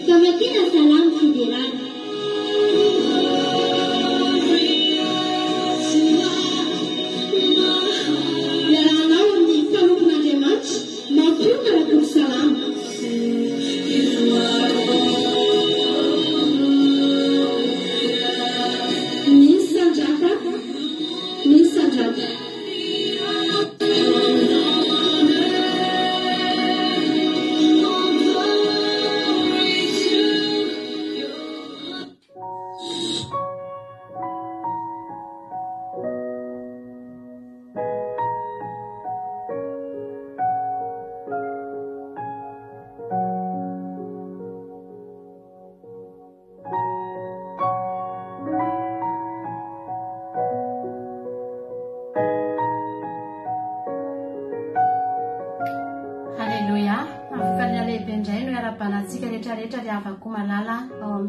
Kamatina Salam Federal.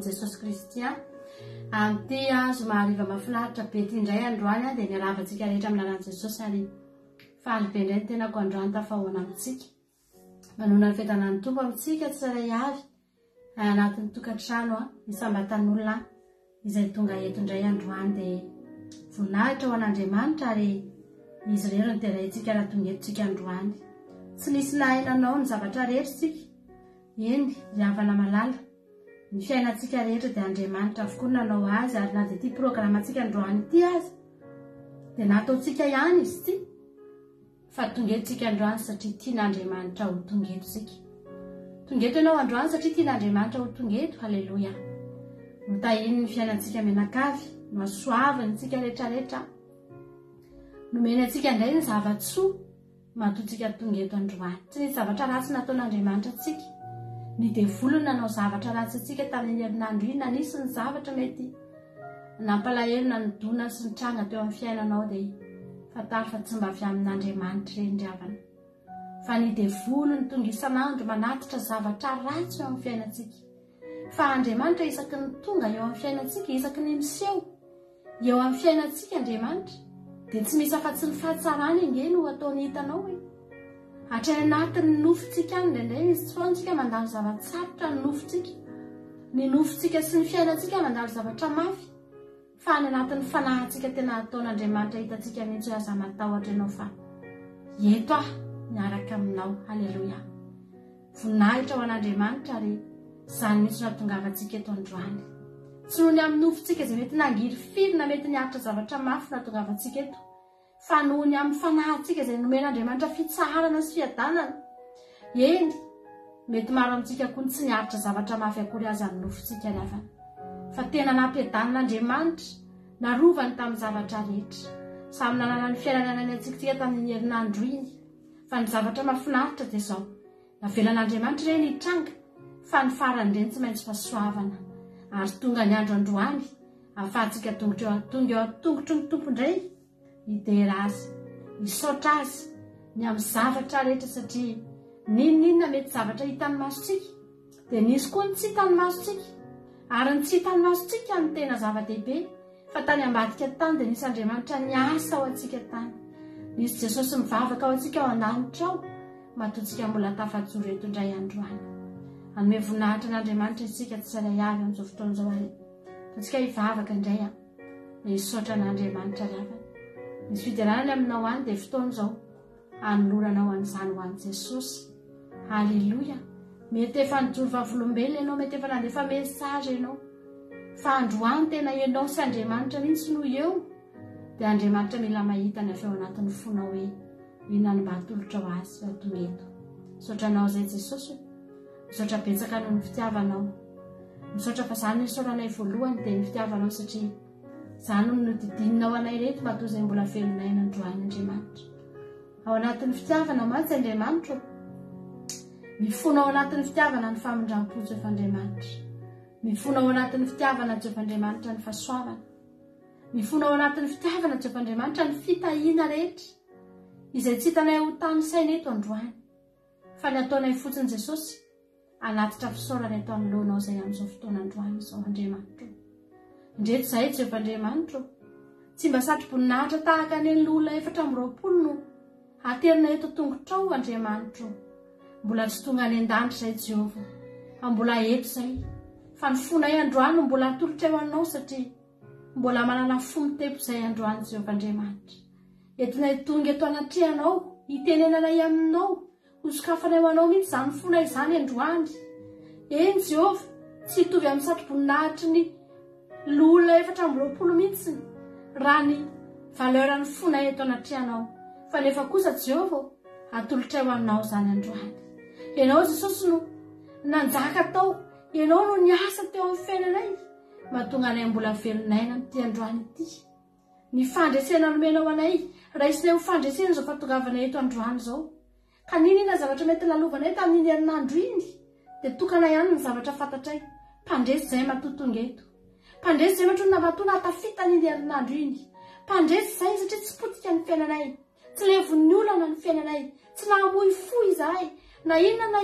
Jesosy Kristy anty azo mahariva mafinaritra be ty indray androany dia niaravantsika rehetra amin'anan'i Jesosy ary faly be indray tenako androany tafahoana amintsika manona ny fetanan'ny Tompo amintsika tsirairay avy anatin'ny tokantrano isambatan'olona izay tonga eto indray androany dia voninahitra ho an'Andriamanitra ary izy ireo no terahintsika raha tonga etontsika androany tsy nisy nahainanao ny zavatra rehetra sika eny ry havana malala ny fiainantsika rehetra dia Andriamanitra avokoa nanao azy ary na dia ity programantsika androany ity azy dia nataontsika ihany izy ity fa tonga etontsika androany satria tian'Andriamanitra ho tonga eto sika tonga eto ianao androany satria tian'Andriamanitra ho tonga eto halleloja no tahiny ny fiainantsika menakavy no asoavany tsika rehetrarehetra nomeny antsika indray ny zavatsoa mahatontsika tonga eto androany tsy nisy zavatra ratsy nataon'Andriamanitra atsika ny devolony nanao zavatra ratsy atsika tamin'ny herinandro iny na nisy ny zavatra mety nampalahelo na ny dona sy ny tranga teo amin'ny fiainanao dia fatary fa tsy mba avy amin'Andriamanitra reny ry havana fa ny devolony tonga isan'andro manatitra zavatra ratsy eo amin'ny fiainantsika fa Andriamanitra isaky ny tonga eo amin'ny fiainantsika isaky ny miseho eo amin'ny fiainantsika Andriamanitra dia tsy misy afa-tsy ny fahatsarany ingeny ho ataony hitanao hoe hatrany anatin'ny nofontsika any indraindray izy tsy foantsika mandalo zavatsarotra ny nofontsika ny nofontsika sy ny fiainantsika mandalo zavatra mafy fa any anatin'ny fanahintsika tena ataon'Andriamanitra hitantsika mihitsy hoe aza matahotra ianao fa eto miaraka aminao halleloja voninahitra ho an'Andriamanitra ary izany mihitsy nahatongavantsika eto androany tsy noho ny amin'ny nofontsika izay mety nangiry firy na mety niaritra zavatra mafy nahatongavantsika eto fa noho ny amin'ny fanahintsika izay nomen'Andriamanitra fitsaharana sy fiadanana eny mety maro amintsika koa tsy niaritra zavatra mafy akory aza ny nofontsika ry havana fa tena nampiadanan'Andriamanitra narovany tamin'ny zavatra rehetra samy nanana ny fiainana ny antsika tamin'ny herinandro iny fa ny zavatra mahafinaritra dia izao navelan'Andriamanitra ireny hitranga fa ny farany ireny tsy maintsy fahasoavana ary tonga ny andro androany ahafahantsika tongotra eo tongotry ny tompo indray hidera azy hisaotra azy ny amin'ny zavatra rehetra satria ninona mety zavatra hitan'ny masontsika dia nisy koa ny tsy hitan'ny masontsika ary ny tsy hitan'ny masontsika ny tena zava-dehibe fa tany ambadika tany dia nisy Andriamanitra niasa ao antsika tany nisy Jesosy mivavaka ao antsika ao an-danitra ao mahatontsika mbola tafajoro eto indray androany anome voninahitra n'Andriamanitra isika tsirairay avy amin'izao fotoana izao ary toantsika hivavaka indray dia hisaotra n'Andriamanitra ry havana misy fideranany aminao any dia fotoana izao anoloranao an'izany ho an'i Jesosy halleloja mety efa nijoro vavolombelona ianao mety efa nandefa mesazy ianao fa androany tena ianao sy Andriamanitra mihitsy no eo dia Andriamanitra mila mahita ny avy ao anatin'ny fonao hoe inona no mba hatolotra ho azy atonga eto misaotranao izay Jesosy misaotra betsaka noho ny fitiavanao misaotra fa izany nisaoranay voalohany dia ny fitiavanao satria izany no nodidininao anay reto mba toy izay mbola velonay nandroany Andriamanitra ao anatin'ny fitiavana mantsy Andriamanitra mifonao ao anatin'ny fitiavana ny famindram-po Jehovandriamanitra mifonao ao anatin'ny fitiavana Jehovandriamanitra ny fahasoavana mifonao ao anatin'ny fitiavana Jehovandriamanitra ny fitahiana rehetra izay tsy hitanay ho tany saina eto androany fa ny ataonay fotsiny Jesosy anatitra fisaorana eto anoloanao izay amin'izao fotoana androany izao Andriamanitra indreto izay Jehovandriamanitra tsy mba satro-boninahitra tahaka ny olona 420 no haterina eto tongotrao Andriamanitra mbola tsy tonga any an-danitra izay Jehova mbola eto zay fa ny fonay androany mbola atolotra eo anao satria mbola manana fo mitempo izay androany Jehovah Andriamanitra. Entinay tonga eto anatrihanao hitenenanay aminao hosokafanay ho anao mihitsy izany fonay izany androany. Eny Jehovah, tsy hitovy amin'ny satroboninahitry ny lola 420 mihitsy raha ny valeurany fonay eto anatrihanao. Fa nefa kosa Jehovah atolotra eo aminao izany androany. Ianao Jesosy no nanjaka tao, ianao no niasa teo amin'ny fiainanay mahatonga anay mbola velonay amin'ity androany ity. Ny fandresena nomenao anay, raisinay ho fandresena izao fahatongavanay eto androany izao. Ka ninona zavatra mety lalovanay tamin'iny herinandro iny dia tokana ihany ny zavatra fantatray. Mpandresy izay matotonga eto. Mpandresy izay mahatrony namatona hatafita n'iny herinandro iny. Mpandresy izay satria tsy potika ny fiainanay, tsy levon'ny olana ny fiainanay, tsy nahamoy fo izahay. Na inona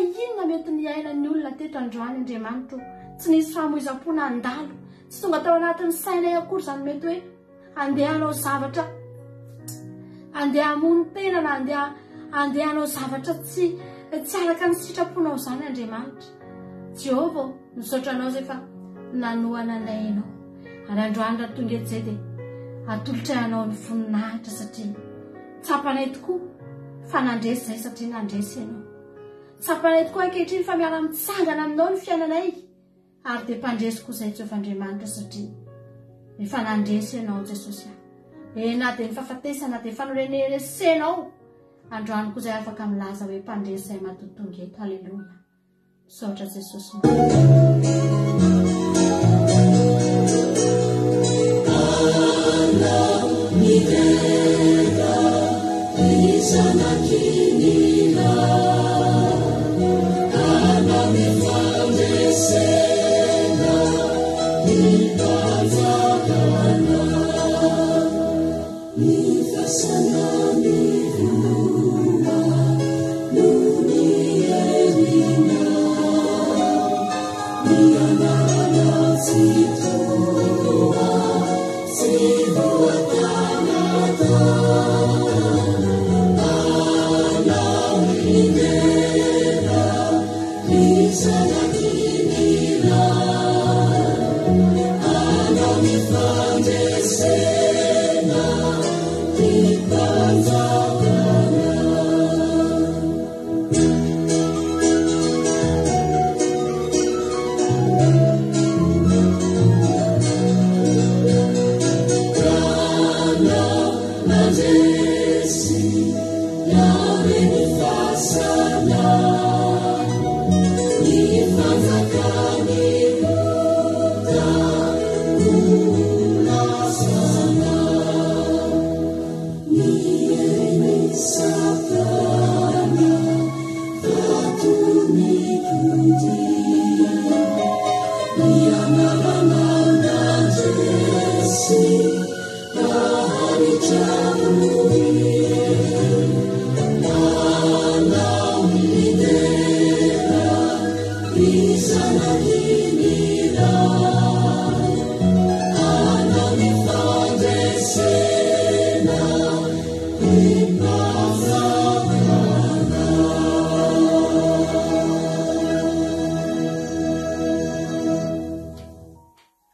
mety ny ainan'ny olona teto androany Andriamanitra, tsy nisy fahamoizam-pona andalo, tsy tonga tao anatin'ny sainay akory izany mety hoe andeha hanao zavatra, andeha hamono tena na andeha hanao zavatra tsy araka ny sitraponao izany Andriamanitra. Jehovah, misaotra anao izay fa nanohana anay ianao. Ary androany raha tonga eto izay dia atolotra ianao ny voninahitra satria tsapanay tokoa fa nandresy izay satria nandresy ianao. Tsapanay tokoa ankehitriny fa miala mitsangana aminao ny fiainanay ary dia mpandresy koa izay Jehovah Andriamanitra satria efa nandresy ianao Jesosy. Na dia ny fahafatesana dia fanoreneresenao androany koa izay afaka milaza hoe mpandresy izay matotonga eto. Halleluja. Misaotra Jesosy.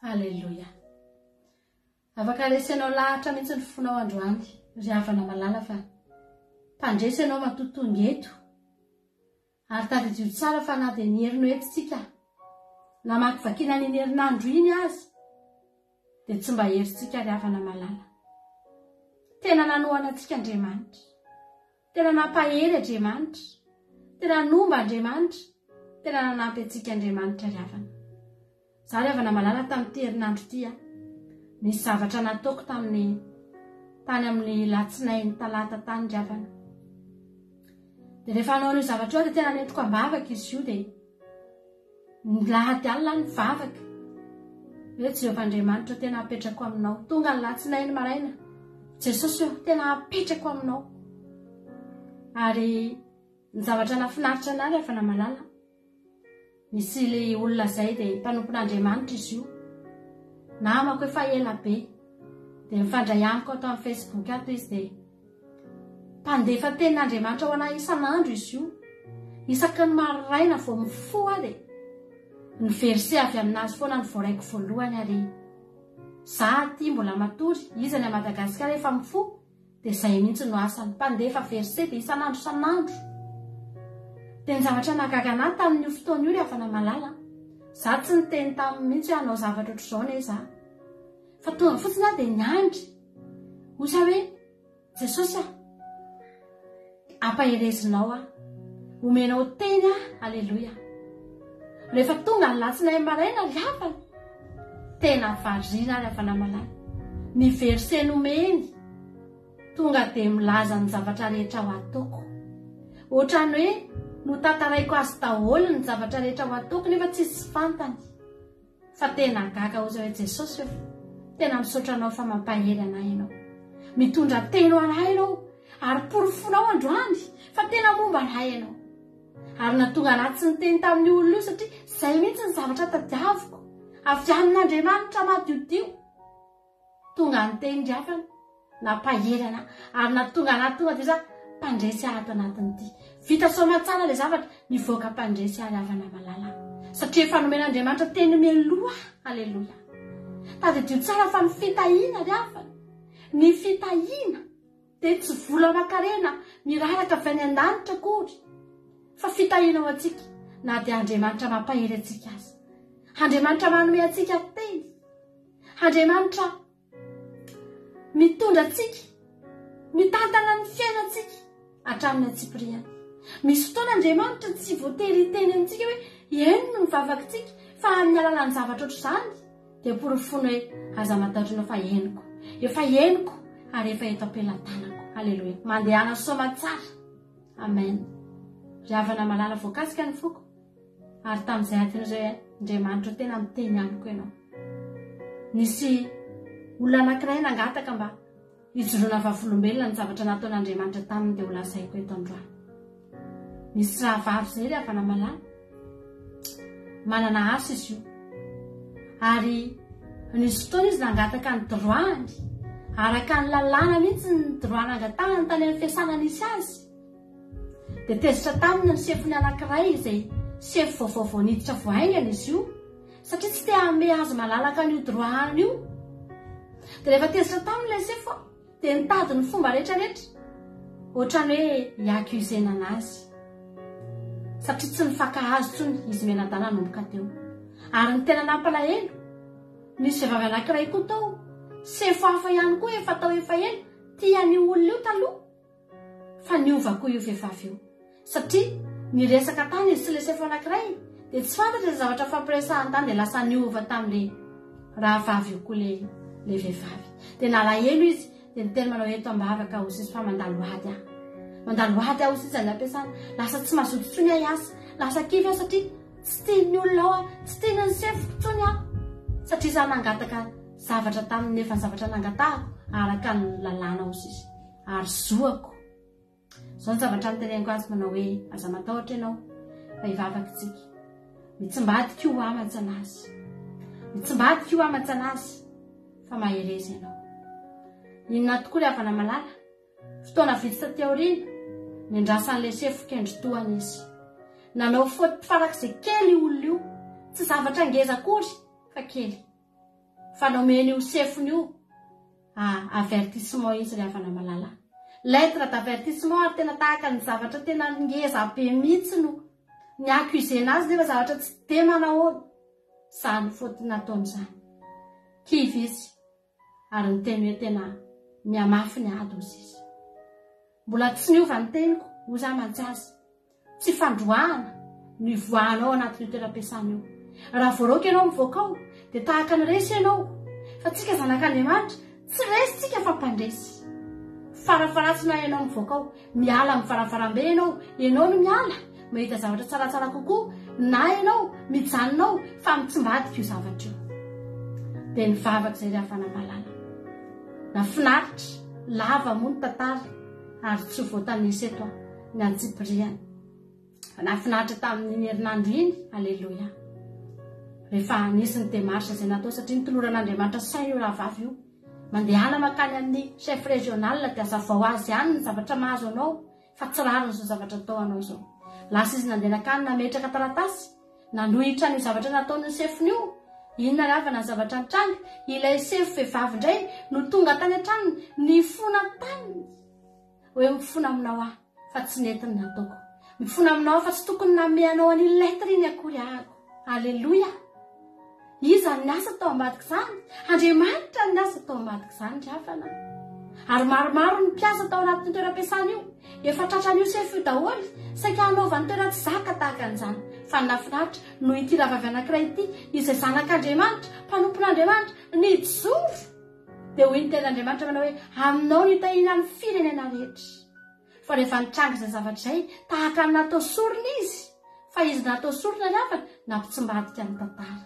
Halleluja. Afaka resenao lahatra mihitsy ny fonao androany ry havana malala fa mpandresy ianao matotonga eto ary tadidio tsara fa na dia ny herinao etontsika na makivakiana ny herinandro iny azy dia tsy mba herintsika ry havana malala. Tena nanohana antsika Andriamanitra, tena nampahery Andriamanitra, tena nomba Andriamanitra, tena nanampy antsika Andriamanitra ry havana. Za ry havana malala tamin'ity herinandro ity nisy zavatra nataoko tany amin'ny latsinainy talata tany ry havana. Dia rehefa hanao ny zavatra eo dia tena nentiko ambavaka izy io dia nilahady alina ny vavaka. Hoe Jehovah Andriamanitra tena apetrako aminao. Tonga ny latsinainy maraina, Jesosy tena apetrako aminao. Ary ny zavatra nafinaritra anahy ry havana malala, misy ilay olona izay dia mpanompon'Andriamanitra izy io. Namako efa ela be dia mifandray amiko ato amin'ny Facebook ato izy dia mpandefa tenin'Andriamanitra ho anahy isan'andro izy io. Isaky ny maraina vao mifoha dia ny verset avy aminazy foana ny voaraiko voalohany ary za ty mbola matory izany a Madagasikara efa mifo dia zay mihitsy no asany mpandefa verset dia isan'andro san'andro dia ny zavatra nahagaga anahy tamin'io fotoana io rehefa namalala za tsy niteny tamin'ny mihitsy hoe hanao zavatra ohatr'izao ne za fa tonga fotsiny aho dia niandry osa hoe Jesosy ampaherezinao omenao teny aleloia. Rehefa tonga ny latsinay maraina riavana tena variana rehefa namalala ny verset nomeny tonga dia milaza ny zavatra rehetra ho ataoko ohatrany hoe notantaraiko azy daholo ny zavatra rehetra ho ataoko nefa tsisy fantany fa tena gaga oza hoe Jesosy hoe tena misaotra anao fa mampahery anay ianao mitondra teno anay ianao ary porofonao androany fa tena momba anay ianao ary natonga anaty tsy niteny tamin'ny olona io satria zay mihitsy ny zavatra tadiaviko avy amin'Andriamanitra madiodio tonga niteny driafana nampahery anahy ary natonga anaty tonga dia za mpandresy ato anatin'ity vita somatsara le zavatra nivoaka mpandresy ary avana malala satria fanomen'Andriamanitra teny meloa aleloia tadidio tsara fa ny fitahiana riafana ny fitahiana dia tsy vola makarena miraraka avy any an-danitra kory fa fitahiana ao atsika na dia Andriamanitra mampahery atsika azy Andriamanitra manome atsika teny Andriamanitra mitondra atsika mitantana ny fiainantsika hatramin'ny atsipiriana misy fotoana Andriamanitra tsy voatery teny amintsika hoe eno no mivavakintsika fa amin'ny alalan'ny zavatra ohatr'izany dia porofono hoe aza matahotrana fa efa eniko ary efa eto ampelantanako aleloia mandehana somatsara amen riavana malala voakasika ny foko ary tamin'izay atiny zay Andriamanitra tena miteny amiko ianao nisy olona anankiray nangataka mba hijoroana vavolombelona ny zavatra nataon'Andriamanitra taminy dia ho lazaiko eto androany nisy rahavavy zay riavana malala manana asa izy io ary nisy fotoana izy nangataka ny droany araka ny lalàna mihitsy ny droany angatahany tany amin'ny fiasana nisy azy dia tezitra taminy ny sefony anankiray izay sefo vaovao niditra voaingana izy io satria tsy te hanome azy malalaka an'io droany io dia rehefa tezitra tamin'ilay sefo dia nitady ny fomba rehetrarehetra ohatrany hoe hiakiozena anazy satria tsy nifankahazo tsony izy menadana nomboka teo ary ny tena nampalahelo misy vehivavy anankiray koa tao sefo hafa ihany koa efa tao efa ela tian'io olona io taloha fa niova koa io vehivavy io satria niresaka tany izy sy le sefo anankiray dia tsy fantatra ny zavatra fampiresahany tany dia lasa niova tamin'le rahavavy io koa le vehivavy dia nalahelo izy dia niteny manao eto ambavaka ho izy fa mandalo ady aho izy any ampiasana lasa tsy mazoto tsony ahy asa lasa kivy aho satria tsy tian'ny olona ao tsy tiany ny sefoko tsony aho satria za nangataka zavatra tamin'ny nefa ny zavatra nangatahako araka ny lalàna ozy izy ary zoako zao ny zavatra niteneniko azy manao hoe aza matahotra ianao fa hivavakitsika mitsimbadika io amatsy anazy fa mahereza ianao inona tokoa le havana malala fotoana vitsy taoriana niandrasan'le sefo kendro toany izy nanao farak'izay kely olona io tsy zavatra ngeza kory fa kely fa nomeny io sefony io avertissement izy le havana malala lettre d'avertissement ary tena tahaka ny zavatra tena ngeza be mihitsy no ny accusena azy nefa zavatra tsy de manahoana zany fotony nataon'izany kivy izy ary ny teny hoe tena miamafy ny ady ozy izy mbola tsy niova ny teniko ho za mantsy azy tsy fandroana ny voanao anatin'io toeram-piasana io raha voaraoka ianao mivoaka ao dia tahaka ny resy ianao fa tsika zanak'Andriamanitra tsy resy tsika fa mpandresy farafaratsina ianao mivoaka ao miala amin'ny varavarambe ianao no miala mahita zavatra tsaratsara kokoa na ianao mijanonao fa mitsimbadika io zavatra io dia nivavaka izay rihavana malala nafinaritra lava moa ny tantara ary tsy voatanisy eto ny antsipiriany nafinaritra tamin'ny herinandro iny aleloia rehefa nisy ny démarche izay natao satria nitoloran'Andriamanitra saina io rahavavy io mandehana makany amin'ny chef régional dia azavao azy ihany ny zavatra mahazo anao fa tsy rariny zao zavatra atao anao zao lasa izy nandeha nakany nametraka taratasy nanohitra ny zavatra nataony sefony io inona ny avana zavatra nitranga ilay sefo vehivavy indray no tonga tany an-tranony ny fona taniny hoe mifona aminao aho fa tsy netiny nataoko mifona aminao fa tsy tokony nameanao any lettre iny akory ahako alleloia iza ny asa tao ambadika izany Andriamanitra ny asa tao ambadika izany ry havana ary maromaro ny mpiasa tao anatin'ny toeram-piasana io efa tratrany io sefo io daholo saika hanaovany toerana tsy zaka tahaka an'izany fa nafinaritra noho ity ravavy anankiray ity izay zanak'Andriamanitra mpanompon'Andriamanitra nijoro dia hoy ny ten'Andriamanitra manao hoe aminao ny tahina ny firenena rehetra fa rehefa nitranga izay zavatra izay tahaka ny natao sorona izy fa izy natao sorona ny havana nampitsimbadika ny tantara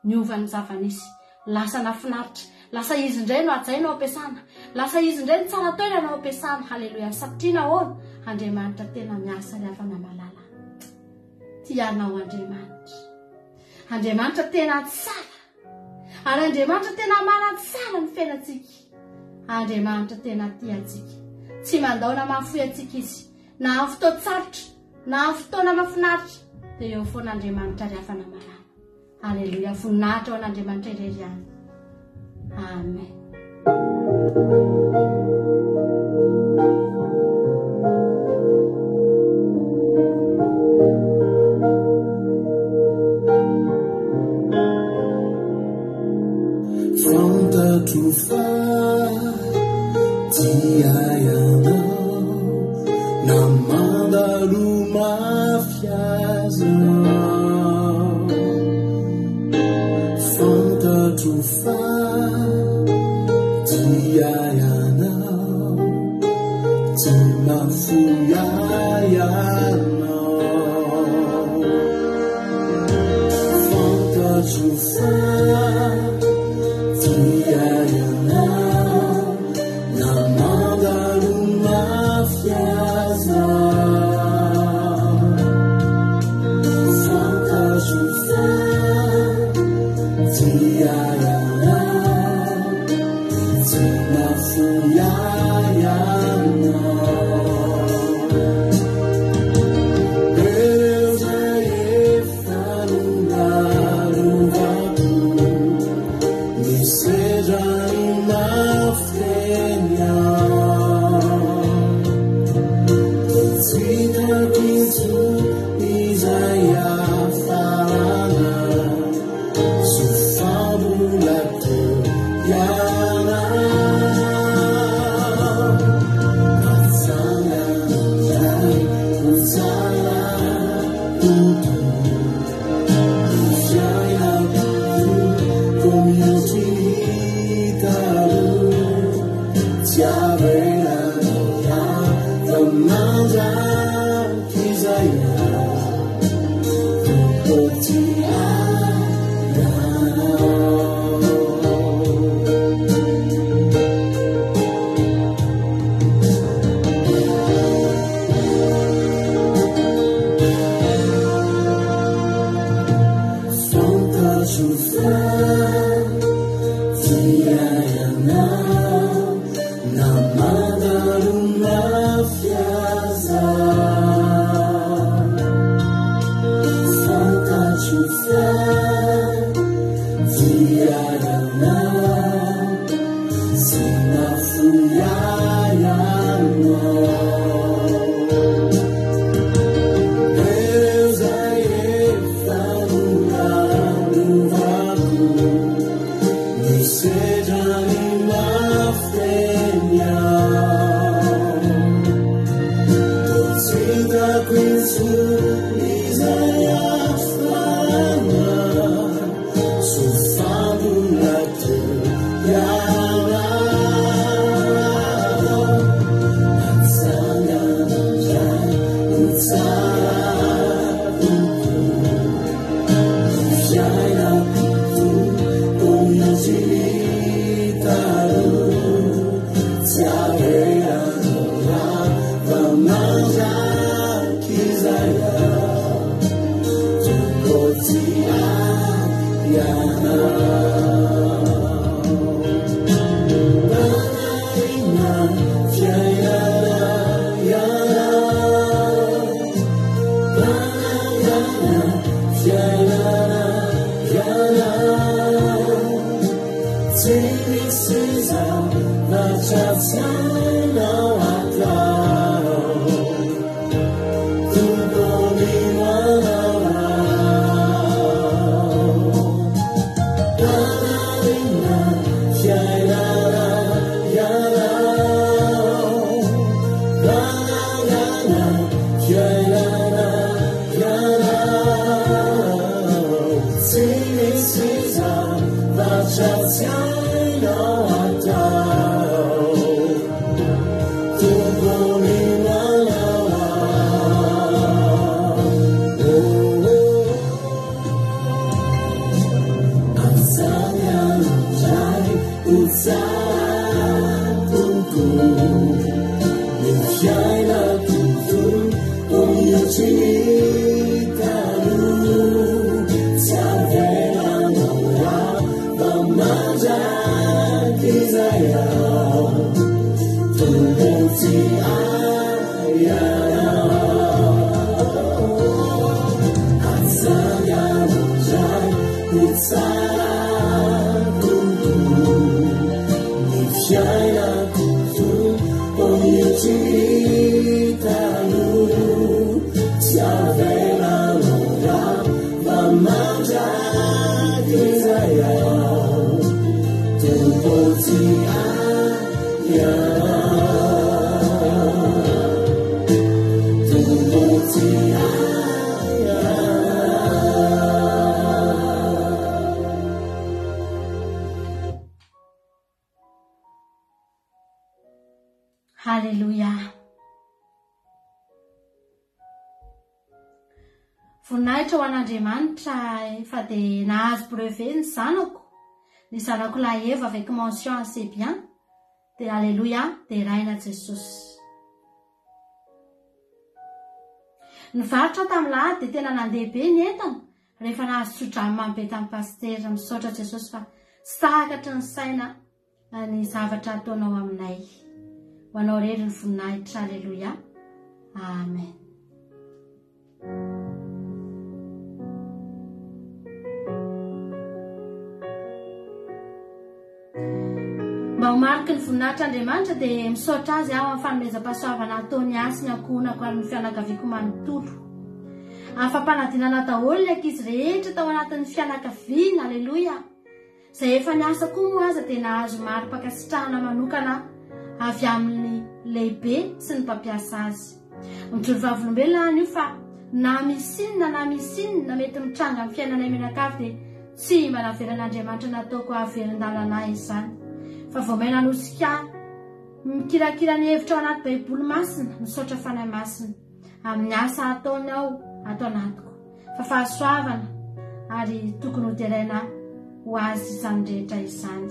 niovany zava-nisy lasa nafinaritra lasa izy indray no ajaina ao ampiasana lasa izy indray ny tsara toerana ao ampiasana halleloia satria nahoana Andriamanitra tena miasa ny havana malala tianao Andriamanitra tena tsara ary Andriamanitra tena manatsara ny fiainantsika Andriamanitra tena tiantsika tsy mandaona mahafoy antsika izy na amin'ny fotoan-tsarotra na amin'ny fotoana mahafinaritra dia eo foana Andriamanitra ry havana malala halleluia voninahitra ho an'Andriamanitra irery ihany amen Tufa tiayana namanda lumafiaza Fanta tufa tiayana timafuyayana Fanta tufa tiayana namanda lumafiaza Fanta tufa tiayana timafuyayana Deus é falungaruvaku seja uma fêmea Ensina que tu Isaías fala Su fábula teuiana Azala, jai, uzala, tutu Jaya, community Tiavera ya Ramanda Kizaya Santa Chufa Tiayana namanda lumafiaza Santa Chufa tiayana simafuyayana Deus é falungaruvaku Halleluja. Voninahitra ho an'Andriamanitra fa dia nahazo brevet ny zanako la Eva avec mention assez bien. Dia Alléluia, dia raina Jesosy. Nivarotra tamin'ny lahady dia tena nandeha be ny entana rehefa nahazo tsodrano be tamin'ny pasitera misaotra Jesosy fa tsy takatry ny saina ny zavatra ataonao aminay. Ho anao rery ny voninahitra. Alléluia. Amen. Mba ho mariky ny voninahitr'Andriamanitra dia misaotra azy aho amin'ny fanomezam-pahasoavana ataony asy ny ankohonako ary ny fianakaviako manontolo. Amin'ny fampanadinana daholo ny ankizy rehetra tao anatin'ny fianakaviana. Aleluia. Izay efa niasa koa moa aza dia nahazo mari-pakasitrahana manokana avy amin'ny lehibe sy ny mpampiasa azy. Mijoro vavolombelona io fa na misinina mety mitranga amin'ny fiainanay menakavy dia tsy manaveran'Andriamanitra nataoko averin-dalana izany. Fa vao may nanosika mikirakira ny hevitra ao anaty baiboly masina, misaotra fanahy masina amin'ny asa ataony ao ato anatiko. Fa fahasoavana ary tokony hoderaina ho azy izany rehetra izany.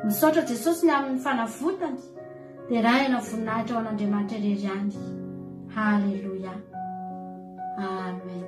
Misaotra Jesosy ny amin'ny fanavotany dia raina voninahitra ao an'Andriamanitra irery ihany. Halleluja. Amen.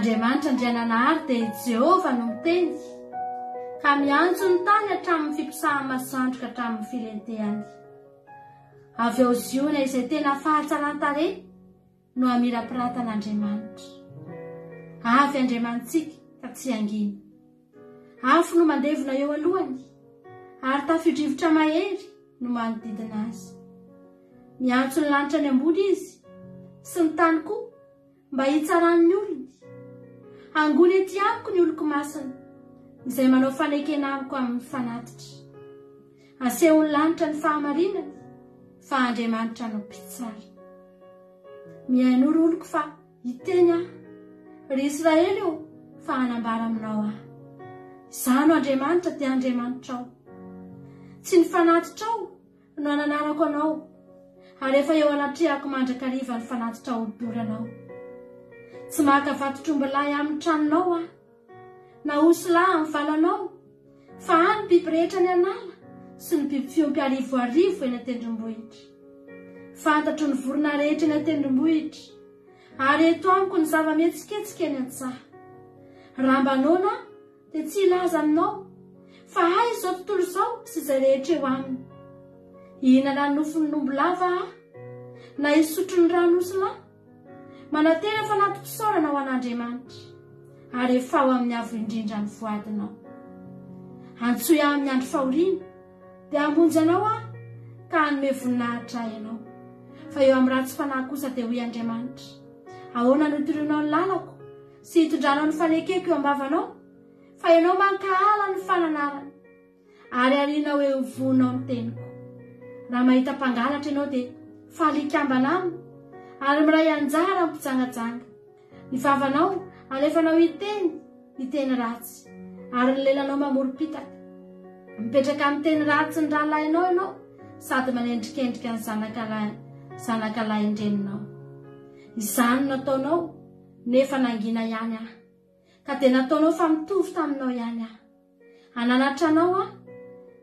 Andriamanitra Andriananahary dia Jehova no miteny ka miantso ny tany hatramin'ny fipisahany masoandro ka hatramin'ny filentehany. Avy eo Ziona izay tena fahatsaran-tarehy no amirapirantan'Andriamanitra. Avy Andriamanitsika ka tsy anginy. Afo no mandevona eo alohany ary tafidrivotra mahery no manodidina azy. Miantso ny lanitra ny ambony izy sy ny tany koa mba hitsaran'ny olony. Angony ety amiko ny oloko masina izay manao fanekena amiko amin'ny fanatitra. Asehony lanitra ny fahamarinany fa Andriamanitra no mpitsara. Mihain'oro oloko fa hiteny aho, ry Israely eo fa hanambara aminao aho. Izano Andriamanitra dia Andriamanitra ao. Tsy ny fanatitra ao no ananarako anao, ary efa eo anatrehako mandrakariva ny fanatitra hodidoranao. Tsy maka vatotrombilahy amin'ny tranonao aho, na osolahy amin'ny valanao, fa any biby rehetra ny anala sy ny biby fiompy arivo eny an-tendrombohitra. Fantatro ny vorona rehetra eny an-tendrombohitra, ary eto amiko ny zava-mihetsiketsika eny an-tsaha. Raha mba nona dia tsy ilaza aminao, fa hay izao tontolo izao sy izay rehetra eo aminy. Ihinana ny nofony nombolava aho, na hisotro ny ranosolay, manatena fanatotsorana ho an'Andriamanitra, ary efa ao amin'ny avo indrindra ny voadinao. Antsoy aho amin'ny andro fahoriana, dia hamonjy anao aho ka hanome voninahitra ianao. Fa eo amin'ny ratsy fanahy kosa dia hoy Andriamanitra, ahoana no hitorinao ny lalako sy hitondranao ny fanekeko eo ambavanao, fa ianao mankahala ny fananarana, ary arianao eo vonao ny teniko. Raha mahita mpangalatra ianao dia falikambana aminy, ary miray anjara mpijangajanga. Ny vavanao alefanao hiteny ratsy, ary ny lelanao mamorom-pitaka. Mipetraka amin'ny teny ratsy ny rahalahinao ianao, sady manendrikendrika ny zanakalahy indreninao. Izany nataonao nefa nangina ihany aho, ka dia nataonao fa mitovy taminao ihany aho. Ananatra anao aho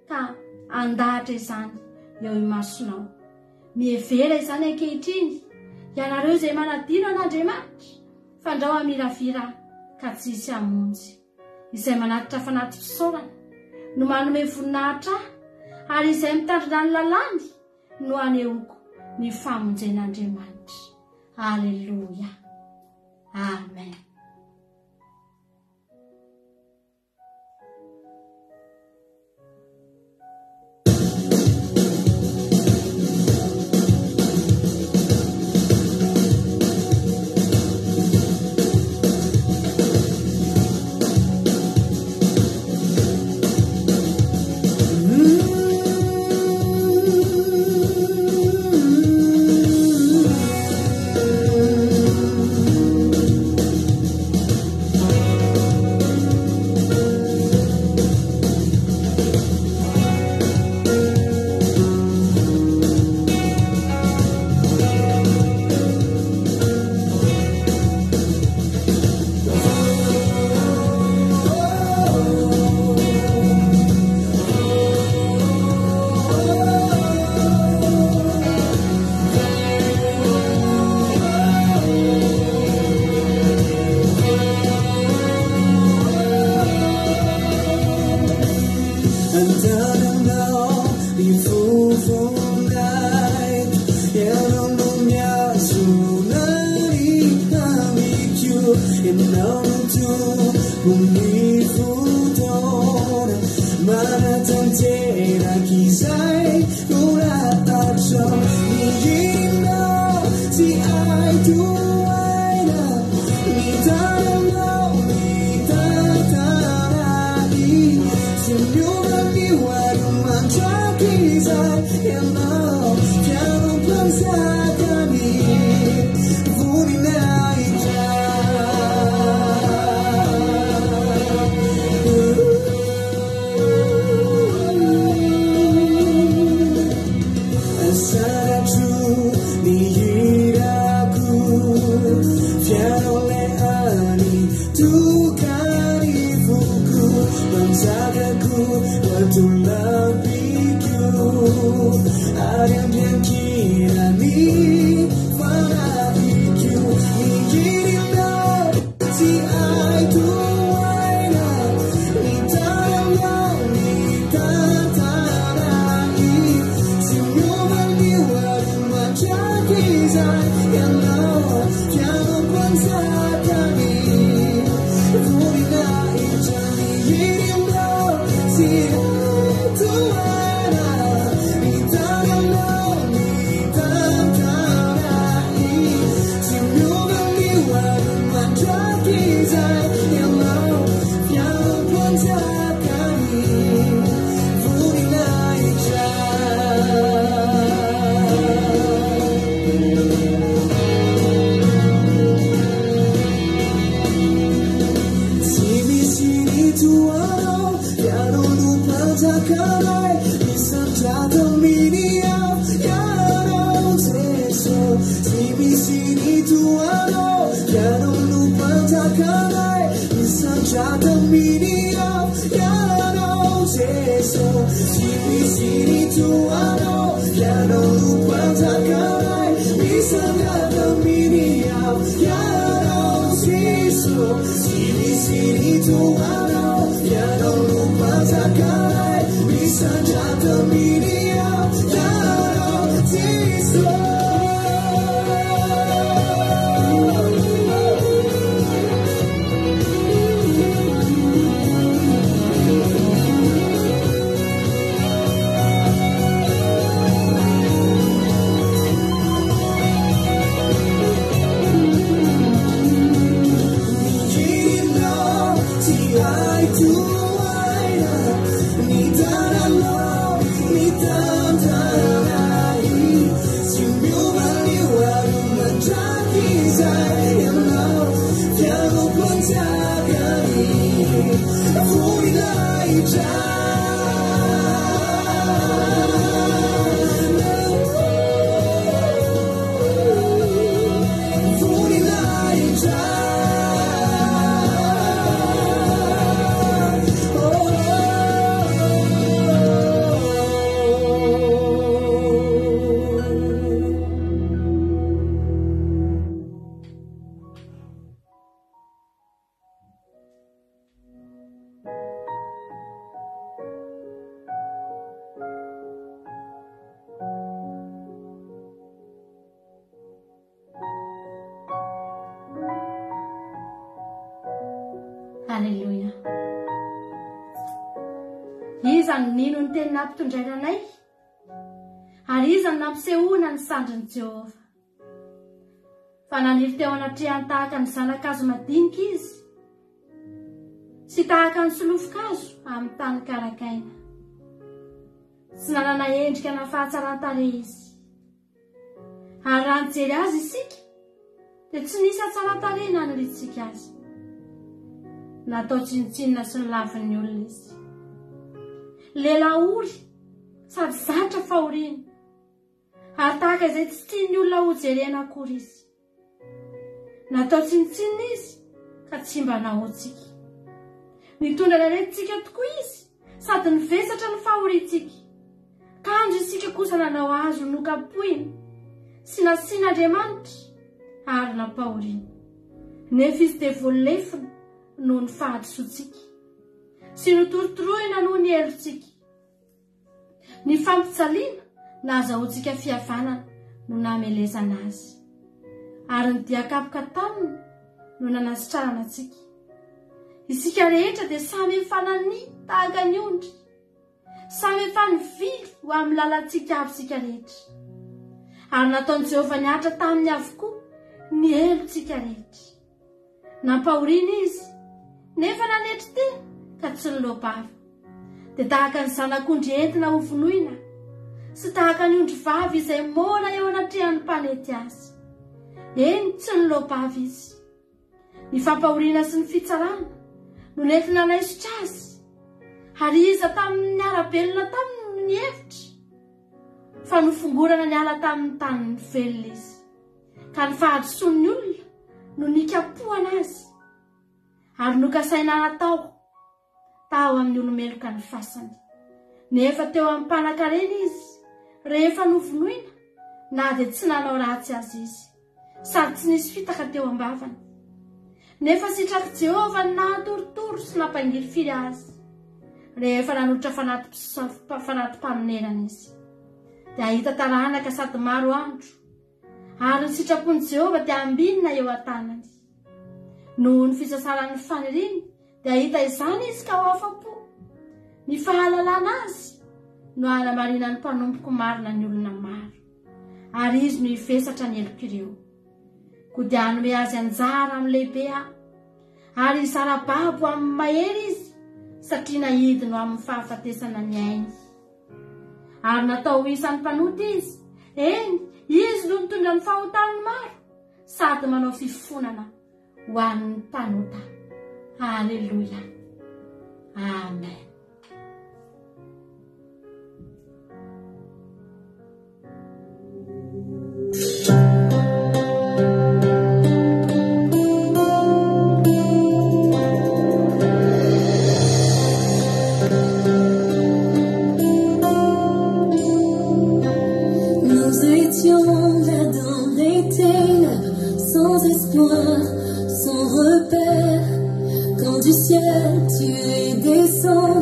ka andahatra izany eo imasonao. Mievera izany ankehitriny ianareo izay manadino an'Andriamanitra, fandrao amiravira ka tsisy hamonjy. Izay manatitra fanatotsorana no manome voninahitra ahy, ary izay mitandrina ny lalàny no anehoako ny famonjen'Andriamanitra. Alleluia. Amen. See Espiritu ano ya no lupa takai Bisa domini ya no siso Espiritu ano ya no lupa takai Bisa domini ya no siso Halleluja. Iza ny nino ny teny nampitondrainanay ary iza ny nampisehoana ny sandrin'i Jehova. Fa naniry teo anatrehany tahaka ny zanakazo madinika izy sy tahaka ny solofokazo amin'ny tany karakaina. Tsy nanana endrika na fahatsaran-tare izy. Ary raha nijery azy isika dia tsy nisy hatsaran-tare na niritsika azy. Natao tsinitsinina sy ny lavin'ny olona izy. Lelaory sady zatra fahoriana ary tahaka izay tsy tian'ny olona ho jerena akory izy. Natao tsinitsinina izy ka tsy mba nahoantsika. Nitondra ny aretintsika tokoa izy sady nivesatra ny fahoriantsika. Kanjo isika kosa nanao azy ho nokapoina sy nasian'Andriamanitra ary nampahoriana. Nefa izy dia voalefina noho ny fahadisoantsika sy notorotoroina noho ny helotsika. Ny fampitsaliana nahazahoantsika fihavanana no namelezana azy ary ny diakapoka taminy no nanasitrarana antsika. Isika rehetra dia samy mifanania tahaka ny ondry, samy mifanivily ho amin'ny lalantsika aby sika rehetra. Ary nataon'i Jehova niatra taminy avokoa ny helotsika rehetra. Nampahoriana izy nefa nanetry tena ka tsy nilobava. Dia tahaka ny zanak'ondry entina ho vonoina sy tahaka ny ondry vavy izay mona eo anatrehan'ny mpanety azy. Eny tsy nilobava izy. Ny fampahoriana sy ny fitsarana no nentina naisitra azy. Ary iza tamin'ny arabelona taminy ny hevitra fa nofongorana ny ala tamin'ny tany ny velona izy. Ka ny fahadisoan'ny olona no nikapohana azy ary nokasaina natao tao amin'ny olomeloka ny fasany. Nefa teo amin'ny mpanan-karena izy rehefa novonoina na dia tsy nanao ratsy azy izy sady tsy nisy fitaka teo am-bavany. Nefa sitraky Jehova ny nahatorotoro sy nampangiry firy azy rehefa nanotra fanatim-pamonerana izy. Dia ahita taranaka sady maro andro ary ny sitrapon'i Jehova dia ambinina eo an-tanany. Noho ny fisasaran'ny faniriany dia ahita izany izy ka ho afa-po. Ny fahalalana azy no hanamarina ny mpanompoko marina ny olona maro ary izy no hivesatra ny elok'ireo. Ko dia hanome azy anjara amin'ny lehibe ary hisara-babo amin'ny mahery izy satria nahidiny amin'ny fahafatesana ny ainy. Ary natao isan'ny mpanota izy. Eny, izy no mitondra ny fahotan'ny maro sady manao fifonana ho an'ny mpanota. Halleluja. Amen.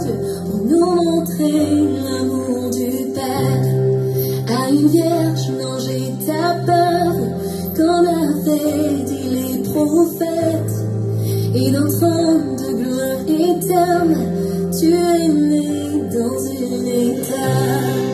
Dieu pour nous montrer l'amour du Père. À une vierge, non, j'ai ta peur, comme avaient dit les prophètes. Et d'un trône de gloire éterne, tu es né dans une étape.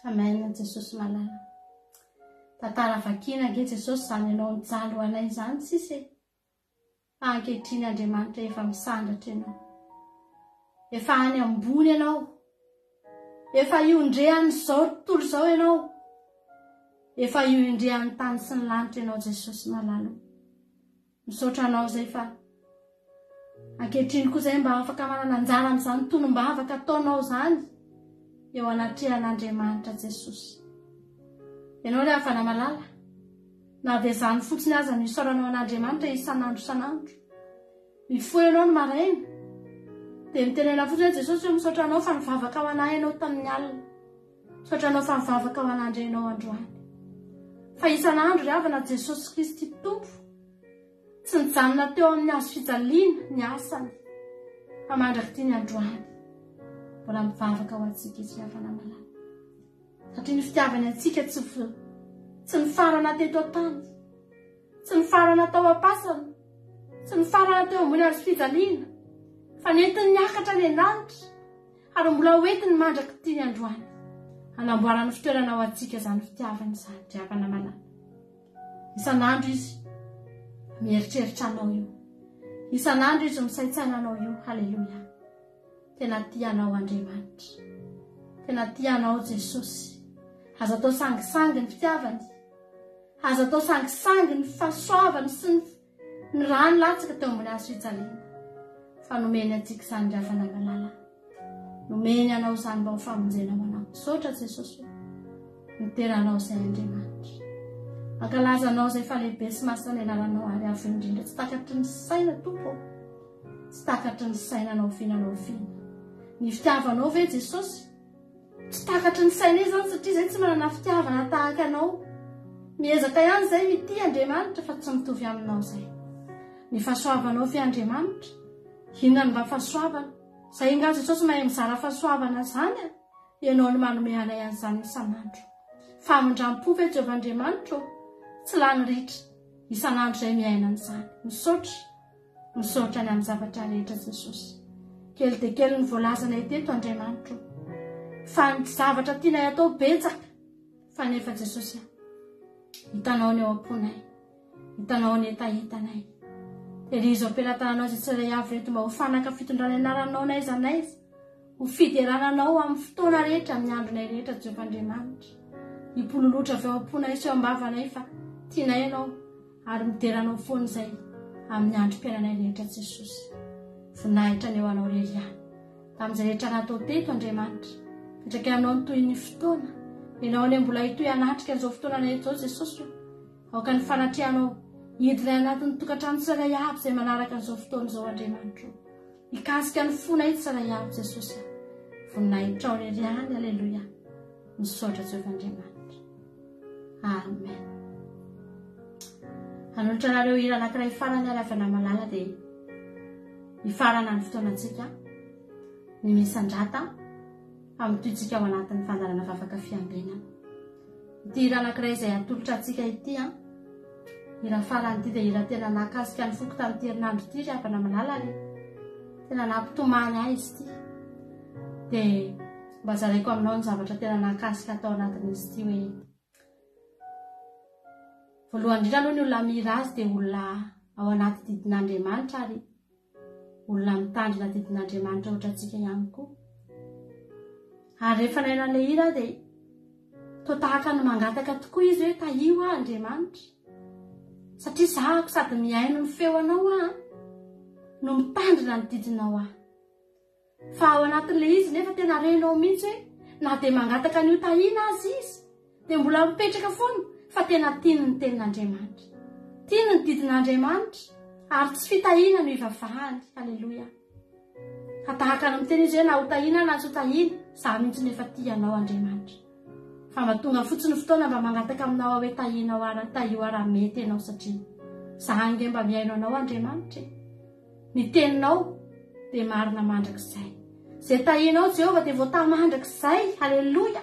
Amen. Jesosy malala. Tantara vakina nge Jesosy zany ianao nijalo anay zany sisy. Ankehitriny Andriamanitra efa misandatra ianao. Efa any ambony ianao. Efa iondrehan'ny zao tontolo zao ianao. Efa iondrehan'ny tany sy ny lanitra ianao Jesosy malala. Misaotra anao zay fa ankehitriny koa zay mba afaka manana anjara amin'izany tonom-bavaka ataonao zany. Eo anatrehan'Andriamanitra Jesosy. Ianao ilay afana malala. Na dia zany fotsiny aza ny isaoranao an'Andriamanitra isan'andro isan'andro. Mifoha ianao ny maraina. Dia mitenena fotsiny Jesosy hoe misaotra anao fa nivavaka ho anay ianao tamin'ny alina. Misaotra anao fa nivavaka ho an'andro ianao androany. Fa isan'andro ry havana Jesosy Kristy Tompo. Tsy nijanona teo amin'ny hazo fijaliana ny asany. Fa mandraky ny androany. Mbola mivavaka ho antsika izy havana malala. Satria ny fitiavany antsika tsy ny farana teto an-tany, tsy ny farana tao am-pasana, tsy ny farana teo ambony azy fijaliana, fa nentiny niakatra any an-danitra ary mbola hoentiny mandraky tiany androany hanamboarana fitoerana ho antsika zany fitiavana izany. Driavana malala, isan'andro izy mieritreritra anao io, isan'andro izy misaitsaina anao io. Haleluya, tena tianao Andriamanitra, tena tianao Jesosy. Aza atao sangisangy ny fitiavany, aza atao sangisangy ny fahasoavany sy ny rano latsaka teo ambony azo fijaliana, fa nomeny antsika izany driavana malala, nomeny anao izany mba ho famonjena ho anao. Misaotra Jesosy, miteranao izay Andriamanitra, ankalazanao izay falehibe sy masina ny anaranao ary avo indrindra, tsy takatry ny saina tompo, tsy takatry ny sainanao fihinanao fina ny fitiavanao ve Jesosy, tsy takatry ny saina izany satria izay tsy manana fitiavana tahaka anao. Miezaka ihany izay mity Andriamanitra fa tsy mitovy aminao izay. Ny fahasoavanao fe Andriamanitra, inona ny mba fahasoavana? Izay nga Jesosy mahay mizara fahasoavana zany, ianao ny manome anay an'izany isan'andro. Famondram-po ve Jehovah Andriamanitra, tsy lany ritra isan'andro izay miaina an'izany. Misaotra ny amin'ny zavatra rehetra Jesosy. Kely dia kely ny voalazanay teto Andriamanitra, fa ny zavatra tianay atao betsaka, fa nefa Jesosy hitanao ny ao am-ponay, hitanao ny etahitanay. Terizo ampelantananao izay tsiray avy reto mba ho fanaka fitondrana anaranao naiza naiza, ho fiderananao amin'ny fotoana rehetra, amin'ny andronay rehetra Jehovah Andriamanitra. Hipololotra avy ao am-ponay sy ao am-bavanay fa tianay ianao ary mideranao foana izay amin'ny androm-piainanay rehetra Jesosy. Voninahitra ny eo anao rery ihany tamin'izay rehetra natao teto Andriamanitra, petraka aminao ny toy ny fotoana, ianao ny mbola hitoy anatrika an'izao fotoana izao Jesosy, aoka ny fanatrehanao hidina anatin'ny tokantrano tsiray avy izay manaraka an'izao fotoana izao Andriamanitra. Hikasika ny fonay tsiray avy Jesosy, voninahitra ao rery ihany. Aleluia, misaotra Jehovah Andriamanitra. Amen. Hanolotra nareo hira anankiray farany aravana malala dia hifarana ny fotoanantsika ny misandrata amin'itoytsika ao anatin'ny fandarana vavaka fiangonana. Ity hira anankiray izay atolotra antsika ity hira farany ity dia hira tena nakasika ny foko tamin'ity herinandro ity ravana malala, tena nampitomany ahy izy ity dia mba zaraiko aminao ny zavatra tena nakasika atao anatin'izy ity. Hoe voalohany indrindra aloha ny olona mihira azy dia olona ao anaty didin'Andriamanitra ary olona mitandrina didin'Andriamanitra ohatra antsika ihany koa. Ary rehefa nainan'ilay hira dia toa tahaka ny mangataka tokoa izy hoe tahio Andriamanitra, satria zahako sady miaino ny feonao no mitandrina ny didinao fa ao anatin'ilay izy nefa tena renao mihitsy hoe na dia mangataka ny ho tahina azy izy dia mbola mipetraka foana, fa tena tiany ny tenin'Andriamanitra, tiany ny didin'Andriamanitra ary tsy fitahina no ivavahany. Aleluia, ka tahaka ny miteny izy hoe na ho tahina na tsy ho tahina, za mihitsy nefa tianao Andriamanitra, fa mba tonga fotsiny fotoana mba mangataka aminao hoe tahinao tahio raha mety ianao, satria za ange mba miaino anao Andriamanitra. Ny teninao dia marina mandrakizay, izay tahinao Jehovah dia voata mandrakizay. Aleluia,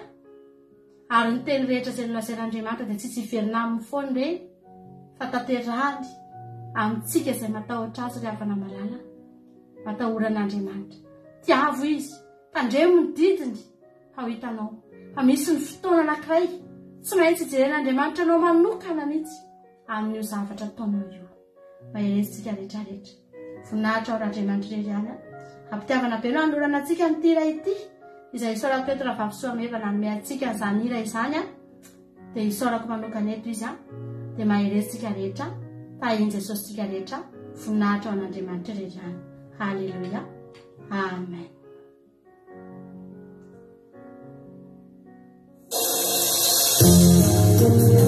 ary ny teny rehetra izay nolazain'Andriamanitra dia tsisy hiverina amin'ny foany ireny, fa tanterahany amintsika izay matahotra azy ravana malala, matahoran'Andriamanitra. Tiavo izy, tandremo ny didiny, fa ho hitanao fa misy ny fotoana anankiray tsy maintsy hijeren'Andriamanitra anao manokana mihitsy amin'io zavatra ataonao io. Mba iresintsika rehetrarehetra, voninahitra ao Andriamanitra rery ihany. Ampitiavana be no hanolorana antsika ny hira ity izay isaorako eto raha vavy soameva nanome antsika izany hira izany dia isaorako manokana eto izy dia maheresitsika rehetra tahiny Jesosy tsika rehetra, voninahitra ao an'Andriamanitra rery ihany. Haleluia, amen. Come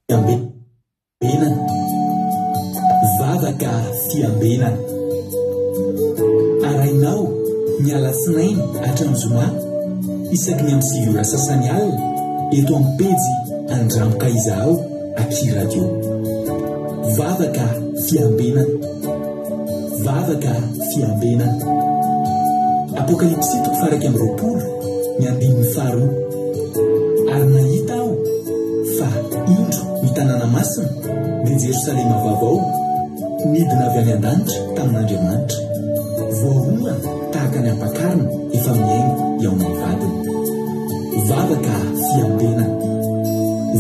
fiambenana vavaka fiambenana arainao miala sinainy hatramin'zoma isaky ny amin'ny 6 ora sasany alina eto amin'ny pejy andramoka izaho Aki Radio. Vavaka fiambenana, vavaka fiambenana. Apokalipsy 1:20 ny andininy faharoa ary nahita aho fa indro ny tanàna masina dia Jerosalema vaovao midina avy any an-danitra tamin'Andriamanitra voahomana tahaka ny ampakarina efa miaingo eo amin'ny vadiny vavaka fiambenana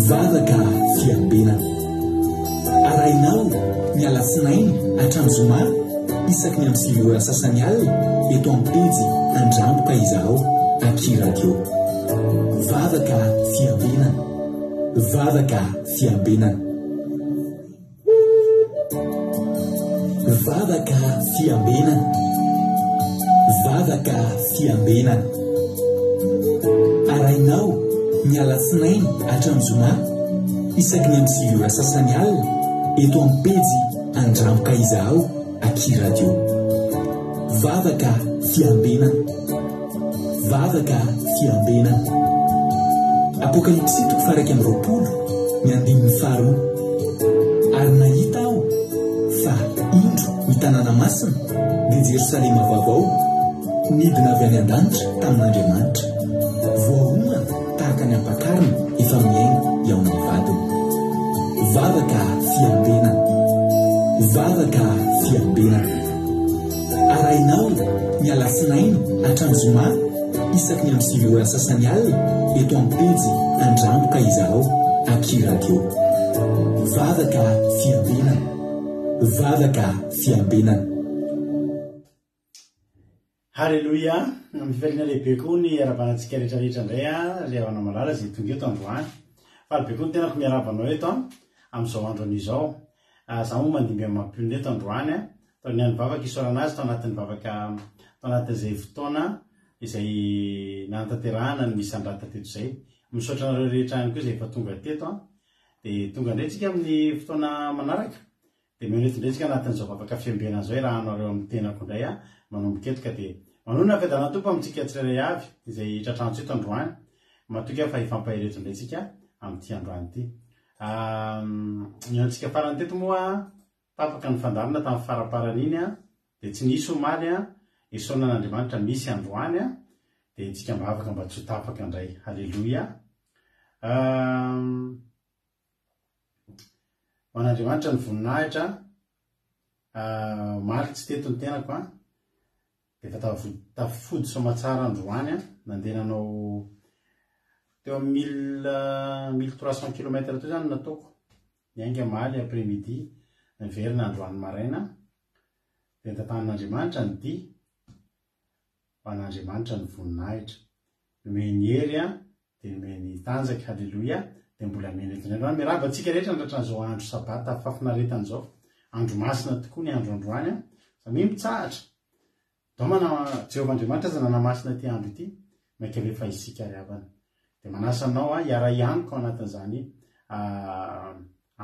vavaka fiambenana arahinao ny alasinainy hatramin'ny zoma isaky ny amin'ny 9 sasany alina eto amin'ny pejy andramboka izaho Aki Radio vavaka fiambenana vavaka fiambenana vavaka fiambenana vavaka fiambenana arahinao ny alasinainy hatramin'ny zoma isaky ny amin'ny 9 sasany alina eto amin'ny pejy andramboka izaho Aki Radio vavaka fiambenana vavaka fiambenana Apokalipsy 2:20 ny andininy faharoa ary nahita aho fa indro ny tanàna masina dia Jerosalema vaovao midina avy any an-danitra tamin'Andriamanitra voahomana tahaka ny ampakarina efa miaingo eo amin'ny vadiny vavaka fiambenana vavaka fiambenana arahinao ny alasinainy hatramin'ny zoma isaky ny amin'ny 9 sasany alina eto amin'ny pejy andramboka izaho Aki Radio vavaka fiambenana vavaka fiambenana Halleluja mivelina lehibe koa ny arabanantsika rehetrarehetra indray ry havana malala izay tonga eto androany fa lehibe koa ny tenako miarabanao eto amin'izao andro an'izao zaho moa mandimby amin'ny mampionina eto androany tao ny any vavaka isorana azy tao anatin'ny vavaka tao anatin'izay fotoana izay nantanterahana ny misy andrata teto izay misaotra anareo rehetra any koa izay efa tonga teto dia tonga indraytsika amin'ny fotoana manaraka dia mionety indraytsika anatin'izao vavaka fiambenana izao raha anareo amin'ny tenako indray manomboketika dia manona fedana tompo amintsika tsirairay avy izay tratrantsy eto androany matoka fa ifampahireto indraytsika amin'ity androany ity nyantsika farany teto moa tapaka ny fandarina tamin'ny faraparany iny dia tsy nisy omaly isaonan'Andriamanitra misy androany dia tsika mba afaka mba tsy ho tapaka indray halleluja man'Andriamanitra ny voninahitra maly tsy teto ny tenako dia efa tafody somatsara androany nandeha nanao teo amin'ny 1300 km teo zany nataoko niainga maly après midi niverina androany maraina dia tantan'Andriamanitra ny dia an'Andriamanitra ny voninahitra nomeny hery dia nomeny tanjaka halleluja dia mbola menetiny androany miraba antsika rehetra nandratran'izao andro sabata fafinaretan'izao andro masina tokoa ny andro androany samy mitsahatra domana Jehovah'Andriamanitra za nanamasina ity andro ity maika rehefa isika riavana dia manasanao hiara ianiko anatin'izany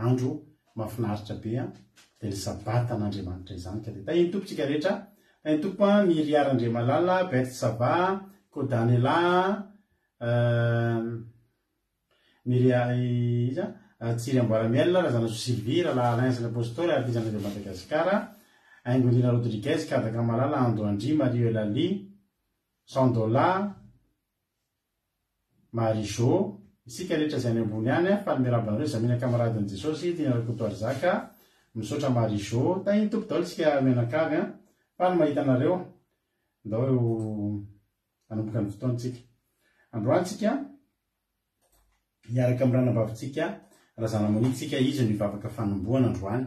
andro mafinaritra be dia ny sabata an'Andriamanitra izany ka dia tahiny tompontsika rehetra tahiny tompo miry Arandriamalala Betsava Kodanela miry iza Tsiry Amboaramiel razana Sylvie raha Alain Apôstôly artizana de Madagasikara Aingonina Rodriguez Kadaka Malala Ando Andry Mario Elali Sandola Marijo isika rehetra izay any ambony any fa mirabanareo zamina kamaradin'i Jesosy tianareo zaka misaotra Marijo tahiny tompo daholo isika menakavy fa ny mahita anareo ndao anomboka ny fotoantsika androantsika miaraka amin'ny ranam-bavintsika razana monitsika izy ny vavaka fanomboana androany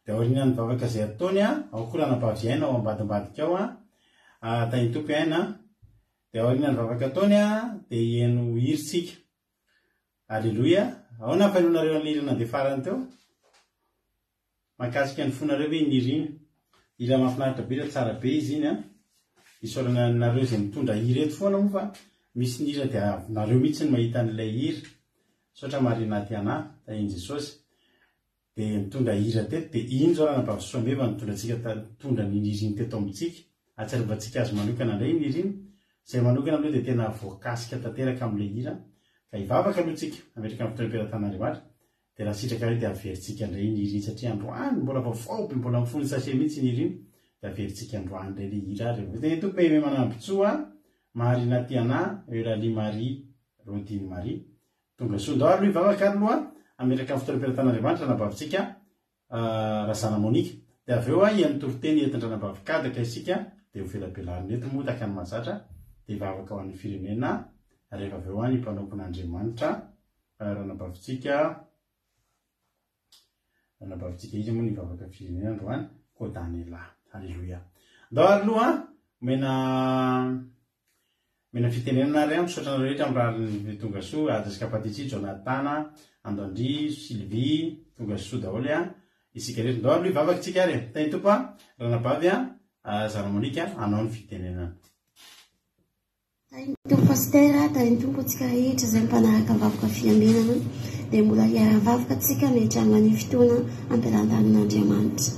dia aoriana ny vavaka izay ataony ao koa ranam-baviaina ao ambadimbadika ao tahiny tompo aina dia aoriana ny vavaka ataony dia eno hiritsika halleluja ao na fahinonareo an'irina dia farany teo makasika ny fonareo hoe nirina ira mahafinaritra be tsara be izy iny isorana nareo izay mitondra hireto foana moa fa misy nira dia nareo mihitsy ny mahita an'ilay hira sotra marinaty ana tahiny Jesosy dia mitondra hira teto dia iny zao ranam-bavisoambeva mitondra ny niriny teto amintsika atsarovantsika azy manokana indray niriny izay manokana aloha dia tena voakasika tanteraka amin'ilay hira ka hivavaka aloha tsika ametraka amin'ny fotoam-piaratan'Andriamanitra dia raha sitraka hoe dia averintsika indray niriny satria androany mbola vaovao be mbola mifony sase mihitsy niriny dia averintsika androany indray le hira ary dia tompo manambitsoa Marina Tiana, Eulalie Marie, Rodine Marie. Tonga soa ndao ary ivavaka ary loha ametraka fotoram-piaratan'Andriamanitra nabavitsika Razana Monique. De avy eo ian'ny toroteny entin-dranabavykadaka isika de ho felapelarin'ny ety moa taka ny mahazatra de ivavaka ho an'ny firenena rehefa avy eo any mpanompon'Andriamanitra ranabavitsika izy moa ny ivavaka firenena androany Kodanela. Halleluia. Ndao ary loha mena fitenenana ary misaotra anareo rehetra am'raha tonga soa Adasika Patitsy, Jonathan, Andandry, Sylvie, tonga soa daholo isika rehetra. Ndao ary loha ivavakantsika ary tany tompo ranabavy Zana Monique anao ny fitenenana. Tompo pastera, tany tompo atsika rehetra izay mpanaraka mivavaka fiambinana dia mbola hiara-vavaka atsika miatrana ny fotoana ampelantanan'Andriamanitra.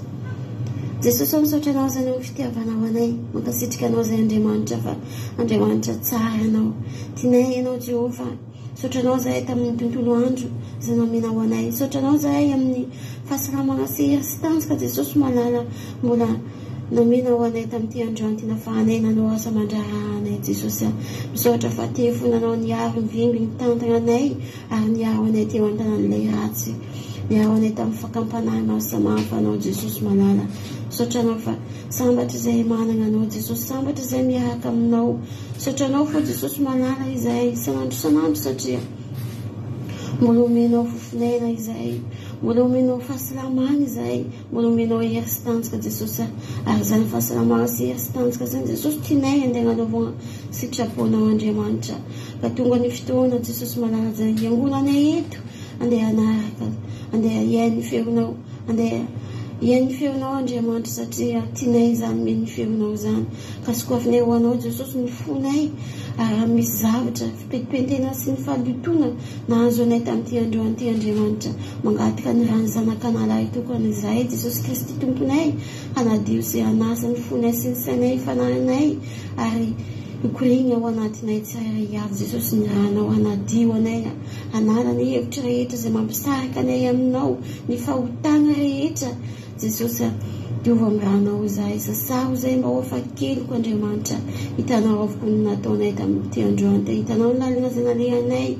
Jesosy misaotra anao izany amin'ny fitiavanao anay, mankasitrika anao izay Andriamanitra fa Andriamanitra tsara anao, tianay ianao Jehova. Misaotra anao izahay tamin'ny tontolo andro izay nomenao anay, misaotra anao izahay amin'ny fahasalamana sy hery sy tanjaka Jesosy malala mbola nomenao anay tamin'ity androany tena fahanay nanao asa mandraranay Jesosy. Misaotra fa tefonanao niaro mivimby ny tantana anay ary niaro anay teo an-tanan'ilay ratsy, niaro anay tamin'ny fakampanahy samafa anao Jesosy malala. Misaotra anao fa sambatra izay manana anao Jesosy, sambatra izay miaraka aminao. Misaotra anao fa Jesosy malala izay isanandro satria mbola omenao fofonena izay, mbola omenao fahasalamana izay, mbola omenao hery sy tanjaka Jesosy. Ary izany fahasalamana sy hery sy tanjaka izany Jesosy tianay andeha hanaovana sitraponao Andriamanitra. Ka tonga ny fotoana Jesosy malala izay hiangonanay eto andeha hanaraka, andeha hiaino ny feonao, andeha hiaino ny feonao Andriamanitra satria tianay izany meny ny feonao izany. Ka sokafinay ho anao Jesosy ny fonay ary misy zavatra fipetipentena sy ny fahalotona nahazo anay tamin'ity androany ity Andriamanitra. Mangataka ny rano zanakanala tokana izay Jesosy Kristy tomponay hanadio sy hanasa ny fonay sy ny sainay fananay ary hikorina ao anatinay tsirairay avy Jesosy ny ranao hanadio anay, hanala ny hevitra rehetra izay mampisaraka anay aminao, ny fahotana rehetra Jesosy. Diova amin'ny ranao izay sasao izay mba ho afakeloko Andriamanitra, hitanao avokoa ny nataonay tamin'ity androany, hitanao ny lalina izay nalehanay,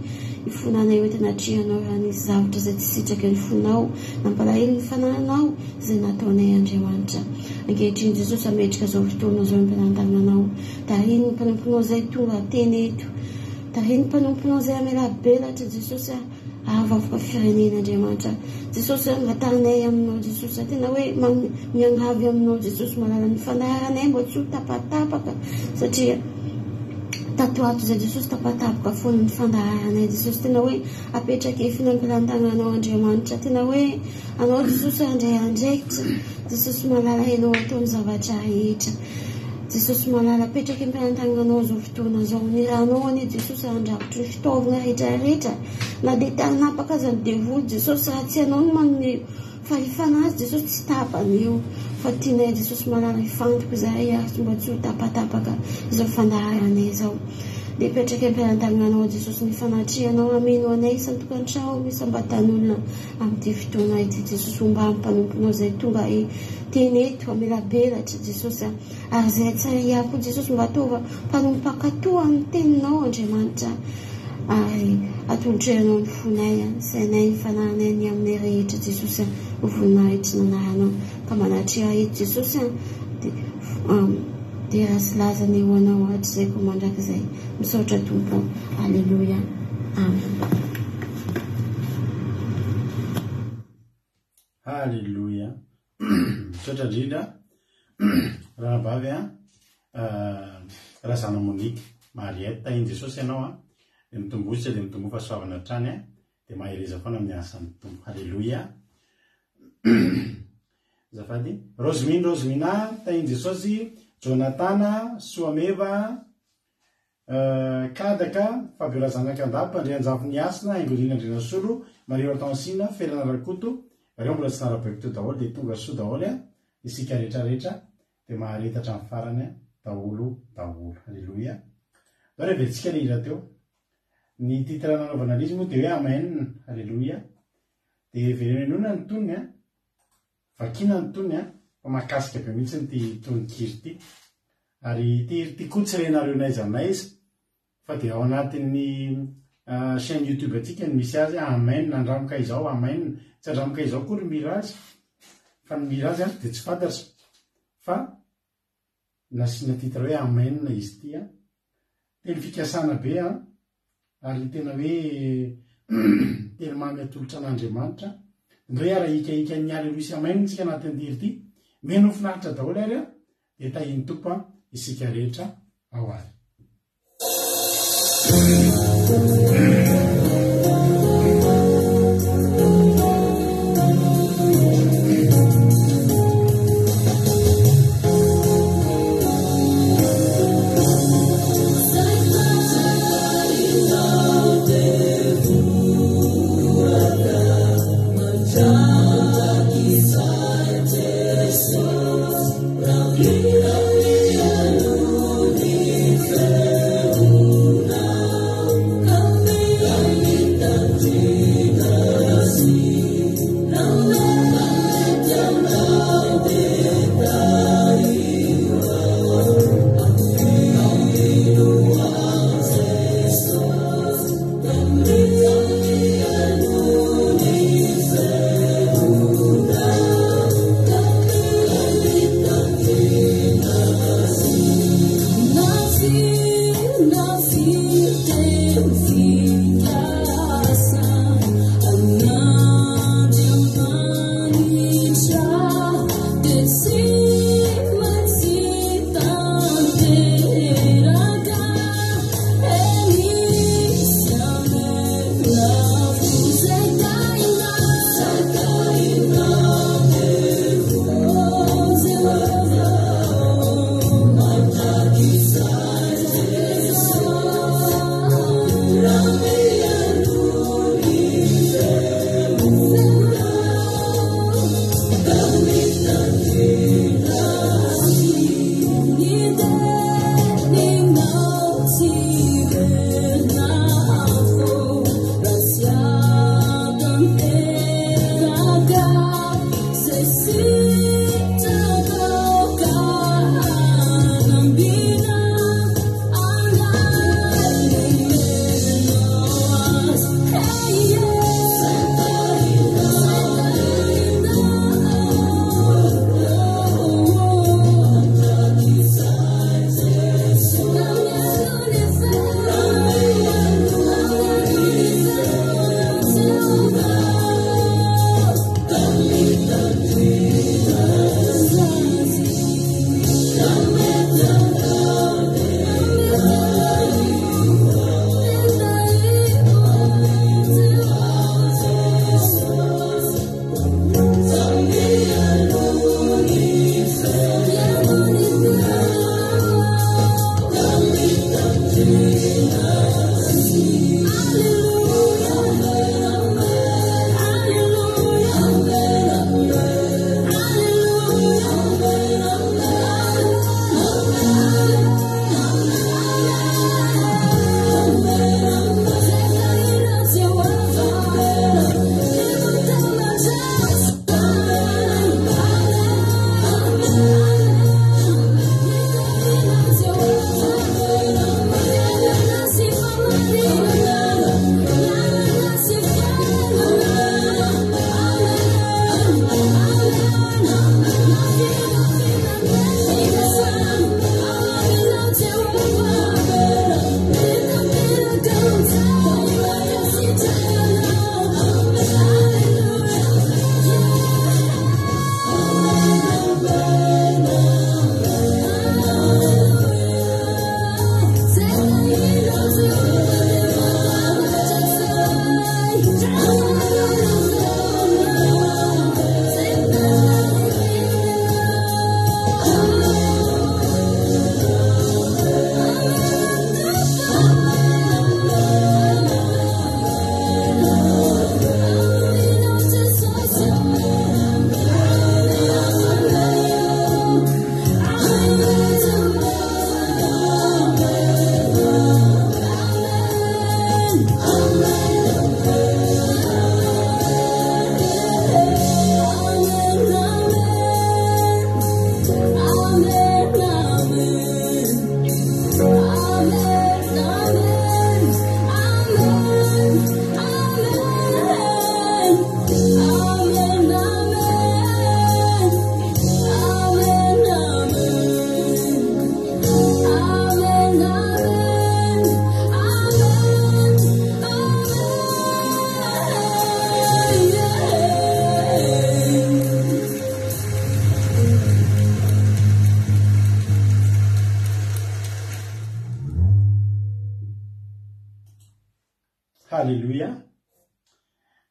ifonanay ho tanatrihanao raha nisy zavatra izay tsy sitraka ny fonao, nampalahelo ny fananao izay nataonay Andriamanitra. Ankehitriny Jesosy ametrika izao fotoana izao ampelantananao, tariny ny mpanomponao izay tonga teny eto, tariny ny mpanomponao izay amelabelatra Jesosy avavoka firenena Andriamanitra. Jesosy angatanay aminao Jesosy, tena hoe miangavy aminao Jesosy malala ny fandaharanay mbo tsy ho tapatapaka satria tatoato izay Jesosy tapatapaka foana ny fandaharanay Jesosy. Tena hoe apetraka efina ampelantananao Andriamanitra, tena hoe anao Jesosy andray andraikitra Jesosy malala ianao ataony zavatra rehetra Jesosy malala apetraka ampelantananao zao fotoana zao, ny ranao ane Jesosy andrakotry ny fitaovana rehetrarehetra na dia tanapaka aza ny devoly Jesosy raha tsy anao no manome falifana azy Jesosy tsy tapany io, fa tianay Jesosy malala ifantoko izay ary tsy mba tsy ho tapatapaka izao fandaharanay zao. Dia petraka ampelantananao Jesosy ny fanatrihanao ameno anay isan-tokantrano isam-batan'olona amin'ity fotoana ity Jesosy, homba amin'ny mpanomponao izay tonga teny eto amelabelatra Jesosy, ary izay tsara ihako Jesosy mba ataova mpanompo-pakatoa amin'ny teninao Andriamanitra, ary atolotrehana ny fonay sainay ny fananay ny aminay rehetra Jesosy, ho voninahitra ny anaranao ka manatria eto Jesosy dia rasy lazany ho anao hatrizayko mandrakizay. Misaotra Tompo. Alleluia. Amen. Halleluia. Misaotra indrindra rahavavy Razana Monique Mariette, iny Jesosy ianao dia mitombositra dia mitombo fahasoavana hatrany dia mahereza foana amin'ny asan'ny Tompo. Halleluia. Zafady Rosemina tainy Jesosy, Jonathan, Soameva, Kadaka, Fabiola Zanakandapa, Andrianjavo Niasina, Ingolina Andrinasolo, Maria Hortensina, Felana Rakoto, ireo mbola tsy nara-baiko daholo dia tonga soa daholo isika rehetrarehetra dia maharetatra amin'ny farany daholo. Halleluia. Zao rehefa ventsika le hira teo ny titre nanaovana an'izy moa dia hoe amen. Halleluia. Dia verenenona ny tonony vakina ny tonony fa mahakasika be mihitsy ny tononkiri ity. ary ty kotsyrenareo naizanay izy fa dia ao anatin'ny chaîne YouTube atsika ny misy azy amen nandramoka izao amen tsy andramoka izao koa ry mirazy fa ny mirazy azy dia tsy fantatra fa nasiana titra hoe amen izy ty teny fikasana be ary tena hoe tena mamy atolotra an'Andriamanitra hoe araikaika ny aleloia sy amen tsika anatin'ny diry ity meno finaritra daholo ary dia tahiny tompo isika rehetra ao ary Come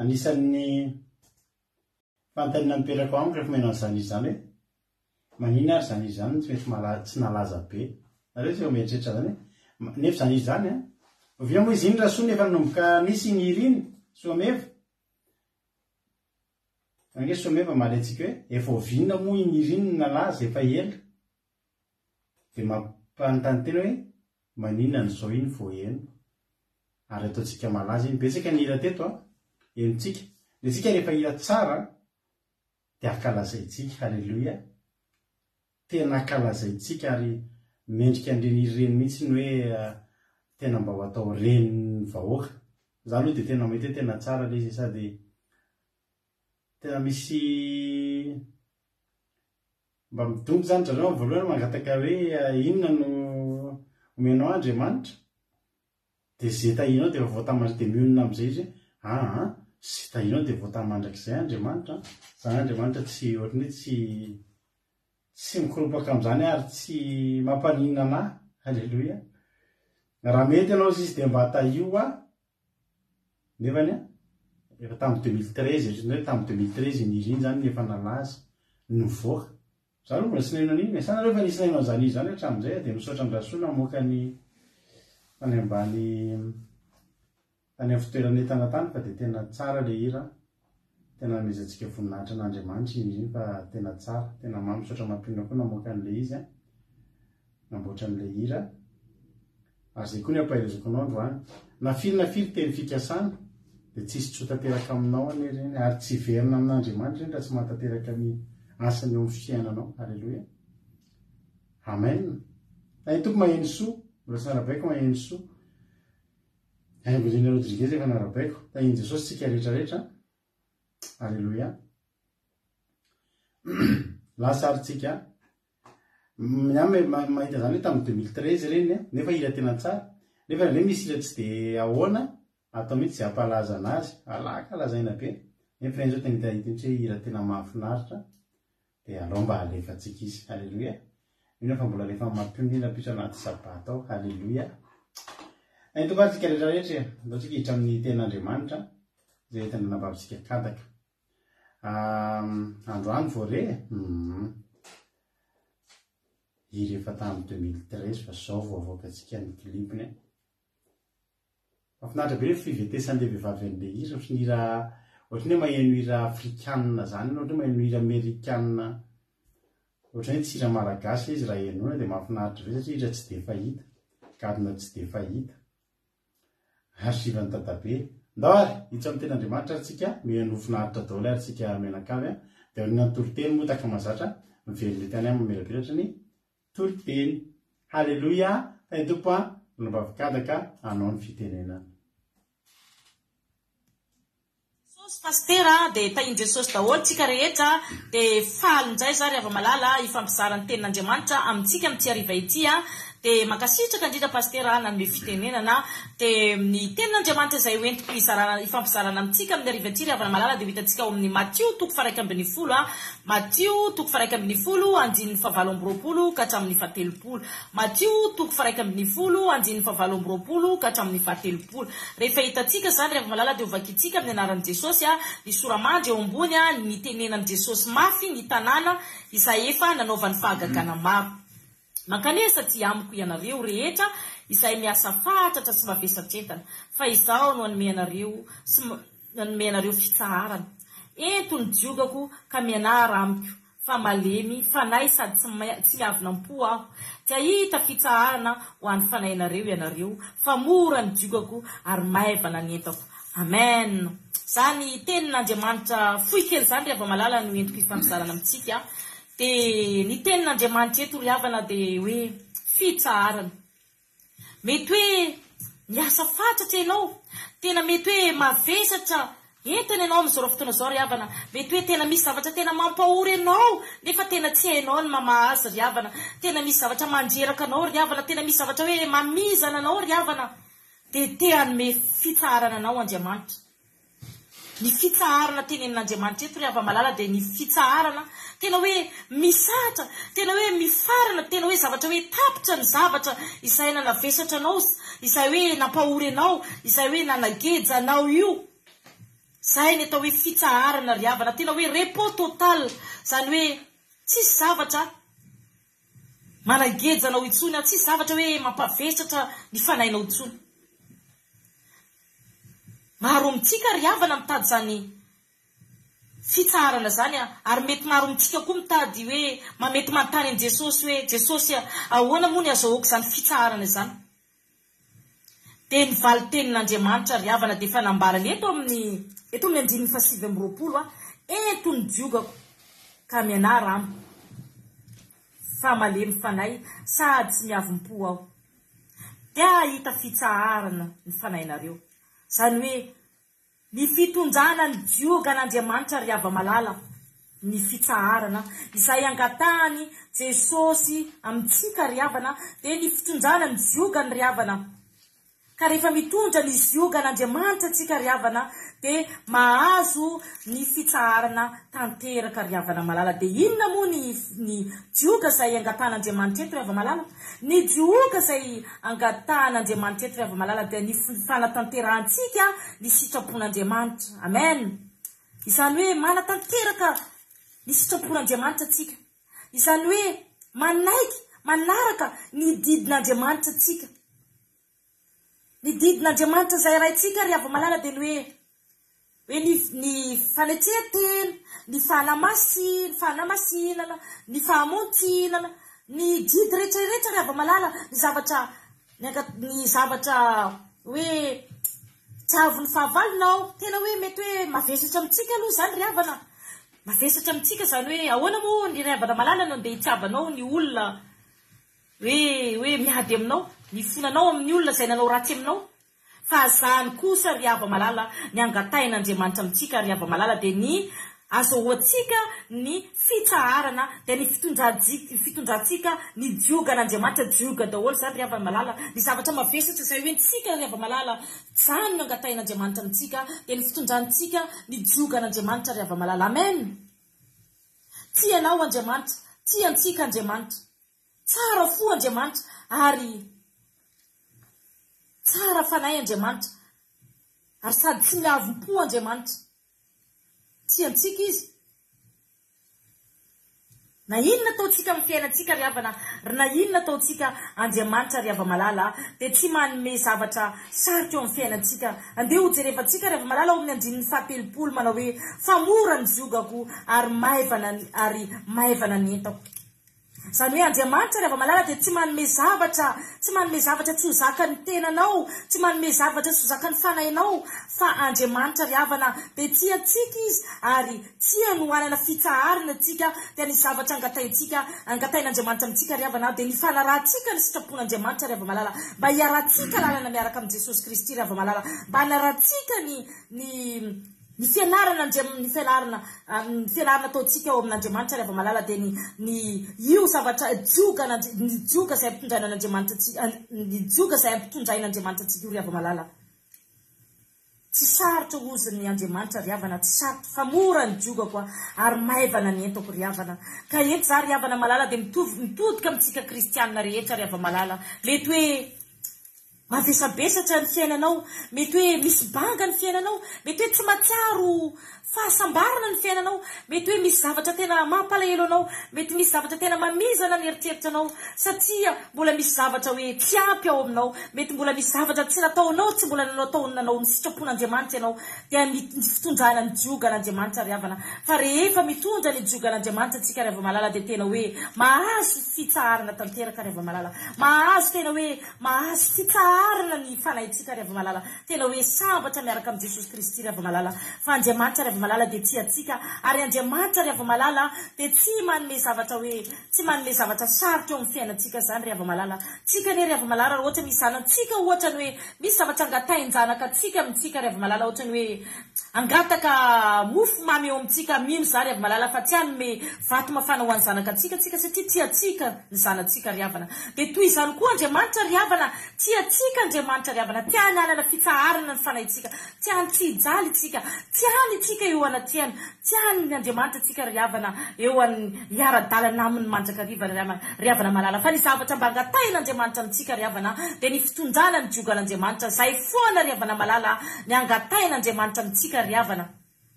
anisan'ny fantanina miperako amiko rehefa mena an'izany izy zany hoe manina ary zany izy zany tsy mety tsy nalaza be nareo tsy eo mieritreritra zany hoe nefa zany izy zany vina moa izy iny raha soa nefa nanomboka nisy ny iriny someva ange someva malentsika hoe efa ovinina moa iny iriny nalaza efa ela dia mampanontany tena hoe manina n'izao iny vo eno ary ataontsika malaza iny betsaka ny hira teto enontsika dia tsika rehefa hira tsara dia akalazaitsika halleloia tena akalazaitsika ary mendrika an'ireny ireny mihitsy ny hoe tena mba ho atao reny vahoaka zany hoe dia tena mety hoe tena tsara le izy sady tena misy mba midongo zany zareo voalohany mangataka hoe inona no omenao Andriamanitra dia zay tahinao dia voatamandra dia mionona amin'izay izy zay tahinao dia voatamandrak'izay Andriamanitra zany Andriamanitra tsy ohatrany hoe tsy mikoropaka amin'izany ary tsy mampanina anahy halleloia raha mety ianao izy dia mba tahio nefany efa tamin'ny 2013 hoe tamin'ny 2013 iny izy iny zany nefa nalaza nivoaka zany mbola tsy nahinao an'iny mesana rehefa nisy nahinao an'izany izy zany hatramin'izay dia misaotra amin'ny rasoa namoaka ny tany ambany tany amin'ny fitoerana entana tany fa dia tena tsara le hira tena mezantsika voninahitra n'Andriamanitra izy iny fa tena tsara tena mamy misaotra mampino koa namoaka an'le izy namboatra an'le hira ary zay koa ny ampahelezako anao androany nafiry teny fikasana dia tsisy tsy ho tanteraka aminao anyreny ary tsy verina amin'Andriamanitra iny raha tsy mahatanteraka ny asany eo amin'ny fiainanao halleloia amen ay toko maheno soa mbola tsy narabaiko maheno soa Aimbolina Rodriguez efa narabaiko tahiny Jesosy tsika rehetrarehetra halleloia lasaritsika miamy mahita zany hoe tamin'ny 2013 reny nefa hira tena tsara nefa le misy hira tsy dia ahoana atao mihitsy zay ampalaza anazy alaka lazaina be nefa reny zao tena hitahita mihitsy hoe hira tena mahafinaritra dia alao mba alefatsika izy halleloia ino fa mbola rehefa mampion'inapitra anaty sabato ao halleloia tokatsika rehetrarehetra ataontsika hiditra amin'ny ten'Andriamanitra zay tena nambavitsika kadaka androany voare hira efa tamin'ny 2013 fa zao voavoakatsika ny klipiny mahafinaritra be rehefa fivetesan'le vehivavy an'le hira ohatry ny hira ohatrany hoe maheno hira afrikanina zany ohatry hoe maheno hira amerikanina ohatrany hoe tsy hira malagasy izy raha henona dia mahafinaritra be satria hira tsy dia fahita gadona tsy dia fahita ary sivany tatabe ndao ary hitsy amin'ny ten'Andriamanitra ary tsika miheno finaritra daoly ary tsika menakavy dia ny toloteny moa taka mazatra mivelona tany amin'ny mamelapelatra ny toloteny halleloia tay tompo nambavokadaka anao ny fitenenana pastera dia tahiny Jesosy daholo tsika rehetra dia falonjay zary ava malala ifampizarany tenin'Andriamanitra amintsika amin'ity hariva ity dia makasitraka indrindra pastera nanome fitenenana dia ny tenin'Andriamanitra izay hoentiko ifampizarana amintsika amin'ny hariva ity ry havana malala dia hitantsika ao amin'ny Matio 1:20 Matio 1:20 andininy 7 ka hatramin'ny 17 Matio 1:20 andininy 7 ka hatramin'ny 17 rehefa hitantsika zany ry havana malala dia hovakitsika amin'ny anaran'i Jesosy ny soramandry eo ambony ny tenenan'i Jesosy mafy ny tanàna izay efa nanaovany fahagagana maro mankanesa ty amiko ianareo rehetra izay miasa fatratra sy mavesatretana fa izao no anomeanareo fitsaharana entony diogako ka mianara amiko fa malemy fanay sady tsy miavina am-po aho tsy ahita fitsaharana ho an'ny fanainareo ianareo fa mora ny diogako ary maivana ny entako amen zany tenin'Andriamanitra fohy kely zany ry hava-malala no entiko ifampizarana amintsika dia ny tenin'Andriamanitra eto ry havana dia hoe fitsaharana mety hoe miasa fatratra ianao tena mety hoe mavesatra entana ianao amin'izao fotoana zao ry havana mety hoe tena misy zavatra tena mampahory ianao nefa tena tsy hainao ny mamahazy ry havana tena misy zavatra mandreraka anao ry havana tena misy zavatra hoe mamizana anao ry havana dia te hanome fitsaharana anao Andriamanitra ny fitsaharana tenenin'Andriamanitra eto ry hava-malala dia ny fitsaharana tena hoe misatra tena hoe mifarana tena hoe zavatra hoe tapitra ny zavatra izay nanavesatra anao izay hoe nampahory anao izay hoe nanageja anao io zay ny atao hoe fitsaharana ry havana, tena hoe repos total, zany hoe tsisy zavatra managejana ho itsony, tsisy zavatra hoe mampavesatra ny fanainao itsony. Maro amitsika ry havana mitady zany fitsaharana zany, ary mety maro amitsika koa mitady hoe mamety mantany an Jesosy hoe Jesosy ahoana moa ny azahoako zany fitsaharana zany. De ny valitenin'Andriamanitra ry havana de efa nambarany eto amin'ny 9:7 ento ny diogako ka mianara amiko fa malemy fanay sady tsy miavim-po aho. De ahita fitsaharana ny fanainareo, zany hoe ny fitonjana ny diogan'Andriamanitra ry hava malala, ny fitsaharana izay angatahany Jesosy amitsika ry havana, de ny fitonjana ny diogany ry havana. Ka rehefa mitondra ny diogan'Andriamanitra tsika ry havana, de mahazo ny fitsaharana tanteraka ry havana malala. De inona moa ny dioga zay angatan'Andriamanitra eto ry hava malala? Ny dioga zay angatan'Andriamanitra eto ry hava malala dia ny fanatanterantsika ny sitrapon'Andriamanitra. Amen. Izany hoe manatanteraka ny sitrapon'Andriamanitra tsika. Izany hoe manaraka ny didin'Andriamanitra tsika. Ny didin'Andriamanitra zay raitsika ry hava malala dia ny hoe ny fanetsetena, ny fanamasinana, ny fahamontinana, ny didy rehetrarehetra ry hava malala, ny zavatra hoe tsavo ny fahavalonao, tena hoe mety hoe mavesatra amitsika aloha zany ry havana. Mavesatra amitsika zany hoe ahoana moa ny ry havana malala no andeha hitiavanao ny olona hoe miady aminao, ny fonanao amin'ny olona zay nanao ratsy aminao. Fa zany kosa ry hava malala ny angatain'Andriamanitra amitsika ry hava malala, de ny azahoantsika ny fitsaharana, de ny fitondrantsika ny diogan'Andriamanitra, dioga daholo zany ry hava malala. Ny zavatra mavesatra zay hoe ntsika ry hava malala, zany no angatain'Andriamanitra amitsika, de ny fitondrantsika ny diogan'Andriamanitra ry hava malala. Amen. Tianao Andriamanitra, tiantsika Andriamanitra, tsara fo Andriamanitra, ary tsara fanay Andriamanitra, ary sady tsy miavim-po Andriamanitra. Tiantsika izy. Na inona ataotsika amin'ny fiainantsika ry havana, na inona ataotsika Andriamanitra ry hava malala, de tsy manome zavatra sarotra eo amin'ny fiainantsika. Andeha ho jerevantsika ry hava malala ao amin'ny 9:7 manao hoe famora ny diogako ary maivana ny entako. Zany hoe Andriamanitra ry hava malala dia tsy manome zavatra tsy ho zakany tenanao, tsy manome zavatra tsy ho zakany fanainao, fa Andriamanitra ry havana dia tiantsika izy, ary tiany ho anana fitsaharana tsika, dia ny zavatra angatain'Andriamanitra amintsika ry havana, dia ny fanarahantsika ny sitrapon'Andriamanitra ry hava malala, mba hiarantsika lalana miaraka amin'ny Jesosy Kristy ry hava malala, mba hanarantsika ny fianarana ataotsika ao amin'Andriamanitra ry hava malala, dia io zavatra dioga zay ampitondrain'Andriamanitra tsika io ry hava malala. Tsy sarotra oziny Andriamanitra ry havana, tsy sarotra, fa mora ny diogako ary maivana ny entako ry havana. Ka eto za ry havana malala dia mitodika amintsika kristianina rehetra ry hava malala. Mety hoe mavesabesatra ny fiainanao, mety hoe misy banga ny fiainanao, mety hoe tsy matsiaro fahasambarana ny fiainanao, mety hoe misy zavatra tena mampalahelo anao, mety misy zavatra tena mamizana ny eritreritranao, satria mbola misy zavatra hoe tsy ampy ao aminao, mety mbola misy zavatra tsy nataonao, tsy mbola nanao ny sitrapon'Andriamanitra ianao, dia ny fitondrana ny diogan'Andriamanitra ry havana. Fa rehefa mitondra ny diogan'Andriamanitra tsika ry hava malala, dia tena hoe mahazo fitsaharana tanteraka ry hava malala, mahazo fitsaharana ny fanahintsika ry hava malala, tena hoe sambatra miaraka amin'ny Jesosy Kristy ry hava malala. Fa Andriamanitra ry hava malala dia tiantsika, ary Andriamanitra ry hava malala dia tsy manome zavatra sarotra eo amin'ny fiainantsika zany ry hava malala. Tsika ry hava malala ohatra misy zanantsika, ohatra ny hoe misy zavatra angatain-janaka tsika amintsika ry hava malala, ohatra ny hoe angataka mofo mamy eo amintsika, mino za ry hava malala, fa tsy hanome vato mafana ho an'ny zanaka tsika satria tiantsika ny zanantsika ry havana. Dia toy izany koa Andriamanitra ry havana, tiantsika tsika andriamanitra ry havana tiany anana fitsaharana ny fanaitsika tiany tsy hijaly tsika tiany tsika eo anatiany tiany ny andriamanitra tsika ry havana eo any hiara-dalana aminy manjaka ry havana malala fa ny zavatra mba angatain'andriamanitra nitsika ry havana dia ny fitondrana ny diogan'andriamanitra zay foana ry havana malala ny angatain'andriamanitra nitsika ry havana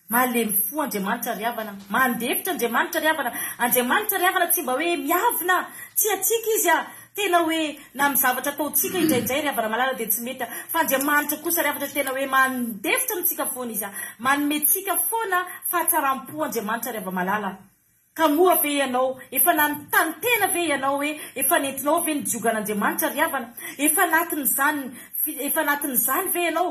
malemy fo andriamanitra ry havana mandefitra andriamanitra ry havana andriamanitra ry havana tsy mba hoe miavina tsy atsika izy tena hoe na amin'ny zavatra ataotsika indraindray ry havana malala dia tsy mety fa andriamanitra kosa ry havana tena hoe mandefitra amintsika foana izy manometsika foana fahatsaram-po andriamanitra ry havana malala ka moa ve ianao efa nanontany tena ve ianao hoe efa nentinao ve nidiogan'andriamanitra ry havana efa natin'izany ve ianao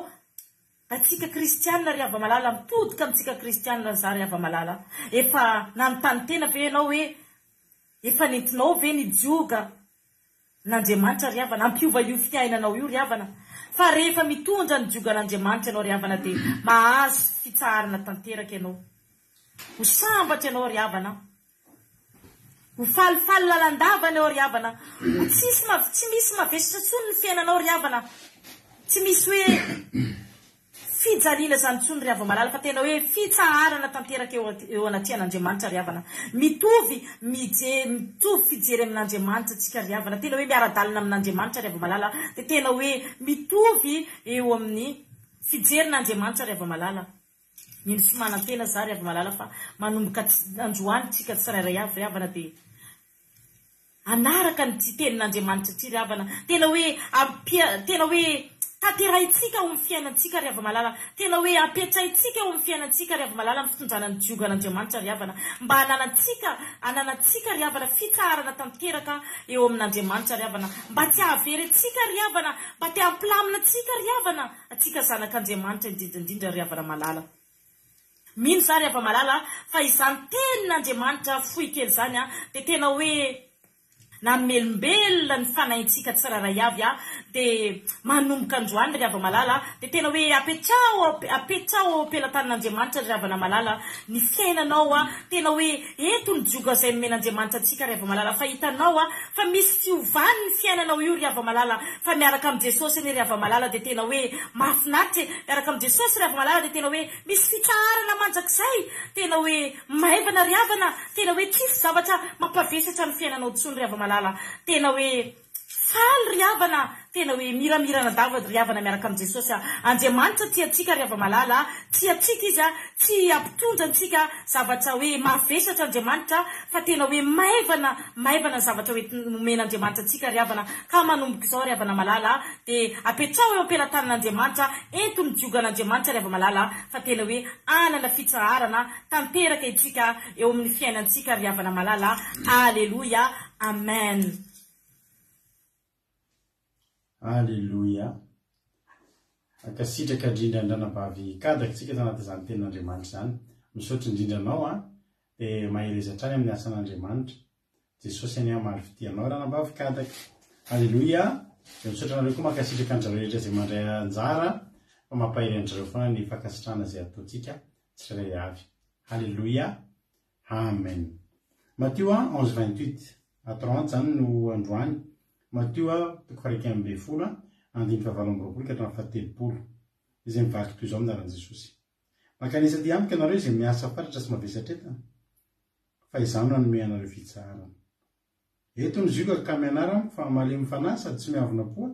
atsika kristianina ry hava malala mitodika amintsika kristianina za ry hava malala efa nanontany tena ve ianao hoe efa nentinao ve nidioga n'andriamanitra ry havana ampiova io fiainanao io ry havana fa rehefa mitondra ny diogan'andriamanitra ianao ry havana dia mahazo fitsaharana tanteraka ianao ho sambatra ianao ry havana ho falifaly lalandavana ianao ry havana ho tsy misy mavesatra tsony ny fiainanao ry havana tsy misy hoe fijaliana zany tsony ry hava malala fa tena hoe fitsaharana tanteraka eo anatian'andriamanitra ry havana mitovy fijery amin'andriamanitra tsika ry havana tena hoe miara-dalina amin'andriamanitra ry hava malala dia tena hoe mitovy eo amin'ny fijerin'andriamanitra ry hava malala nino sy manantena za ry hava malala fa manomboka androany tsika tsirairay avy ry havana dia anaraka ny tsy tenin'andriamanitra ty ry havana tena hoe tateraitsika ho fiainantsika ry hava malala tena hoe apetraitsika ho fiainantsika ry hava malala ny fitondrana ny diogan'andriamanitra ry havana mba ananantsika ry havana fitsaharana tanteraka eo amin'andriamanitra ry havana mba ty averentsika ry havana mba ty ampilamina tsika ry havana atsika zanak'andriamanitra indrindraindrindra ry havana malala mino za ry hava malala fa izany tenin'andriamanitra fohy kely zany dia tena hoe na melombelona ny fanaintsika tsiraray avy dia manomboka androany ry hava malala dia tena hoe apetrao ampelantanin'andriamanitra ry havana malala ny fiainanao tena hoe eto ny dioga izay nomen'andriamanitra atsika ry hava malala fa hitanao fa misy fiovany ny fiainanao io ry hava malala fa miaraka amin'i jesosy eny ry hava malala dia tena hoe mahafinaritra miaraka amin'i jesosy ry hava malala dia tena hoe misy fitsaharana mandrakizay tena hoe maivana ry havana tena hoe tsisy zavatra mampavesatra ny fiainanao tsony ry hava malala tena hoe faly ry havana tena hoe miramirana dava ry havana miaraka amin'i jesosy andriamanitra ty atsika ry hava malala ty atsika izy tsy ampitondra antsika zavatra hoe mavesatra andriamanitra fa tena hoe maivana zavatra hoe nomen'andriamanitra atsika ry havana ka manomboka izao ry havana malala dia apetrao eo ampelantanin'andriamanitra ento ny diogan'andriamanitra ry hava malala fa tena hoe anana fitsaharana tanteraka itsika eo amin'ny fiainantsika ry havana malala alleluia amen. Alleluia. Akasitraka indrindra andranavavy kadaka tsika tanaty izany tenin'andriamanitra izany misaotra indrindra anao dia maherezatra any amin'ny asan'andriamanitra jesosy any amaly fitianao ranavavy kadaka alleluia dia misaotra anareo koa makasitraka anjareo rehetra izay mandray anjara fa mampahery anjareo foana ny fankasitrahana izay ataontsika tsirairay avy alleluia amen. Matthieu 11:28 à 30 zany no androany Matthieu 11:20 andiny fahavalo-amby-roapolo ka hatramin'ny faha-telopolo izay mivaky toy izao aminaran'i Jesosy. Makanisa ty amiko ianareo izay miasa faritra sy mavesatra entana fa izany no hanome anareo fitsaharana. Eto ny zioka ka mianarana fa malemy fanahy sady tsy miavona poa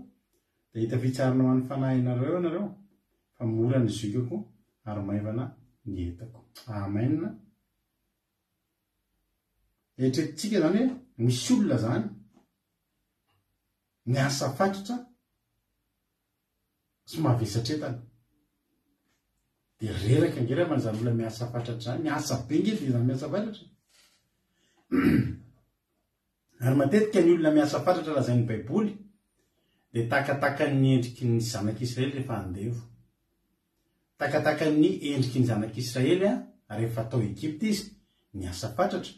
dia hita fitsarana ho an'ny fanahy ianareo fa mora ny ziokako ary maivana ny entako. Amen. Eritreretintsika zany hoe misy olona zany miasa fatratra sy mavesatra entana dia reraka angera manjary olona miasa fatratra zany miasa be nge dia zany miasa fatratra ary matetika ny olona miasa fatratra lazainy baiboly dia takataka ny endriky ny zanak'Israely rehefa andevo takataka ny endriky ny zanak'Israely rehefa tao Egypte izy miasa fatratra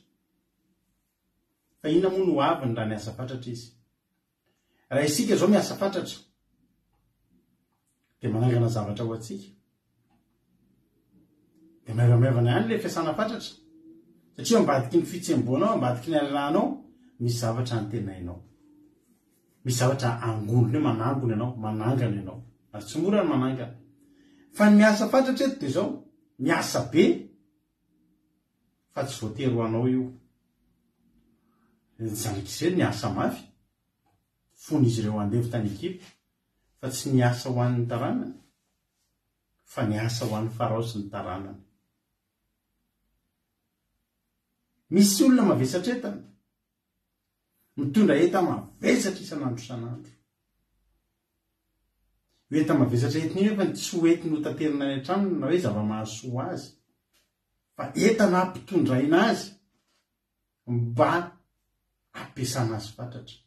fa ina moa no aviny raha miasa fatratra izy. Raha isika zao miasa fatratra dia manangana zavatra ho atsika dia maivamaivana ihany le fiasana fatratra satria ambadiky ny fitsemboanao ambadiky ny alalanao misy zavatra antenainao misy zavatra angolony hoe manangony ianao manangana ianao ary tsy mora ny manangana fa ny miasa fantatra eto de zao miasa be fa tsy voatery ho anao io zanak'izay niasa mafy fon'izy ireo andevy tany ekipa fa tsy niasa ho an'ny taranany fa niasa ho an'ny farao sy ny taranany. Misy olona mavesatra entana mitondra enta mavesatra isan'andro isan'andro. Io enta mavesatra entiny io nefa tsy ho entiny ho tanterina any an-trano na hoe zava-mahasoa azy fa entana ampitondraina azy mba ampiasana azy fatratra.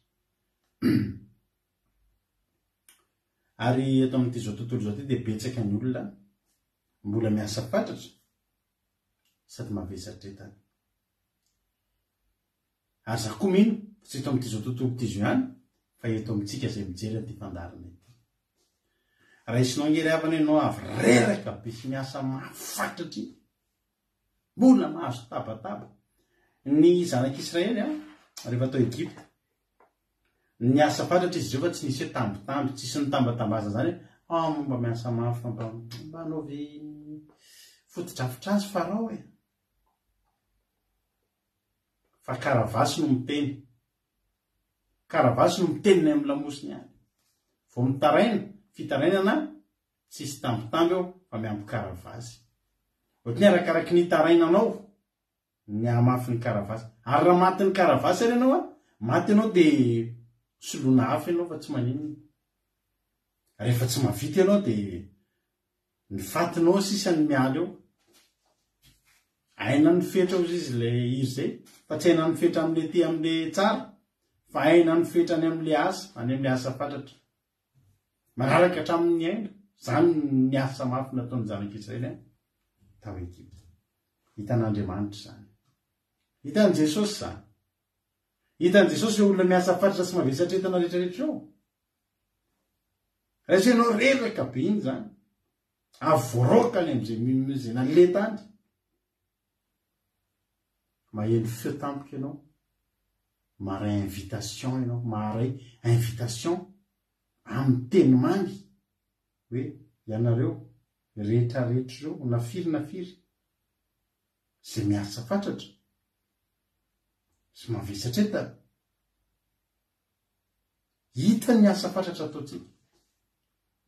Ary eto amin'ity zao tontolo zao ty dia betsaka ny olona mbola miasa fatratra sady mavesatra entana. Ary za koa mino tsy eto amin'ity zao tontolo ty zo ihany fa eto amintsika izay mijery an'ity fandarina ity. Raha isinao angery havana ianao avy reraka be sy miasa mahafatratra iny mbola mahazo tabataba. Ny zanak'Israely rehefa tao Egypta niasa fatratra izy ireo fa tsy nisy hoe tambitamby, tsisy ny tambatambaza zany hoe mba miasa mafy mba anaovy fotodrafitra azy farao e. Fa karavasy no miteny, karavasy no miteniny amin'ny lamosiny any vao mitaraina fitarainana tsisy tambitamby eo fa miampy karavasy. Ohatry ny arakaraky ny tarainanao ny amafy ny karavasy. Ary raha maty ny karavasy ary ianao maty ianao dia soloina hafa ianao fa tsy maninona. Rehefa tsy mavita ianao dia ny fatinao sisa ny miala eo. Aina ny fetra ozy izy le iry zay fa tsy aina ny fetra amin'le ty amin'le tsara fa aina ny fetra any amin'le asa any amin'le asa fatratra. Manaraka hatramin'ny aina zany ny asa mafy nataony zanak'Israely tao Egypta. Hitan'Andriamanitra zany. Hitan'i Jesosy zany. Hitan'i Jesosy olona miasa fatratra sy mavesatra entana rehetrarehetra eo. Raha izay ianao reraka be iny zany avorakany amin'izay nale tany. Maheno feo tampoka ianao, maharay invitation ianao, maharay invitation amin'ny teny mamy hoe ianareo rehetra rehetra ireo nafiry izay miasa fatratra sy mavesatra entana. Hita ny asa fatratra ataontsika.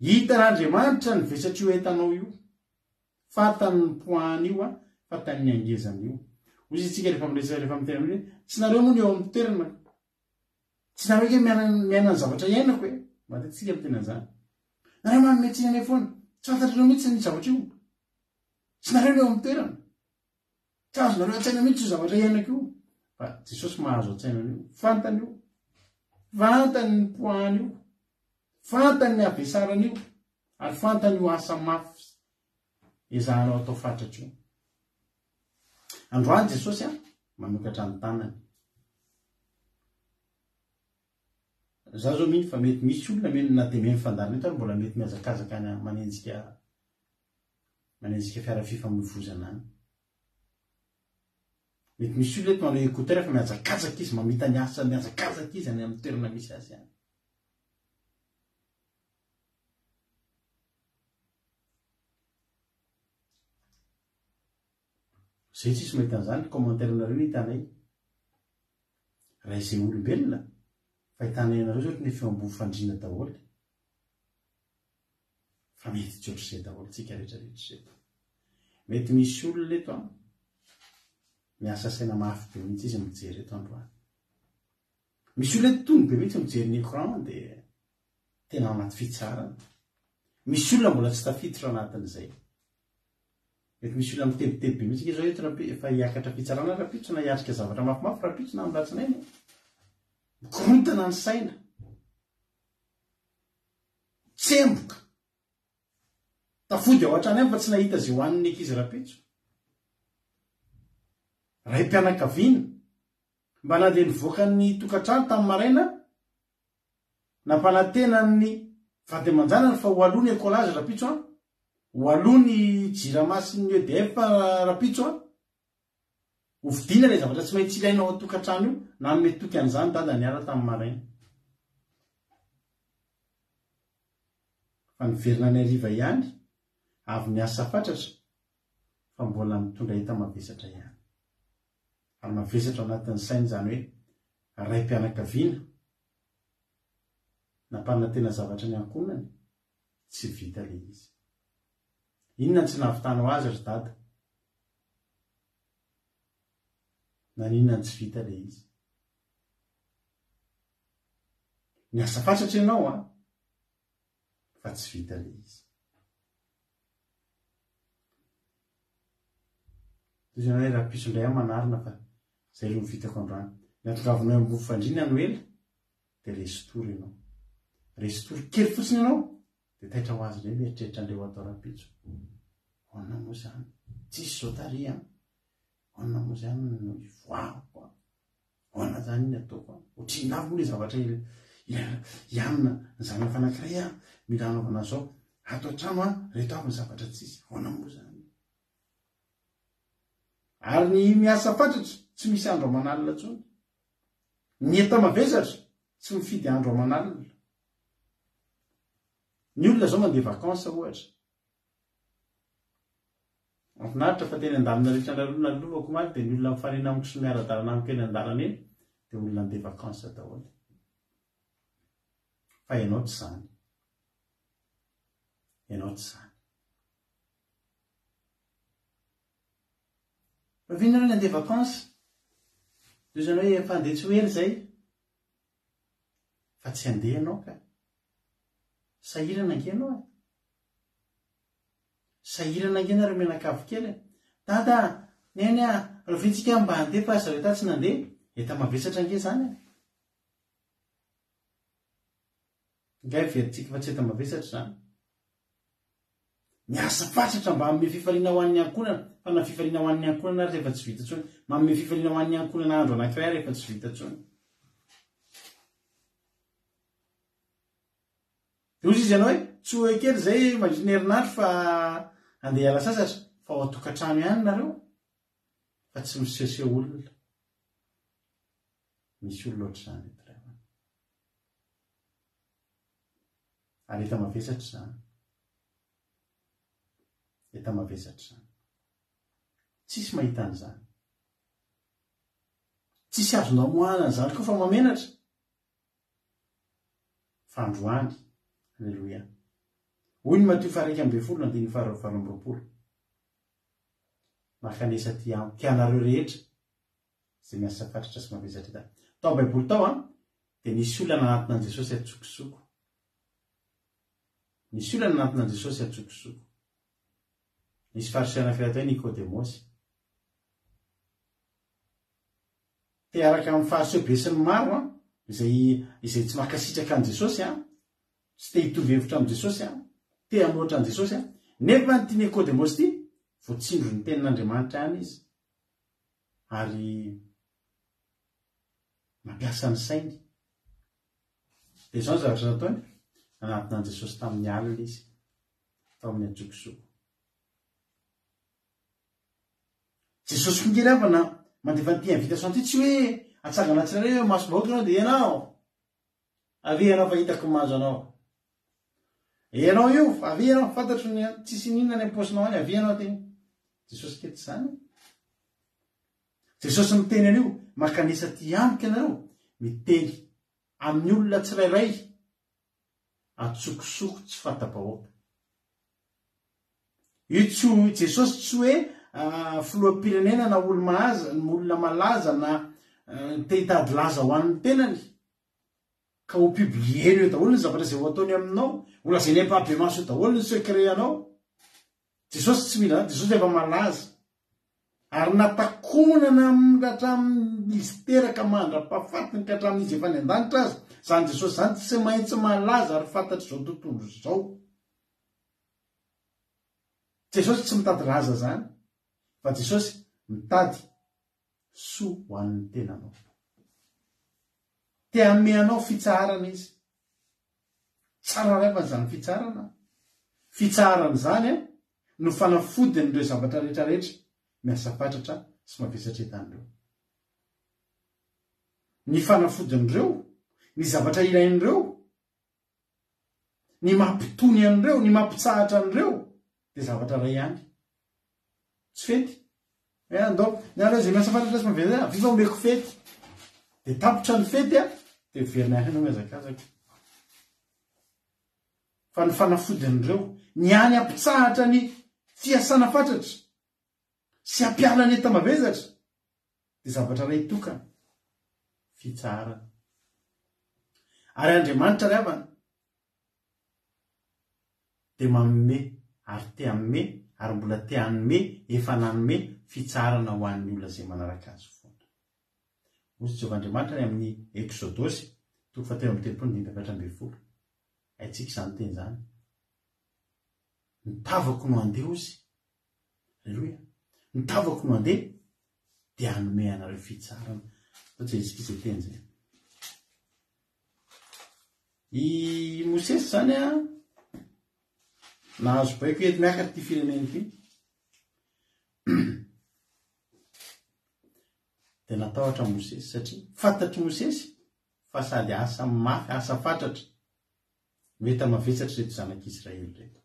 Hita n'Andriamanitra ny vesatra io entanao io. Fantany ny poahany io fantany ny angezany io. Ozy itsika rehefa miteny hoe tsy nareo moa ny eo amin'ny toerana. Tsy nareo hoe miaina ny zavatra iainako hoe. Matetika miteny an'izany. Nareo manome tsinanay foana. Tsy fantatrareo mihitsy ny zavatra io. Tsy nareo ny eo amin'ny toerana. Tsy azo nareo an-tsaina mihitsy io zavatra iainako io. Fa Jesosy mahazo an-tsainany io. Fantany io. Fantany ny poahany io. Fantany ny avesarany io. Ary fantany io asa mafy ezahanao atao fatratra io. Androany Jesosy manokatra ny tanany. Za zao miny fa mety misy olona na dia meny fandarina eto mbola mety miazakazaka any manenjika fiara fifamoivoizana any. Mety misy olona eto manao écouteur fa miazakazaka izy mamita ny asa miazakazaka izy any amin'ny toerana misy azy any. Zay tsisy mahita an'izany commentaire nareo ny hitanay. Raha izay olombelona fa hitanay anareo zao ny feom-bo fandriana daholo. Fa mety tsy ohatr'izay daholo tsika rehetrarehetra izay. Mety misy olona eto miasa saina mafy be mihitsy izy mijery eto androany. Misy olona eto tony be mihitsy mijery ny écran dia tena anaty fitsarana. Misy olona mbola tsy tafiditra anatin'izay. Mety misy olona mitebiteby be mihitsy zao eto fa hiakatra fitsarana rapitso na hiatrika zavatra mafimafy rapitso na am'latsinainy. Mikorontana ny saina. Tsemboka. Tafody ao an-trano fa tsy nahita izay hoaniny ankizy rapitso. Raim-pianakaviana mba nandeha nivoaka ny tokantrano tamin'ny maraina nampanantenany vady aman-janany fa ho aloha ny écolazy rapitso ho aloha ny jiramasin'ny EDF rapitso ho vidiana ilay zavatra tsy maintsy ilaina ao an-tokantrano io na mety toky an'izany dada niara tamin'ny maraina. fa niverina ny ariva ihany avy ny asa fatratra fa mbola mitondra hita mavesatra ihany ary mavesatra anatin'ny sainy zany hoe ray mpianakaviana nampanana tena zavatra ny ankonany tsy vita le izy. Inona tsy nahavitanao azy ry dada? Na inona tsy vita le izy? Niasa fatratra ianao fa tsy vita le izy. Toy izany hoe raha piso indray manarina fa zay aloha vitako androany. Ny atongavinao amin'ny mofo fandriana no ela dia resitory ianao. Resitory kely fotsiny ianao dia taitra ho azy indray mieritreritra an'ilay atao rapitso. Hoanina moa zany tsisy zao taria. Hoanina moa zany no ivoahako. Hoanina zany iny ataoko. Ohatriny avy moa ilay zavatra ianona ny zanany fanankiray mila hanaovana zao. Ato an-trano reto avy ny zavatra tsisy. Hoanina moa zany. Ary ny miasa fatratra tsy misy andro aman'alina intsony. Ny enta mavesatra tsy mifidy andro aman'alina. Ny olona zao mandeha vakansa ohatra. Mahafinaritra fa teny an-dalana rehetra nalovako maly dia ny olona mifanena amiko sy miara-dalana amiko eny an-dalana eny dia olona andeha vakansa daholo. Fa ianao tsy zany. Ianao tsy zany. Fa viana hoe nandeha vakansa. Toy izany hoe efa andeha tsy ho ela zay. Fa tsy andeha ianao ka. Sahirana ange ianao. Sahirana ange na menakavy kely. Dada, neny rovitsika mba handeha fa zareo ta tsy nandeha. Eta mavesatra ange zany. Ngay veritsika fa tsy eta mavesatra zany. Miasa fatratra mba amin'ny fifaliana ho an'ny ankonana. Fa na fifaliana ho an'ny ankonana rehefa tsy vita intsony. Manome fifaliana ho an'ny ankonana andro anankiray rehefa tsy vita intsony. Ozy izy ianao hoe tsy hoe kely zay mandrina herinandro fa andeha hiala sasatra fa ao atokantrano ihany nareo fa tsy misehoseho olona. Misy olona ohatr'izany eto iray. Ary eta mavesatra zany. Eta mavesatra zany. Tsisy mahita an'izany. Tsisy azonao moana an'izany koa fa mamenatra. Fa androany. Alleluia. Hoy ny Mateo 1:20. Makanesa tianareo rehetra zay miasa fatratra sy mavesatra ita. Tao Baiboly tao dia nisy olana anatina an' Jesosy atsokosoko. Nisy olana anatina an' Jesosy atsokosoko. Nisy fariseo anankiray atao hoe Nikodemosy. Te araka amin'ny fariseo be sy ny maro izay tsy makasitraka an' Jesosy tsy te hitovy hevitra amin'ny Jesosy te hanoatra an' Jesosy nefa ny tia Nikodemosy ty voatsindro ny tenin'Andriamanitra ihany izy ary mampiasa ny sainy dia izao ny zavatra nataony anatina an' Jesosy tamin'ny alina izy tao amin'ny atsokosoko. Jesosy kongely avana mandefa ny invitation ty tsy hoe atsangana tsirairay hoe maso-bahoaka ianao dia ianao avy ianao fa hitako mahazo anao. Ianao io avy ianao fantatro ny tsisy ninona ny am-posinao any avy ianao teny. Jesosy kely tsy zany. Jesosy miteny an'io makanesa ty amiko ianareo miteny amin'ny olona tsirairay atsokosoko tsy fanta-bahoaka. Io tsy Jesosy tsy hoe filoham-pirenena na olona malaza na te hitady laza ho an'ny tenany ka ho publier eo daholo ny zavatra izay ho ataony aminao. Ola zay ny mpabe maso eo daholo ny secret-anao. Jesosy tsy mila, Jesosy efa malaza. Ary natakonana hatramin'ny izy teraka mandra-pahafatiny ka hatramin'izy efa ny an-danitra azy. Zany Jesosy zany tsy maintsy malaza ary fantatry izao tontolo izao. Jesosy tsy mitady laza zany. Fa Jesosy mitady soa ho an'ny tenanao. Te hameanao fitsarana izy. Tsara rehefa zany fitsarana. Fitsarana zany no fanafodiny ireo zavatra rehetrarehetra miasa fatratra sy mavesatra etan'ireo. Ny fanafodin'ireo, ny zavatra ilain'ireo ny mampitony an'ireo ny mampitsahatra an'ireo dia zavatra ray ihany tsy fety andao nyala zay miasa fantatra sy maveza viva omeko fety dia tapitra ny fety a dia verina ahina miazakazaka fa ny fanafodin'ireo ny any ampitsahatra ny fiasana fatratra sy ampiala ny eta mavezatra dia zavatra ray tokana fitsarana ary Andriamanitra ry havana dia manome ary te hanome ary mbola te hanome efa nanome fitsarana ho an'ny olona izay manaraka azy foana. Ozy Jehovahandriamanitra ny amin'ny Eksodosy 3:20 haitsika izany teny izany. Nitavako no handeha ozy. Aleloia. Nitavako no handeha dia hanome anareo fitsarana. Satria izy izay teny izay. I Mosesy zany a nahazo baiko ety miakatra ity firenena ity dia natahotra Mosesy satria fantatry Mosesy fa sady asa mafy asa fatratra mety mavetsatra reto zanak'Israely reto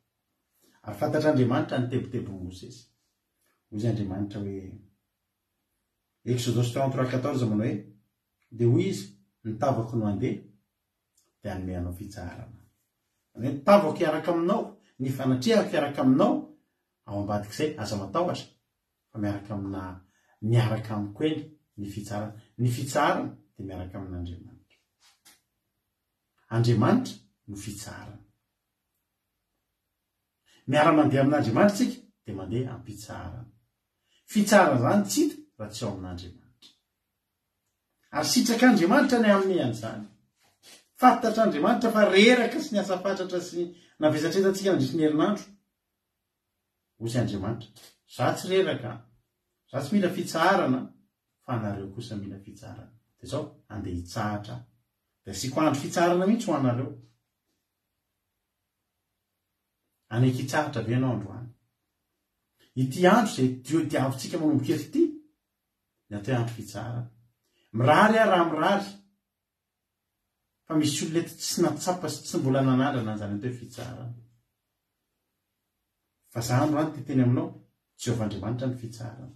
ary fantatra Andriamanitra ny tebotebo Mosesy. Hoy Andriamanitra hoe Exodus 33:14 manao hoe dia hoy izy nitavako no handeha dia hanome anao fitsarana. Nitavako hiaraka aminao ny fanatrehako hiaraka aminao ao ambadik'izay aza matahotra fa miaraka amina miaraka amiko eny ny fitsarana. Ny fitsarana dia miaraka amin'Andriamanitra. Andriamanitra no fitsarana. Miara-mandeha amin'Andriamanitra tsika dia mandeha ampitsarana. Fitsarana zany tsy hita raha tsy ao amin'Andriamanitra. Ary sitrak'Andriamanitra ny amin'ny an'izany. Fantatra Andriamanitra fa reraka sy ny asa fatratra sy navezatretantsika nandritra ny herinandro. Hoy Andriamanitra, za tsy reraka, za tsy mila fitsarana, fa anareo kosa mila fitsarana. Dia zao andeha hitsahatra. Dia siko andro fitsarana mihitsy ho anareo. Anaiky hitsahatra ve ianao androany. Ity andro izay Dio diavintsika manomboka eto ity, ny atao andro fitsarana. Mirary raha mirary. Fa misy olona eto tsy natsapa sy tsy mbola nanandrana an'izany atao fitsarana. Fa za androany ty teny aminao, Jehovahandriamanitra ny fitsarana.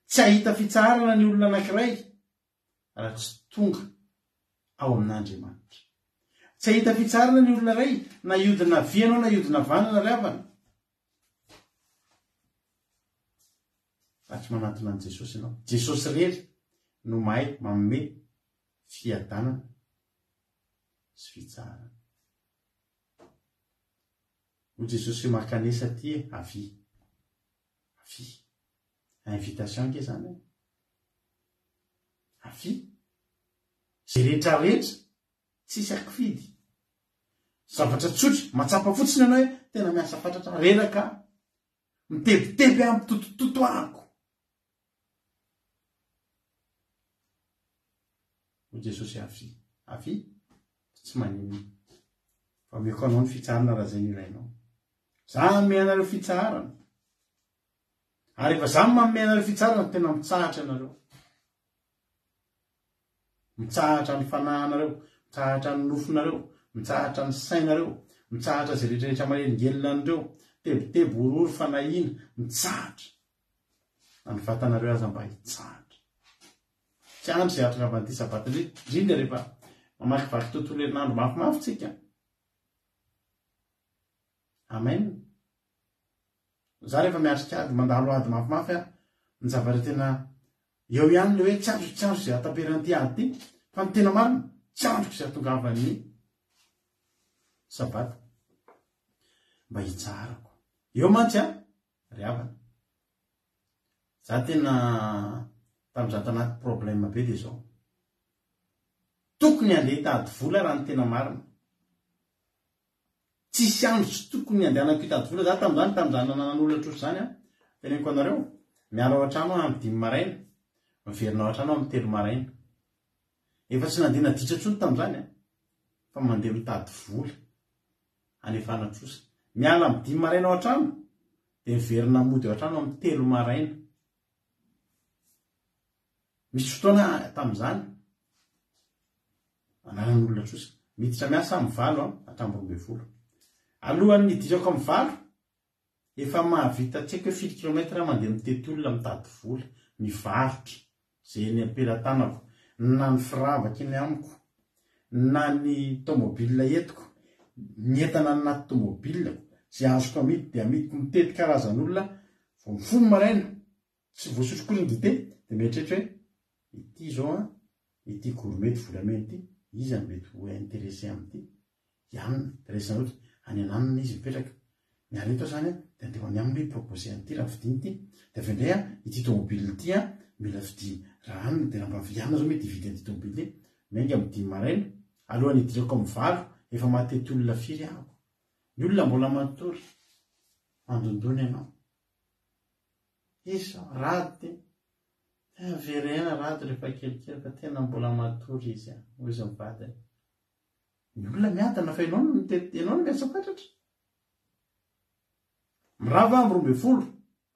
Tsy ahita fitsarana ny olona anankiray raha tsy tonga ao amin'Andriamanitra. Tsy ahita fitsarana ny olona iray na iodina vianao na iodina vanana ry havana. Raha tsy manatona an' Jesosy ianao. Jesosy rery no mahay manome fiadanana sy fitsarana. Hoy Jesosy hoe makanesa ty avy. Avy. Invitation ke zany. Avy. Zay rehetra rehetra tsisy akifidy. Zavatra tsotra matsapa fotsiny ianao hoe tena miasa fatratra reraka mitebiteby amin'ny totototoako. Hoy Jesosy avy. Avy. Tsy manino. Fa meko anao ny fitsarana raha zay ny ilainao. Za manome anareo fitsarana. Ary efa za manome anareo fitsarana tena mitsahatra anareo. Mitsahatra ny fanahinareo, mitsahatra ny nofinareo, mitsahatra ny sainareo, mitsahatra zay rehetrarehetra manelingelina an'ireo, tebotebo orory fanahina, mitsahatra. Ny vatanareo aza mba hitsahatra. Tsy andro izay atra avan'ity sabata indrindra rehefa mamakivaky tontolo herinandro mafimafy tsika. Amen. Za rehefa miatrika ady mandalo ady mafimafy ny zavatra tena eo ihany le hoe tsy andro izay ataperan'ity ady ity fa ny tena marina tsy andro izay atongavan'ny sabata mba hitsarako. Eo mantsy ry havana. Za tena tamin'izaho tanaty problème be dia zao. Tokony andeha hitady vola raha ny tena marina. Tsisy andro tsy tokony andehanako hitady vola. Za tamin'izany nanan'olona tsotra zany teneniko anareo miara ao an-trano amin'ny 5 maraina, miverina ao an-trano amin'ny 3 maraina. Efa tsy nandeha naditra intsony tamin'izany fa mandeha mitady vola anefana tsosa. Miala amin'ny 5 maraina ao an-trano dia miverina mody ao an-trano amin'ny 3 maraina. Misy fotoana tamin'izany ananan'olona tsosa miditra miasa amin'ny valo atrambo 20 alohan'ny idizako amin'ny valo efa mahavita tsy haiko 7 kilometra mandeha mitetolona mitady vola mivarotra zay ny ampelatanako na ny firavaka iny amiko na ny tomobile etiko mientana anaty tomobile zay azoko amidy dia amidiko mitety karazan'olona vao mifono maraina tsy voasotro koa ny dite dia mieritreritra hoe ity zao ity gourmety volamena ity izy mety ho intéressé amin'ity ihany resana oatra any ananana izy mipetraka miareto zany dia andeha any amin'ny proposé an'ity raha vidiny ity dia avy indray ity tomobile ity mila vidi raha anina dia raha mba viana zao mety hividy an'ity tomobile mainga amin'ny 10 maraina alohan'ny idirako amin'ny valo efa matety olona firy ahako ny olona mbola manotory mandondony ianao izy rady verena rady rehefa kelikely fa tena mbola matory izy ozy mivadiny ny olona miadana fa ianao no mitety ianao no miasa fatratra mirava amin'ny 20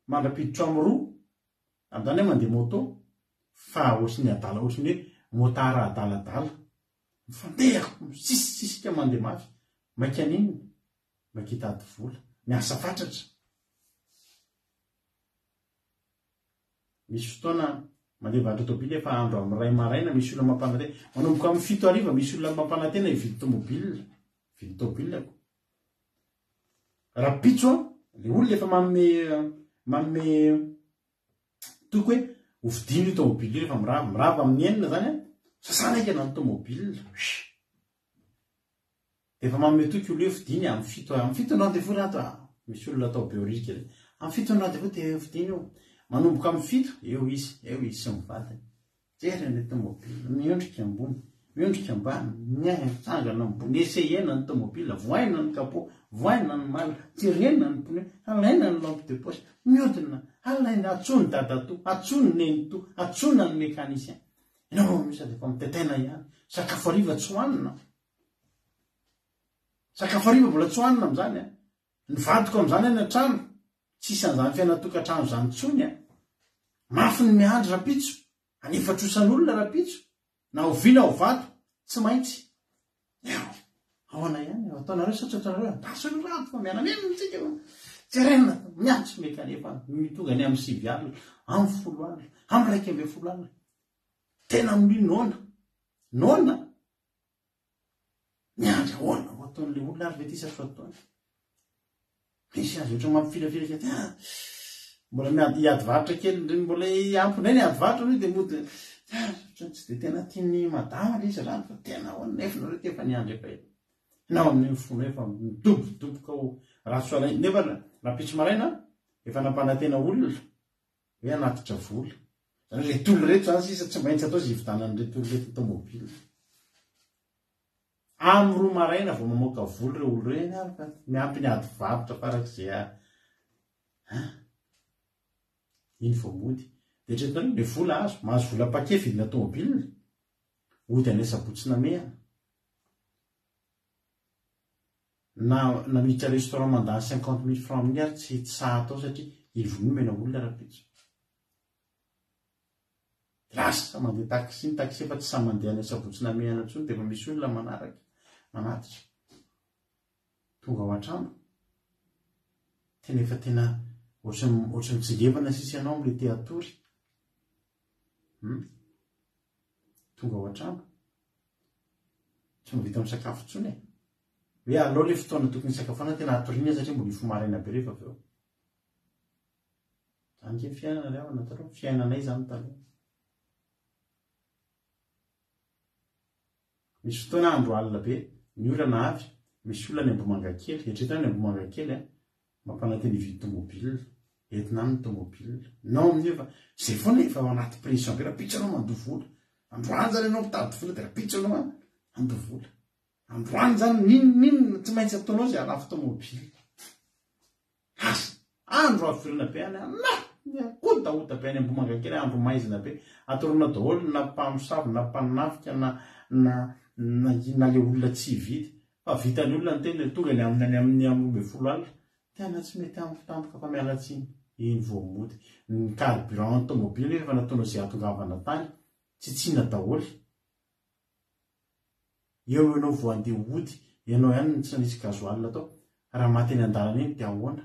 mandrapiditra amin'ny 2 andany hoe mandeha moto fa ohatriny adala ohatriny hoe motara adaladala mifandehako sisisika mandeha mafy maikanininy makitady vola miasa fatratra misy fotoana mandeha vatra tobile efa andro amin'ny ray maraina misy olona mampanantena manomboka amin'ny 7 ariva misy olona mampanantena hividy tomobile vidy tobilako raha pitso le olona efa manome toko hoe hovidiny io tomobile io efa mirava amin'ny enina zany sasana eky ana ny tomobile efa manome toky olo hoe vidiny amin'ny 7 andro devoly ato misy olona atao beorika amin'ny 7 andro devoly dia vidiny io manomboka amin'ny 7 eo izy sy mivadiny jery ny tomobile miondrika ambony miondrika ambany miaitsangana ambony esehena ny tomobile voaina ny capot voaina ny mala tirena ny pneu alaina ny lampe de poche miodina alaina atsony dadato atsony nenito atsona ny mécanicien ianao misy efa mitetaina ihany sakafo ariva tsy hoanina sakafo ariva mbola tsy hoanina am'zany ny vadiko am'zany any an-trano tsisy an'izany fiainatokantrano zany tsony mafy ny miandry rapitso anefatrosan'olona rapitso na ovina ao vato tsy maintsy aoana ihany ataonareo satsatanareo andasony rato fa mianamenitsika jerena miantso mekanefa mitonga ny amin'ny 7 alina amin'ny 10 alina amin'ny 1 alina tena amin'ny nona miandry ahoana ho ataon'le olona ary vety isa fotoana misy azy ohatra mampifilafila kety mbola miady varitra kely mbola ampinay ny ady varitra ny dia mody tsy dia tena tiany madama le izy rano fa tena ahoana nefa nareo tefa niandry efa nao amin'ny fona efa midobodoboka ao rasoalainy nefa raha pitso maraina efa nampanantena olona hoe anatitra vola zany retolo reto zany sisa tsy maintsy atao zy hividanany retolo reto tomobile amin'ny 2 maraina vao mamoaka vola re olo reny ary fa miampy ny ady varotra farak'izay iny vao mody dia tretona le vola azo mahazo vola paquet vidina tomobile ody ane sabotsina mehana na miditra restaurant mandany 50 000 francs amin'ny ary tsy sahatao satria ivonomena olona rapitso lasa mandeha taxi ny taxi efa tsy sa mandeha any sabotsina mehana ntsony dia efa misy olona manatitra tonga ao an-trano tena efa tena ohatry mitsilevana sisy ianao amin'le teatory tonga ao an-trano tsy mavita amin'ny sakafo tsony hoe alao le fotoana tokony sakafona tena atoriana satria mbola ifomaraina be rehefa avy eo zany ke fiainana le ao natao fiainanay zany taloha misy fotoana andro alina be ny olana avy misy olona ny ambomangakely etretana ny ambomangakely mampananteny hividy tomobile entina amin'ny tomobile nao amin'io zay foana efa ao anaty pression be raha pitso anao mandoa vola androany zany ianao mitady vola dia raha pitso anao mandoa vola androany zany ninona tsy maintsy ataonao zay alafo tomobile asa andro avirina be any kodaota be any ambomangakely andro maizina be atorona daholo na mpamosavy na mpanafika na le olona tsy hividy fa vitany olona ny tena tonga ny amin'ny 20 alina tena tsy mety amin'ny tampoka fa mialatsiny iny vao mody ny carburant tomobile efa nataonao zay atongavana tany tsy tsina daholy eo ianao voandeha ody ianao ihany tsy nisy gazoalina tao raha maty eny an-dalana eny dia ahoana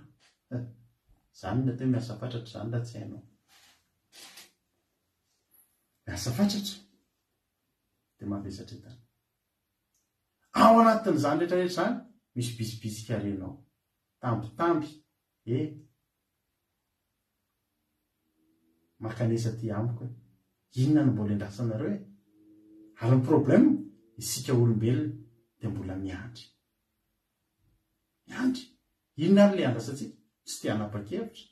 zany ny atao miasa fatratra zany raha tsy hainao miasa fatratra dia mavesatra etana ao anatin'izany rehetrarehetra zany misy bisibisika renao tambitamby makanesa ty amiko inona no mbola endrasanareo ary ny problème isika olombelona dia mbola miandry inona ary le andrasantsika tsy te hanapa-kevitra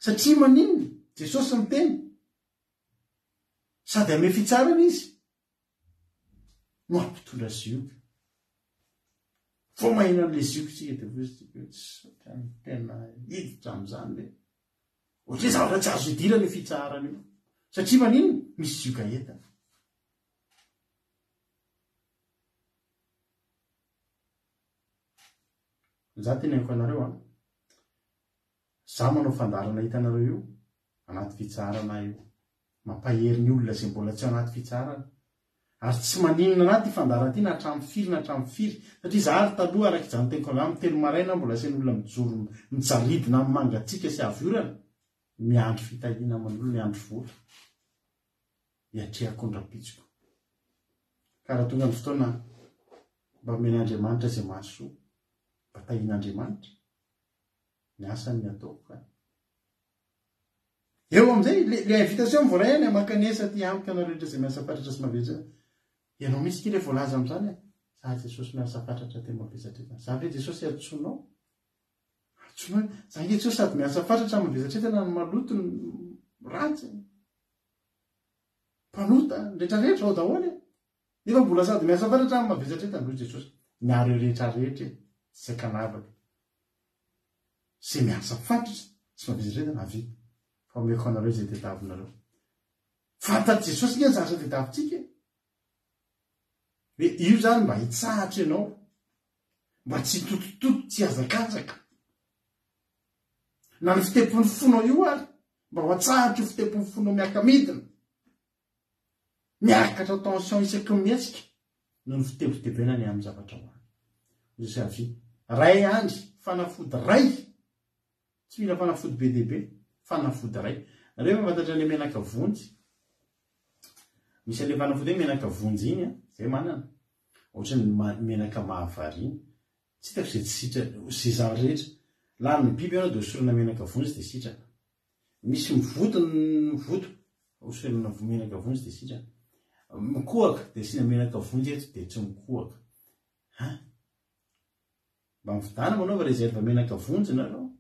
satria maninona Jesosy miteny sady ame fitsarana izy no ampitondra zioka fo mahina an'le zioka tsika dia tena hiditra amin'izany le ohatry zavatra tsy azo idira le fitsarana io satria maninona misy zioka entana za teneniko anareo za manao fandarana hitanareo io anaty fitsarana io mampahery ny olona zay mbola tsy anaty fitsarana ary tsy maninona anaty fandarana ty na hatramin'ny firy satria za ary taloha araka izany teniko amin'ny telo maraina mbola sain'olona mijoro mijaridina amin'ny mangatsika sy aviorana miandry fitahiana manolo miandry vola hiatrehako ndrapitsiko ka raha tonga ny fotoana mba men'Andriamanitra zay mahasoa mba tahian'Andriamanitra ny asany ataoko eo amin'izay le invitation voaray any amankanesa ty amiko anao rehetra zay miasa fatratra sy mavesatra ianao misy kile voalaza amin'izany za Jesosy miasa fatratra tena mavesatra etana za ve Jesosy atsonao za Jesosy sady miasa fatratra mavesatra etana ny maloto ny ratsy mpanota rehetrarehetra ao daholo nefa mbola sady miasa fatratra mavesatra etana ro Jesosy miareo rehetrarehetra tsy akanavaka sy miasa fatratra sy mavesatra etana avy fa omeko anareo zay tetavinareo fantatry Jesosy nge zatra tetavintsika hoe io zany mba hitsahatra ianao mba tsy totototo tsy azakazaka na ny fitepony fonao io ary mba ho atsahatra io fitepony fonao miaka-midina miakatra tension isaky mihetsika no ny fitebotebena ny amin'ny zavatra hoany zay avy ray andry fanafody ray tsy mila fanafody be dehibe fanafody ray nareo mafantatra le menaka vonjy misy le fanafody hoe menaka vonjy iny zay manana ohatra ny menaka mahavariny tsy hitako zay tsy sitrana zay zavatra rehetra lany ny biby ianao dia hosorana menaka vonjy dia sitrana misy mivoto hosorana menaka vonjy dia sitrana mikohaka dia sina menaka vonjy eto dia tsy mikohaka mba mividana manaova reserve menaka vonjy nareo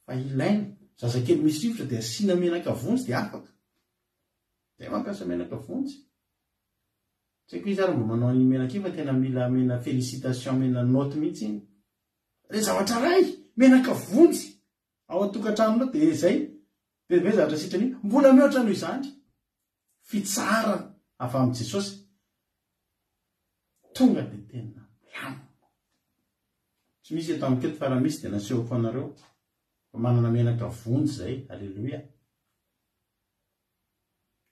fa ilaina zazakely misy rivotra dia asina menaka vonjy dia afaka zay mampiasa menaka vonjy tsy haiko izy ary mba manao ny menaka io fa tena mila mena félicitation mena note mihitsy iny re zavatra ray menaka vonjy ao atokantranonao dia zay bebe zavatra sitrany mbola mihoatra noho izany fitsarana avy amin'ny Jesosy tonga dia tena lamo tsy misy eto amiketo fa raha misy dia nasehoko anareo manana menaka vonjy zay alleluia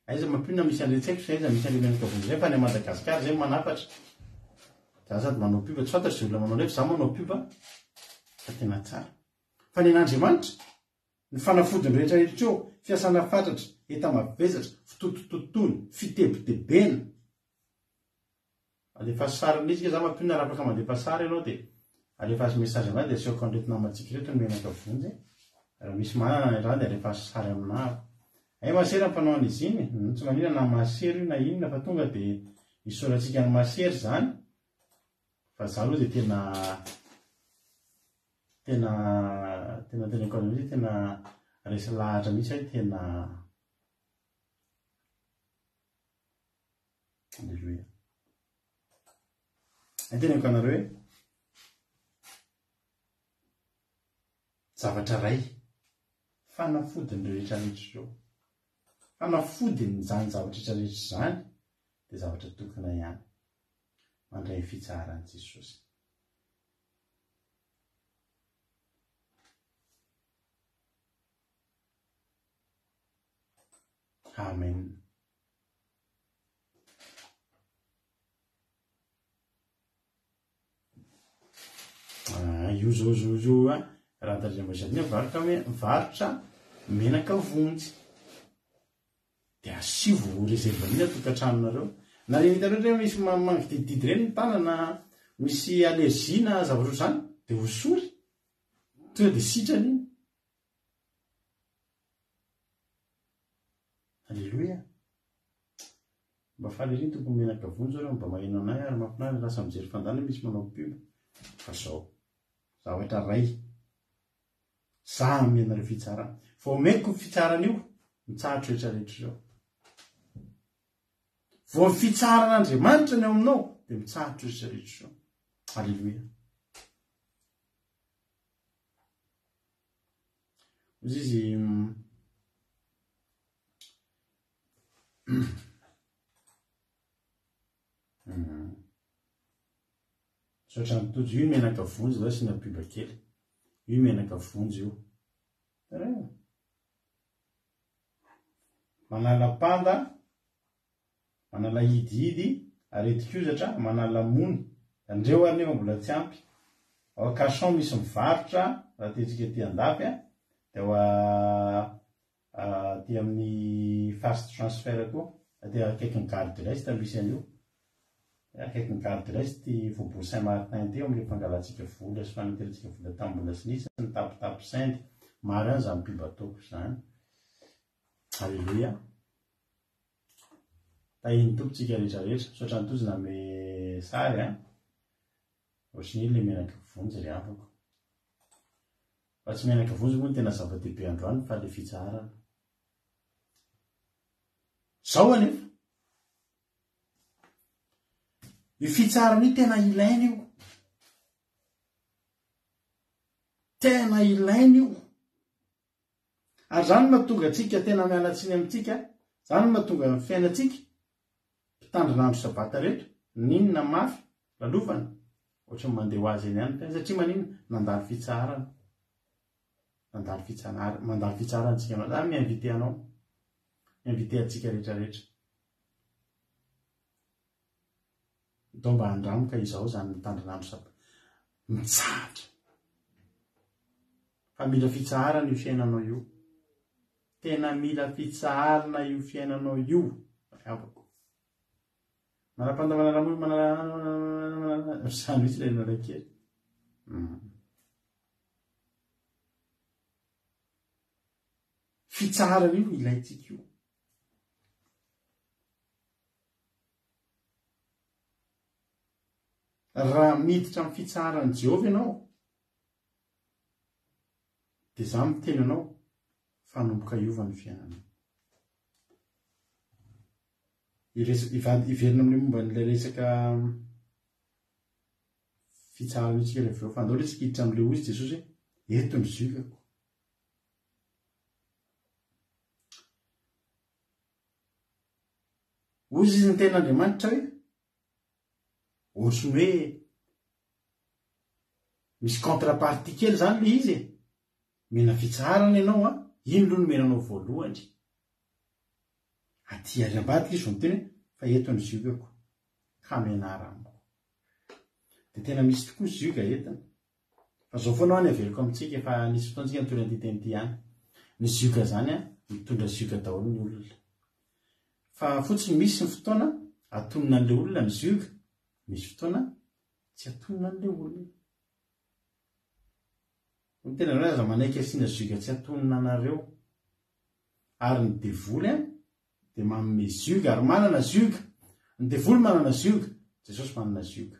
aiza mampinona misy an'le tsaiko sa iza misy an'le menaka vonjy zay fa ny Madagasikara zay manapatra za sady manao piba tsy fantatry zay olona manao nefa za manao piba fa tena tsara fa ny an'Andriamanitra ny fanafodiny rehetrarehetra eo fiasana fatratra eta mavesatra fitotototony fitebotebena alefa sariny izy za mampinona raha afaka mandefa sara ianao dia alefa azy message aminah dia asehoko an'retina matsika rehetra ny menaka vonjy raha misy manana raha dia alefa azy sara aminah ay masery ampanao an'izy iny tsy manina na masery io na inona fa tonga dia isoratsika ny masery zany fa za aloha dia tena koa tena resy lahatra mihitsy hoe tena alleluia teneko anareo hoe zavatra ray fanafodiny rehetrarehetra zao fanafodiny zany zavatra rehetrarehetra zany dia zavatra tokana ihany mandray fitsaran'i Jesosy amen io zao a raha tandremazany varotra menaka vonjy de asivo rezervanina tokantranonareo na reny hitareo re misy mangidididy reny ny tanana misy allergie na zavatra zany de hosory tonga de sitrany iny. Alleluia. Mba faly reny tokony menaka vonjy reo mba maheno anay ary mampinary lasa mijery fandany misy manao pub fa zao zavatra ray samy anareo fitsarana vao meko fitsarana io mitsahatra rehetrarehetra zao vao fitsaran'Andriamanitra ny ao aminao de mitsahatra rehetrarehetra zao. Alleluia. Ozy izy sotra mitojo io menaka vonjy zao sy napiba kely io menaka vonjy io manala panda manala hidihidy aretik'ozatra manala mony andreo ary nefa mbola tsy ampy ao akason misy mivarotra raha tetsika ty andafy de ty amin'ny fast transfer koa ty akaiky ny gare de l'Est misy an'io akaiky ny gare de l'Est ty faubourg Saint-Martin ty amle fangalatsika vola sy fanatelitsika vola tambola sy nisy ny tapitapo saindy maro any zany pibatoko zany. Alleluia. Tahiny tompotsika rehetrarehetra sotra ny tozina me sary ohatriny le menaka vonjy ry afako fa tsy menaka vonjy moa ny tena zava-dehibe androany fa le fitsarana zao anefa io fitsarana io tena ilaina io tena ilaina io ary zany mahatonga atsika tena mialatsiny amintsika zany mahatonga amin'ny fiainatsika mpitandrinandro sabata rehetra ninona mafy lalofana ohatra ny mandeha ho azy eny ihany tena satria manino nandalo fitsarana mandalo fitsarana tsika anao zany miinvite anao miinvite atsika rehetrarehetra dao mba andramoka izao zany mitandrinandro sabata mitsahatra fa mila fitsarana io fiainanao io tena mila fitsarana io fiainanao io afako manapandavana ramono manala sany misy le narakely fitsarana io ilaitsika io raha miditra amin'ny fitsarany Jehovah ianao de za miteny anao fanomboka iova ny fiainana iverina amin'ny momba n'le resaka fitsarana itsika rehefa eo fa andao resika hiditra amin'le ozy Jesosy hoe eto ny zokako ozy izy ny ten'Andriamanitra hoe ohatriny hoe misy contrepartie kely zany le izy mena fitsarana ianao ino aloha no menanao voalohany aty ary ambadika izy miteny hoe fa eto ny zokako ka menara amiko de tena misy tokoa zoka entina fa zao foana any averiko amintsika efa nisy fotoantsika nitondra an'ity any ny zoka zany mitondra zoka daholo ny olona fa fotsiny misy ny fotoana atonina an'le olona ny zoka misy fotoana tsy atonina an'le olona ny tena hoe aza manaiky asiana zoka tsy atonina anareo ary ny devoly de manome zoka ary manana zoka ny devoly manana zoka Jesosy manana zoka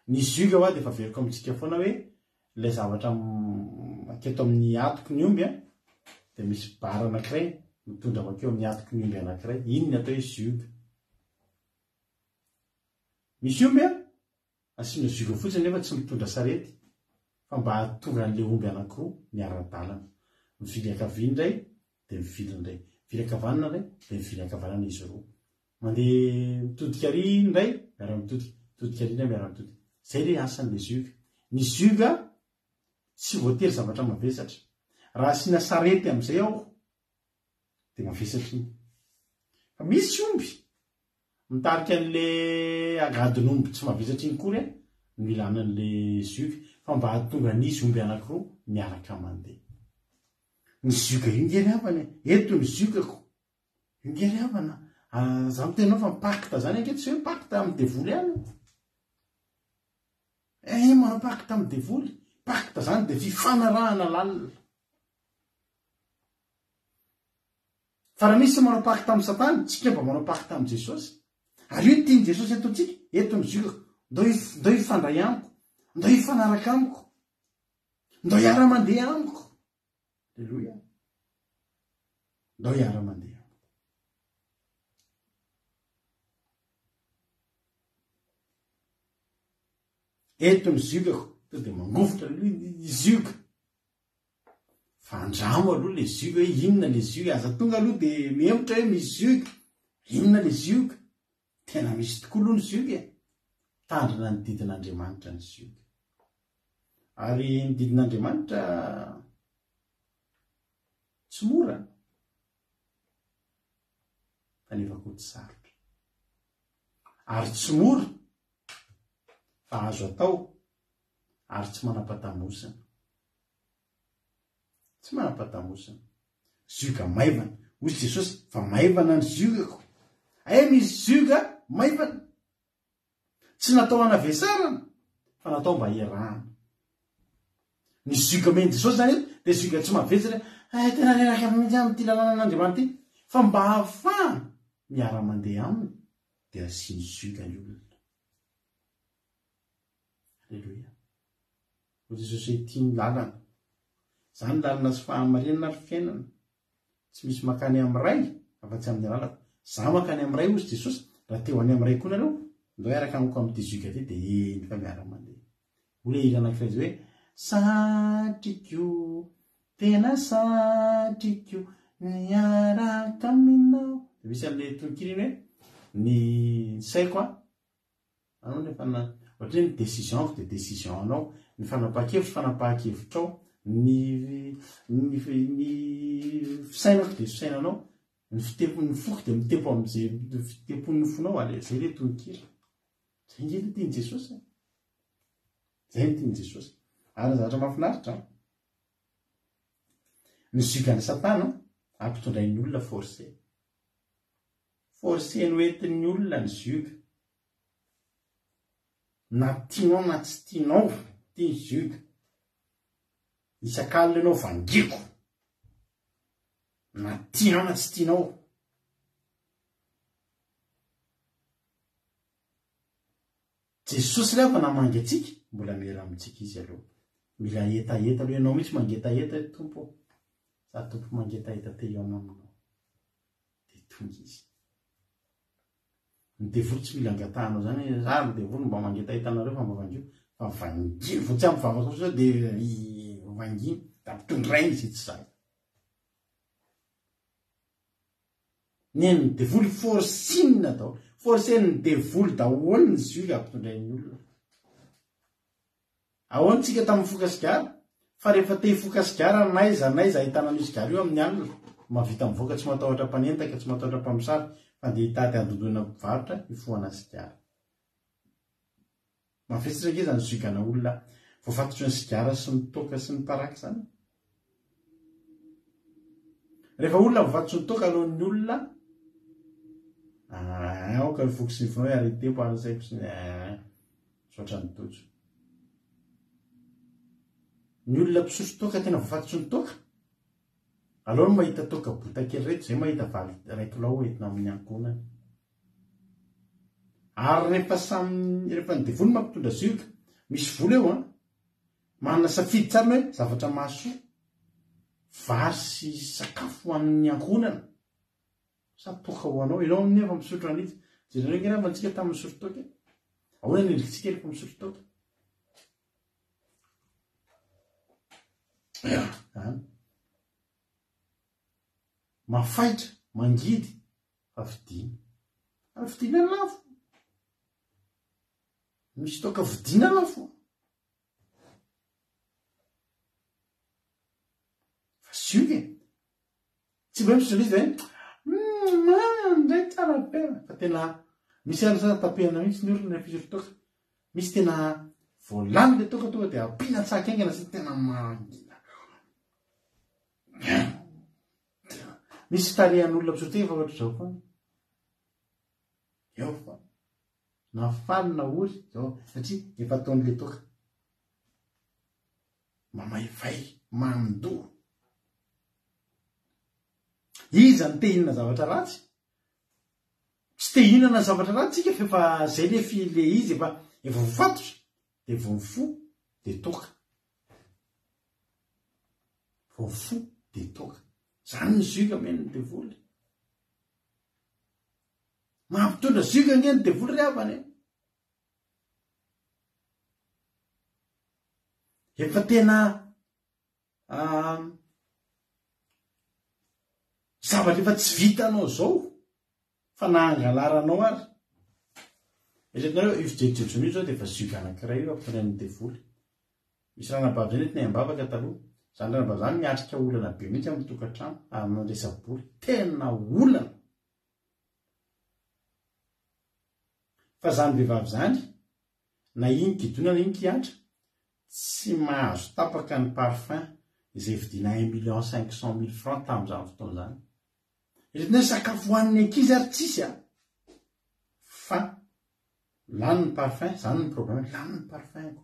ny zoka hoa de efa veriko amintsika foana hoe le zavatra aketo amin'ny atoko ny omby de misy bara anankiray mitondra avakeo amin'ny atoko ny omby anankiray iny ny atao hoe zoka misy omby asiana zoka fotsiny nefa tsy mitondra sarety fa mba tonga an'le omby anankiroa miara-dalana mivily akaviny indray de mivily indray mivily akavanana indray de mivily akavanana izy roa mandeha mitodika ary indray miara mitodika ary indray miara mitodika zay le asan'le zoka ny zoka tsy voatery zavatra mavesatra raha asiana sarety amin'izay ao de mavesatra iny fa misy omby mitarika an'le agadin'omby tsy mavesatra iny kory no ilana an'le zoka fa mba hatonga nisy omby anankiroa miaraka mandeha. Ny zioka io ngery havana eto ny ziokako io ngery havana za mitenao fa mipakita zany anke tsy hoe mpakita amin'ny devoly ihany manao pakita amin'ny devoly. Pakita zany de fifanarahana lalina. Fa raha misy manao pakita amin'ny Satana, tsika mba manao pakita amin'ny Jesosy. Ary io tiany Jesosy eto antsika, eto ny ziokako, ndao hifandray amiko, ndao hifanaraka amiko, ndao hiara-mandeha amiko. Alleluia. Ndao hiara-mandeha. Eto ny ziokako, de mangofotra ny zioka. Fandramo aloha le zioka hoe inona le zioka. Aza tonga aloha de miemotra hoe misy zioka. Inona le zioka? Tena misy tokoa aloha ny zioka. Tandrina ny didin'Andriamanitra ny zioka. Ary ny didin'Andriamanitra tsy mora. Kanefa koa tsy sarotra. Ary tsy mora fa azo atao. Ary tsy manam-patamosana. Tsy manam-patamosana. Zioka maivana. Hoy Jesosy fa maivana ny ziokako. Misy zioka maivana. Tsy natao hanavesarana fa natao mba hiarahana. Ny zioka meny Jesosy zany de zioka tsy mavesatra. Tena reraka mihitsy amin'ity lalànan'Andriamanitra ity. Fa mba hahafahana miara-mandeha aminy de asia ny zioka ny olona. Alleluia. Jesosy ity ny lalana. Zany lalana sy fahamarinana ary fiainana. Tsy misy makany amin'ny ray afa-tsy amin'ny lalako. Za makany amin'ny ray ozy Jesosy. Raha teo any amin'ny ray koa nareo, ndao hiaraka amiko amin'ity zioka ty de eny fa miara-mandeha. Ole hira anankiray zay hoe satriko, tena satriko miaraka aminao. De misy amin'le tononkiriny hoe ny saiko anao nefa ohatra hoe ny décision de décision anao, ny fanapahan-kevitra fanapahan-kevitrao, ny fisainako de fisainanao, ny fitepon'ny foko de mitepo amin'izay fitepon'ny fonao. Ale zay le tononkira. Zay nge le tiany Jesosy. Zay no tiany Jesosy. Ary zavatra mahafinaritra. Ny ziokan'ny Satana ampitondrain'ny olona forcé. Forcé no entin'ny olona ny zioka. Na tianao na tsy tianao, tia zioka. Isan-kalina ianao vangiko. Na tianao na tsy tianao. Jesosy rehefa namangy atsika, mbola mera amintsika izy aloha. Mila etaeta aloha ianao mihitsy mangetaeta tompo. Za tompo mangetaeta te eo aminao. De tonga izy. Ny devoly tsy mila angatahanao zany, ary ny devoly mba mangetaeta anareo fa mba vangio. Fa vangino, vo tsy amivavaka kosa de vangino. Da ampitondrainy izy tsy zay. Ny devoly forcine atao. Forcene ny devoly daholo ny zioka ampitondrain'ny olona. Ahoana tsika tamin'ny fokasigara? Fa rehefa te hifokasigara naiza ahitana ny sigara io amin'ny alina. Mavita mivoaka tsy matahotra mpanentaka, tsy matahotra mpamosavy, fa de hitady andodona mpivarotra hifohana sigara. Mavesatra ange zany ziokana olona voafatotry ny sigara sy ny toaka sy ny paraky zany. Rehefa olona voafatotry ny toaka alohan'ny olona, aoka ny foko sy ny fonao ary tempo ary saiko sy ny sotra ny tojo. Ny olona mpisotro toaka tena voafatotry ny toaka. Aloha mahita toaka bota kely reto, zay mahita valo raiky lao entina amin'ny ankonany. Ary rehefa ny devoly mampitondra zioka, misy vola eo manana safidy tsara hoe zavatra mahasoa, vary sy sakafo ho an'ny ankonana. Sa toka ho anao, ianao nefa misotro an'ity. Jereo nge raha antsika tamin'ny misotro toaka. Ahoana ny endritsika rehefa misotro toaka? Mafaitra, mangidy, fa vidina. Ary vidina lafo. Misy toaka vidina lafo. Fa zioka. Tsy mba misy izy ndray tsara be. Fa tena misy ara tapehana mihitsy ny olona rehefa misotro toaka. Misy tena voalany le toka tonga dia ampiana tsaka aingana sy tena mangina. Misy tarehan'olona mpisote fa ohatra zao fa eo fa nafalina ory zao satria efa ataon'le toka mamaivay mamindoro. Iza ny te hinana zavatra ratsy? Tsy te hinana zavatra ratsy tsika fa efa zay le file izy efa mifatotra de vonfo de toka. Vonfo de toka. Zany ny zuka meny ny devoly. Mampitondra zuka nge ny devoly reavany. Efa tena zavatra efa tsy vitanao zao fa nahangalaranao ary. Eretnareo io fijerijeritrony io zao de efa zuka anankiray io ampitondran'ny devoly. Misy ranabavy zany etiny ambavaka taloha. Zany ranabavy zany miatrika olana be mihitsy amin'ny tokantrano ary mandresa-boly tena olana. Fa zany vehivavy zany na iny kidona na iny kiatra tsy mahazo tapaka ny parfum izay vidina 1,500,000 francs tamin'izany fotoana zany. Eretnareo sakafo hoan'ny ankizy ary tsisy fa lany ny parfum, zany ny problème, lany ny parfum.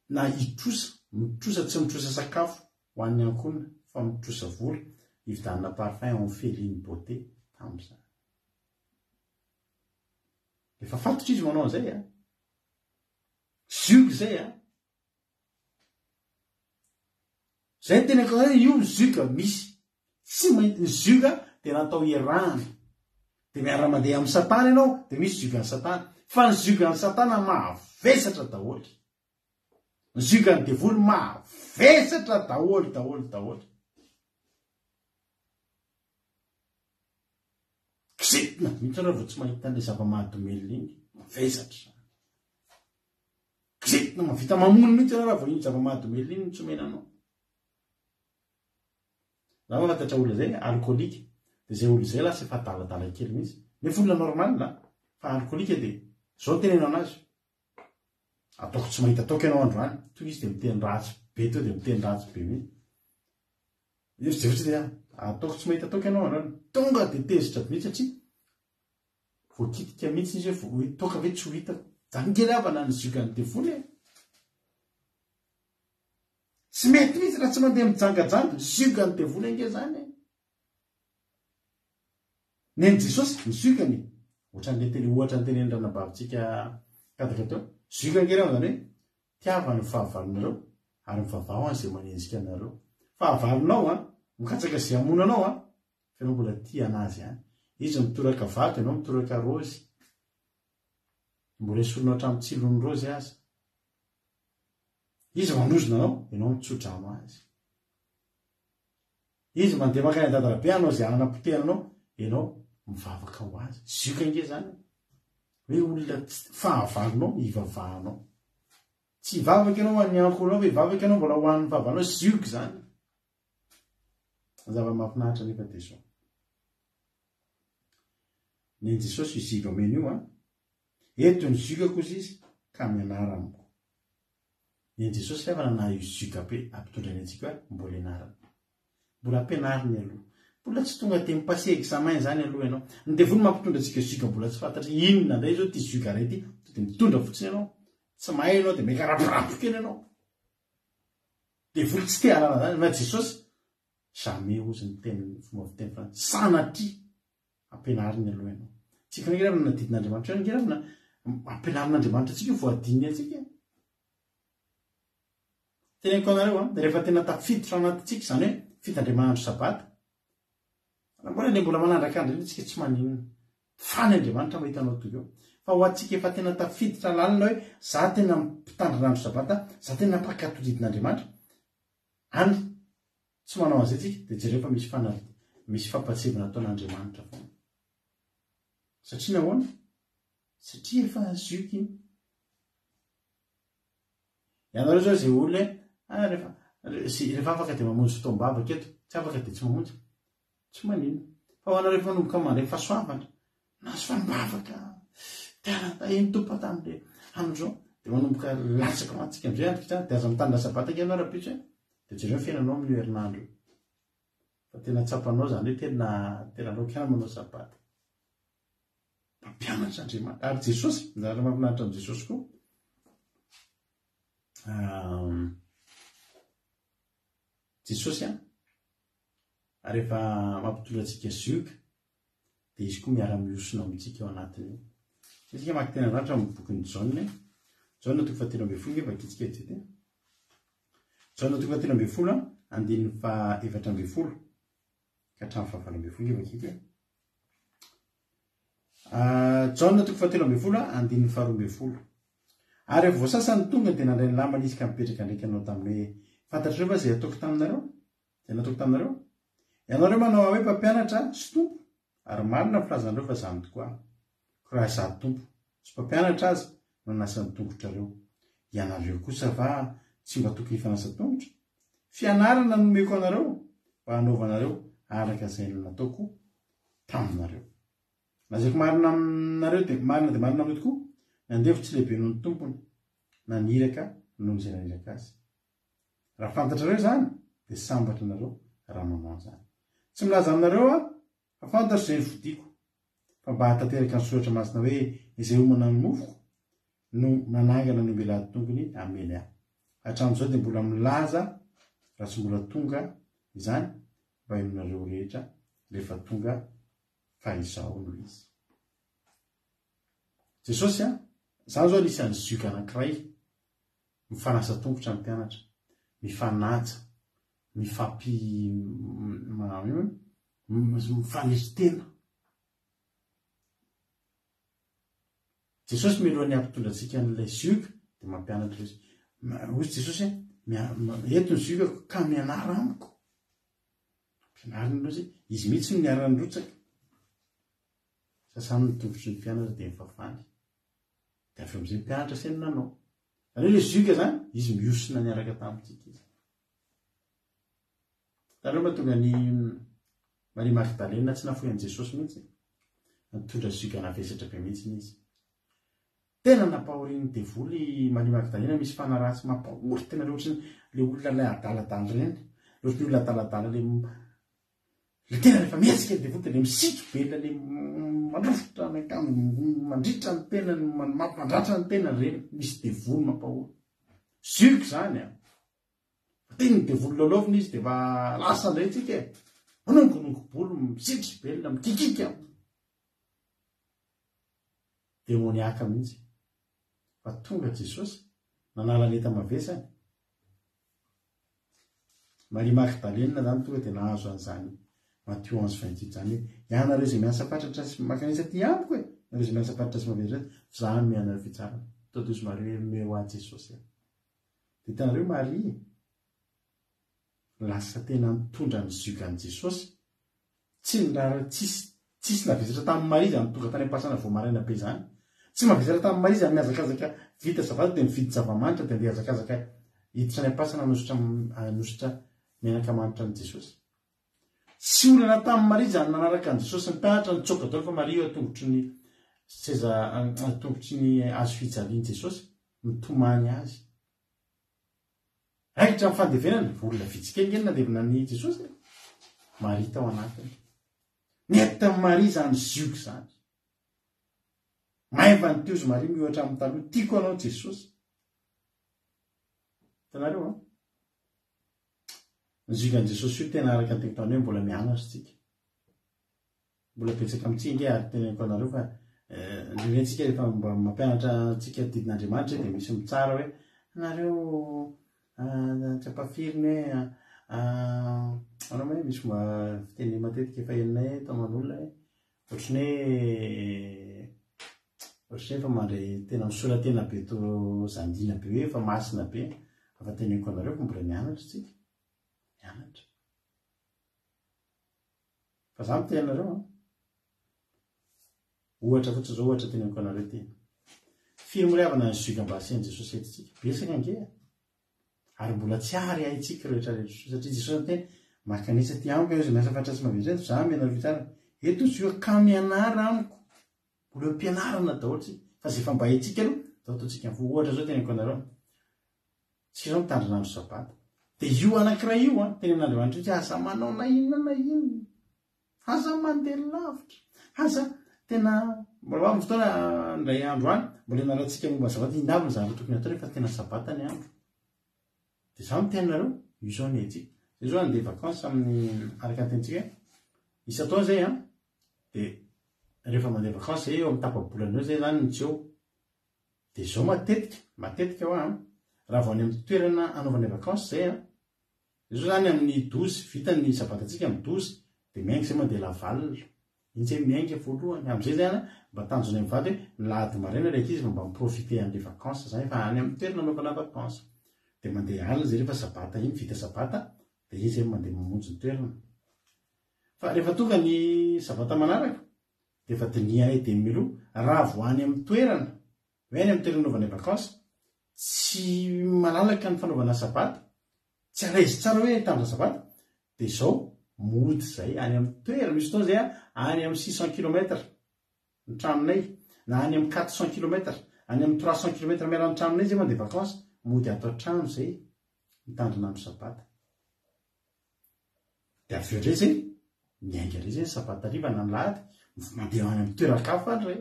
Na hitrosa, mitrosa tsy mitrosa sakafo ho an'ny ankonina fa mitrosa volo, hividanina parfum en féline beauté tamin'izany. Efa fatotra izy manao an'izay zuka zay zay tena ka io zuka misy tsy mahita ny zuka de natao irana de miara-mandeha amin'ny satana ianao de misy zuka ny satana fa ny zuka ny satana mavesatra daholo. Ny zuka ny devoly mavesatra daholo. Kisetina mihitsy raha vao tsy mahita le zava-mahadomely iny mavesatra. Kisetina mavita mamono mihitsy raha vao iny zava-mahadomely iny tsomenanao. Raha mafantatra olona zay alcoolique de zay olo zay lasa efa daladala kely mihitsy. Nefa olona normal na fa alcoolique de zao tenenao anazy. Ataoko tsy mahita taoko ianao androany, to izy de miteny ratsy be to de miteny ratsy be mihitsy. Izy de ohatsy de ataoko tsy mahita taoko ianao androany, tonga de tezitra mihitsy satria voakitika mihitsy izy hoe toka ve tsy ho hitako. Zany kely avana ny zuka ny devoly tsy mety mihitsy raha tsy mandeha mijangajanga ny zuka ny devoly ange zany. Neny Jesosy ny zukany ohatran'le teny ohatra ny teneny ranabavitsika kadaka teo. Zuka ange raha zany hoe tiava ny fahavalonareo ary mivavao an'izay manenjika anareo. Fahavalonao mikatsaka zay amonanao fa ianao mbola tia anazy ihany. Izy mitoraka vato ianao mitoraka rozy. Mbola esolonao hatramin'ny tsilon'ny rozy aza. Izy manozona anao ianao mitsodrano azy. Izy mandeha makany an-dadarabe anao zay anapotehana ianao mivavaka ho azy. Zuka nge zany hoe olona fahavalonao ivavahanao. Tsy hivavaka ianao an'ny ankonao, hivavaka ianao mbola ho an'ny fahavalonao. Zuka zany zava-mahafinaritra nefa de zao. Neny Jesosy io zuka meny io eto ny zuka kosa izy ka mianara amiko. Neny Jesosy fiavana na io zuka be ampitondrany antsika hoe mbola ianarana. Mbola ampianariny aloha. Mbola tsy tonga de mipasser examen zany aloha ianao. Ny devoly mampitondra antsika zuka mbola tsy fantatra inona indray zao ty zuka ray ty de mitondra fotsiny ianao. Tsy mahay ianao de mikaraparapoka eny ianao. Devoly tsy te alala zany fa Jesosy jamais ozy ny teny fomba fiteny frantsy sanatria ampianariny aloha ianao. Tsika nge ravina nadidin'Andriamanitra nge ravina ampianarin'Andriamanitra tsika io voadiny atsika. Teneniko anareo rehefa tena tafiditra anatintsika zany hoe fitandriamanandro sabata. Mbola ne mbola manandraka andro tsika tsy maninona. Fany Andriamanitra mahitanao toy eo. Fa ho atsika efa tena tafiditra lalina hoe za tena mpitandrin'andro sabata, za tena mpakatodidin'Andriamanitra. Any tsy manao an'izay tsika de jereo fa misy fampatsevina ataon'Andriamanitra foana. Satria nahoana? Satria efa zuka iny. Ianareo zao zay olona rehefa afaka de mamonjy fotoam-bavaka eto, tsy afaka de tsy mamonjy. Tsy manino. Fa ho anareo fanomboka mandray fahasoavana na sy fanibavaka. Tena iny tompo tamin'le andro zao de manomboka latsaka matsika am'izay andrika de aza mitandra sabata nge anao raha-pitso de jereo fiainanao amin'io herinandro fa tena tsapanao zany hoe tena loka manao sabata mampianatra andriamanitra ary jesosy zara mampinaritra am' jesosy koa jesosy rehefa mampitolo atsika zioka de izy koa miara-miosona amitsika ao anatiny isika maky tena ratra amin'ny bokin'ny jaune jaune toko fahatelo amby folo nge vakitsika ety jaune toko fahatelo amby folo andininy fa efatra amby folo ka hatramy fahavalo amby folo nge vakika jaune toko fahatelo amby folo andininy faharoa amby folo ary rehefa voasasany tonga de nandray ny lamany izy ka mipetraka ndraiky anao tamin'ny hoe fantatrareo fa zay ataoko taminareo zay nataoko taminareo ianareo manao hoe mpampianatra sy tompo ary marina filazanareo fa zany tokoa ko raha zady tompo sy mpampianatra azy no nasan'ny tongotrareo ianareo kosa va tsy mba tokony hifanasa-tongotra fianarana nomeko anareo mba hanaovanareo araka izay nataoko taminareo nazaiko marina aminareo de marina aminao tokoa nandefo tsy lehibe noho ny tompony naniraka noho ny zay naniraka azy raha fantatrareo zany de sambatra anareo raha manao zany tsy milaza aminareo fa fantatro zay ny fodiko fa mba hatateraka ny soratra masina hoe izay omana ny mofoko no nanangana ny ombelady tongony amely ahy hatram'izao de mbola milaza raha tsy mbola tonga izany mba inonareo rehetra rehefa tonga fa izao no izy jesosy zany zao anisan'ny zioka anankiray mifanasa tongotra ny mpianatra mifanaja mifanisy tena jesosy milohan'ny ampitondra atsika n'ilay zioka de mampianatra izy ozy jesosy eto ny zioka ka mianara amiko mpianariny lozy izy mihitsy no niarany rotsaka sasany nitongotry ny mpianatra de mifafany de avy am'izay mpianatra seny nanao zany hoe le zioka zany izy miosina niaraka tamintsika izy tareo mahatonga ny Maria Magdalena tsy nafoy an' Jesosy mihitsy nitondra zioka navesatra be mihitsy izy tena napahoriny devoly Maria Magdalena misy fanaratsy mampahory tena loatra le olona lay adaladala reny loatra ny olona adaladala le tena rehefa mietsika devoly de le misitro be le manofotra mandritra ny tenany mampandratra ny tenany reny misy devoly mampahory zioka zany tena ny devoly lolaovina izy de fa lasa ndray tsika manongonongo-bolo misitry belona mikikika demoniaka mihitsy fa tonga Jesosy nanala leta mavesany Maria Magdalena zany tonga de nahazo an'izany Matthieu 11:28 zany hoe ianareo izay miasa fatratra sy makanisa ty amiko nareo izay miasa fatratra sy mavesatra fa zany mianareo fitsarana totozy Maria meo a Jesosy de tanareo Maria lasa tena nitondra ny zioka an' Jesosy tsisy navesatra tamin'ny Maria zany tonga tany ampasana vao maraina be zany tsy mavesatra tamin'ny Maria zany miazakazaka vita zavatra de mividy zavamanitra de andeha azakazaka hiditra ny ampasana nositra menaka manitra an' Jesosy tsy olana tamin'ny Maria zany nanaraka an' Jesosy ny mpianatra nitsoka daholo fa Maria atongotry ny seza atongotry ny azo fijalian' Jesosy mitomany azy raikitra amin'ny fandevenana olona vitsika ingeny nandevina ny Jesosy Maria tao anatiny nety tamin'ny Maria zany zioka zany maimba ny teozy Maria miohatra amin'ny taloha tiako anao Jesosy tanareo ny zioka an' Jesosy io tena araka ny tegntany hoe mbola mianatra tsika mbola betsaka amintsika nge ary teneniko anareo fa ndrentsika rehefa mba mampianatra tsika didin'Andriamanitra de misy mitsara hoe anareo tsy ampafiriny hoe anao hoe misy mba fiteny matetika efa heninay taman'olona ohatrany hoe efa mandray tena misolatena be to zandina be hoe efa masina be afa teneniko anareo fa mbola mianatra tsika mianatra fa za miteny anareo ohatra fotsiny zao ohatra teneniko anareo tena firy moriavana ny zioka mba asian'i Jesosy etitsika besaka ange ary mbola tsy ary haitsika rehetrarehetra satria Jesosy teny makanisa ty amiko izy miasa fatra sy mavesatra za mianareo fitsarana eto zioka ka mianara amiko mbola mpianarana daholo tsika fa zay efa mba haitsika aloha ataotsika ohatra zao teneniko anareo tsika zao mitandrinandro sabata de io anankiray io a tenen'andriamanitra hoe aza manao na inona na inona aza mandeha lavitra aza tena mbola amin'ny fotoana ndray andro any mbola naratsika momba sabata indaviny zavatra tokony atao rehefa tena sabata ny andro de za mitenanareo io zao ny etsika zay zao andeha vacances amin'ny araka antentsika isa tao zay a de rehefa mandeha vacances zay eo amin'ny tapabolana eo zay zany ny tseo de zao matetika ho a raha vao any amin'ny toerana anaovana vacances zay a zao zany amin'ny 12 vita ny sabatatsika amin'ny 12 de miainga zay mandeha lavalina iny zay miainga voalohany am'izay zany mba tanjona mivady hoe nilahady marina raiky izy mba miprofite an'le vacances zany fa any amin'ny toerana anaovana vacances de mandeha alina zay rehefa sabata iny vita sabata de izy zay mandeha mamonjy ny toerana fa rehefa tonga ny sabata manaraka de efa dinianay de miloa raha vo any amin'ny toerana hoe any amin'ny toerana anaovana vacances tsy malalaka ny fanaovana sabata tsy araizy tsara hoe tandra sabata de zao mody zay any amin'ny toerana misy tao zay any amin'ny 600 km ny tranonay na any amin'ny 400 km any amin'ny 300 km miarany tranonay zay mandeha vacances mody atao trano zay mitandrinandro sabata de aveo ndray zay miainga ray zay sabata riva na nilahady mandeha any amin'ny toeran-kafa any ray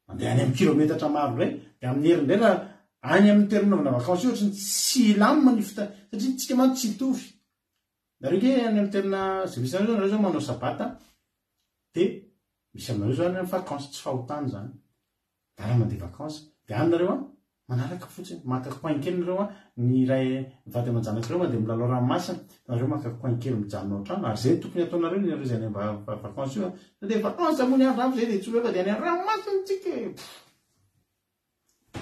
mandeha any amin'ny kilometatra maro ray de amin'ny herin'ny ray raha any amin'ny toerana anaovana vacances io ohatrany tsy lamina ny fita satria tsika mantsy tsy hitovy nareo ke any amin'ny toerana zay misy anareo nareo zao manao sabata de misy aminareo zao any amin'ny vacances tsy fahotany zany da raha mandeha vacances de any nareo a manaraka fotsiny maka coin kely nareo a ny ray mivady aman-janakireo mandeha milalao ranomasina nareo maka coin kely mijanona ao trano ary zay tokony ataonareo nareo zay any vacances io a de vacances amony andro avy zay de tsy hoe fa de any ranomasina tsika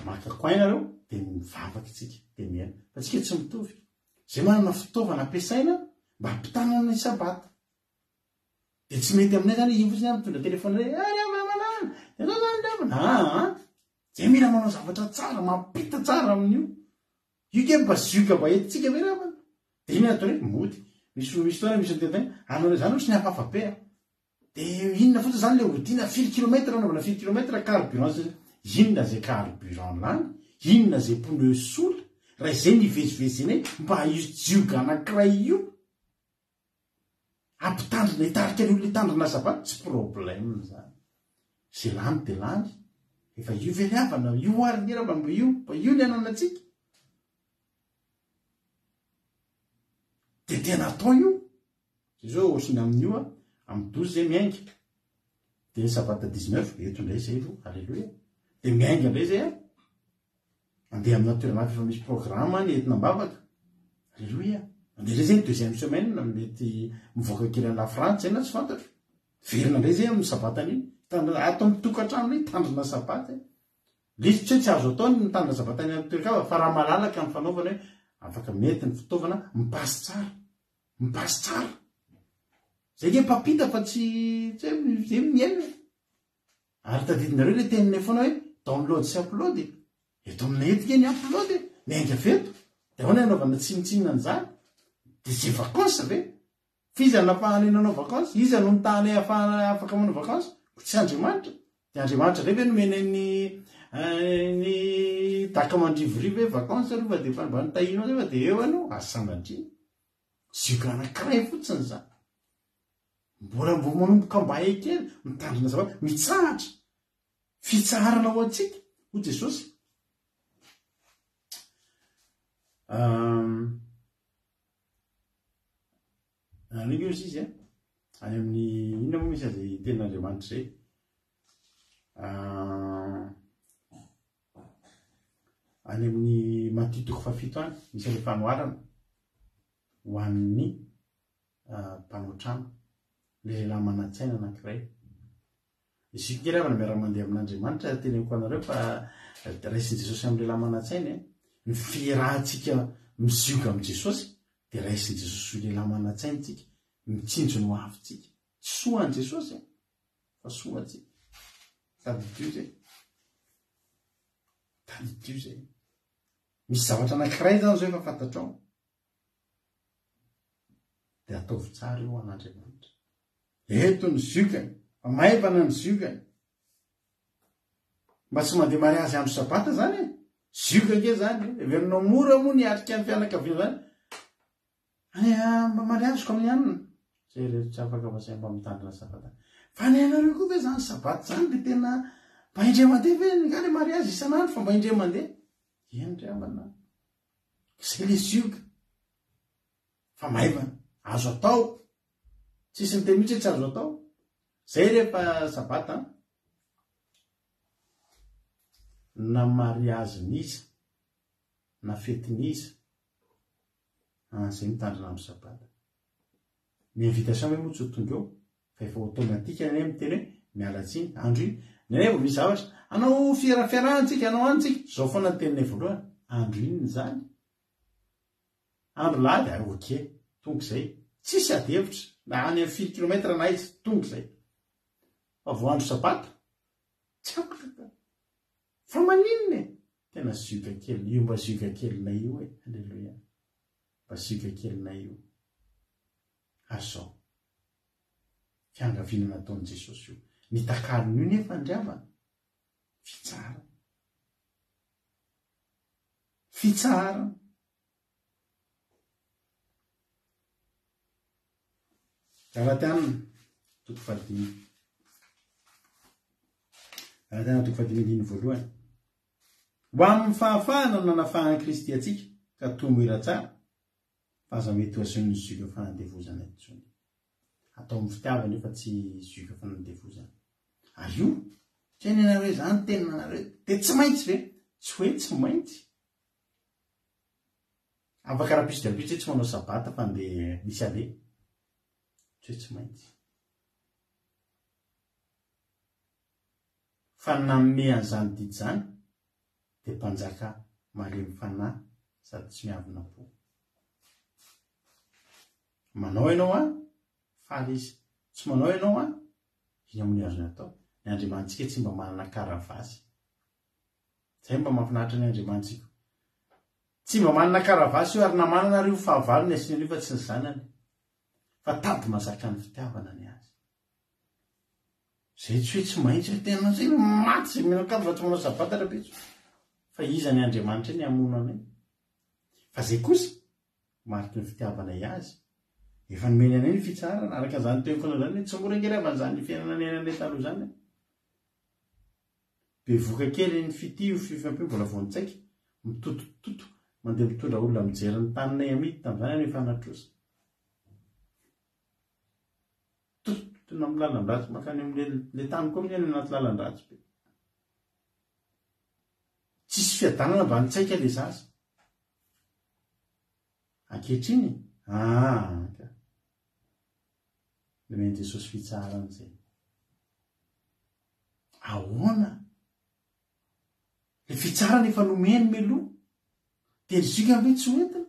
maka coin nareo de mivavaka itsika de miaina fa tsika tsy mitovy zay manana fitaovana ampiasaina mba hampitanana ny sabata de tsy mety aminay zany iny fotsiny mitondra telefona re manana de zao zany ndravana zay mila manao zavatra tsara mampita tsara amin'io io ke mba zioka mba etitsika ve ramana de iny atao hoe mody misy toana misy nytetany anareo zany ohatsy ny hafahafa be de inona fotsiny zany le odina 10 km anaovana 10 km carburant inona zay carburant lany inona zay pneu sola raha izay nivezivezenay mba izy jioga anankiray io ampitandrina hitarika ny olona hitandrina sabata tsy problème zany zay lany de lany efa io veliavana io ariniera mba io ny ananatsika de tena atao io zay zao osiny amin'io a amin'ny 12 zay miainga de sabata 19 eto ndray zay ro alleloia de miainga ndray zay a andeha amina toerana efa misy programme ny entina mbavaka alleloia andeha ndray zay deuxième semaine mety mivoaka kely any la France zay na tsy fantatro verina ndray zay amin'ny sabatany atao mitokantrano ny tandrina sabata lisitsy hoe tsy azo atao ny mitandrina sabata any amin'ny toerana fa raha malalaka ny fanaovana hoe afaka mety ny fitaovana mipasy tsara zay ke mpapita fa tsy zay miaina ary tadidinareo le teninay foana hoe download sy upload eto aminay etika ny upload miainga veto de ahoana anaovana tsinitsinina an'izany de zay vacances ve fizy anapahanay nanao vacances izy no mitahanay afaka manao vacances tsy andriamanitra de andriamanitra re ve nomenay ny daka mandrivorivo hoe vacances aloha fa de fa mba nitahinao zay fa de eo anao asamandriny zioka anankiray fotsiny zany mbola manomboka mba hay kely mitandrina sabata mitsahatra fitsarana ho antsika ho Jesosy aniko izy izy any amin'ny inona moa misy azy tenin'andriamanitra zay any amin'ny matitoko fafito any misy ale fanoarana ho an'ny mpanao trano le lehilahy manantsaina anankiray isika kely avana miara mandeha amin'andriamanitra teneniko anareo fa raisiny Jesosy amin'ny lehilahy manantsaina ny fiarahantsika mizioka amin'i Jesosy de raisiny Jesosy ho lehilahy manantsaina tsika mitsinjo ny ho avitsika soan Jesosy fa soatsika tadidio zay misy zavatra anankiray zany zao efa fantatrao de ataovy tsara eo an'andriamanitra eto ny ziokany fa maivana ny ziokany mba tsy mandeha mariazy andro sabata zany e zioka ke zany averinao mora moa niatrika ny fianakaviana zany mba mariaziko amin'ny anina zay rehetra tsy afaka vasay mba mitandrina sabata fa ny anareo koa ve zany sabata zany de tena mba indray mandeha ve nga le mariazy isan'andro fa mba indray mandeha endramana zay le zioka fa maivana azo atao tsisy ny temitsy tsy azo atao zay rehefa sabata na mariazy nisa na fety nisa zay mitandrina amin'ny sabata ny invitation hoe moa tsy ho tonga eo fa efa automatika ny miteny hoe mialatsiny andro iny ny misy zavatra anao fiarafiarahantsika anao anytsika zao foana teninay voalohany andro iny zany andro lady oke tonga zay tsisy adevitra na any amin'ny 5 kilometra na izy tonga zay fa voandro sabata tsy akoka fa maninona e tena zioka kely io mba zioka kelynay io e alleloia mba zioka kelynay io azao fiangaviana nataon'i Jesosy io nitakalony io nefa andriamana fitsara Galatiana toko fadimy voalohany ho amin'ny fahafahana nanafahana Kristy atsika ka tombo ira-tsara fa aza mety ho aseho ny zioka fanandevozana intsony atao amin'ny fitiavana io fa tsy zioka fanandevozana ary io tsy hainareo zany tenanareo de tsy maintsy ve tsy hoe tsy maintsy afaka rahapisy diapisy tsy manao sabata fa ndeha misy ale tsy hoe tsy maintsy fa nanome an'izany didy zany de mpanjaka malemy fanahy sady tsy miavina po manao ianao faly izy tsy manao ianao iny amin'ny azony atao ny andriamantsika tsy mba manana karavasy zay mba mahafinaritra ny andriamantsika tsy mba manana karavasy io ary namanana rio fahavalony asiany io fa tsy ny zanany fa tady mazaka ny fitiavana ny azy zay tsy hoe tsy maintsy hoe tena zay maty zay minakavo fa tsy manao sabata rabetso fa iza ny andriamanitra ny amonana fa zay kosa mariky ny fitiavana azy efa nomeny anay ny fitsarana araka zany teo foana zany tsy mora ngerevan'izany ny fiainana ny ainan'ilay taloha zany be voka kely ny fitio fifampio mbola voantsaiky mitotototo mandeha mitondra olona mijery ny taninay amity tamin'izany any efa natrosa tototona amin'ny lalan-dratsy makany am'le tany koa amin'ny any anaty lalan-dratsy be tsisy fiadanana mba nitsaika le zaza ankehitriny nomeny Jesosy fitsaran'izay ahoana le fitsarana efa nomeny meloha de ny zika ve tsy hoentina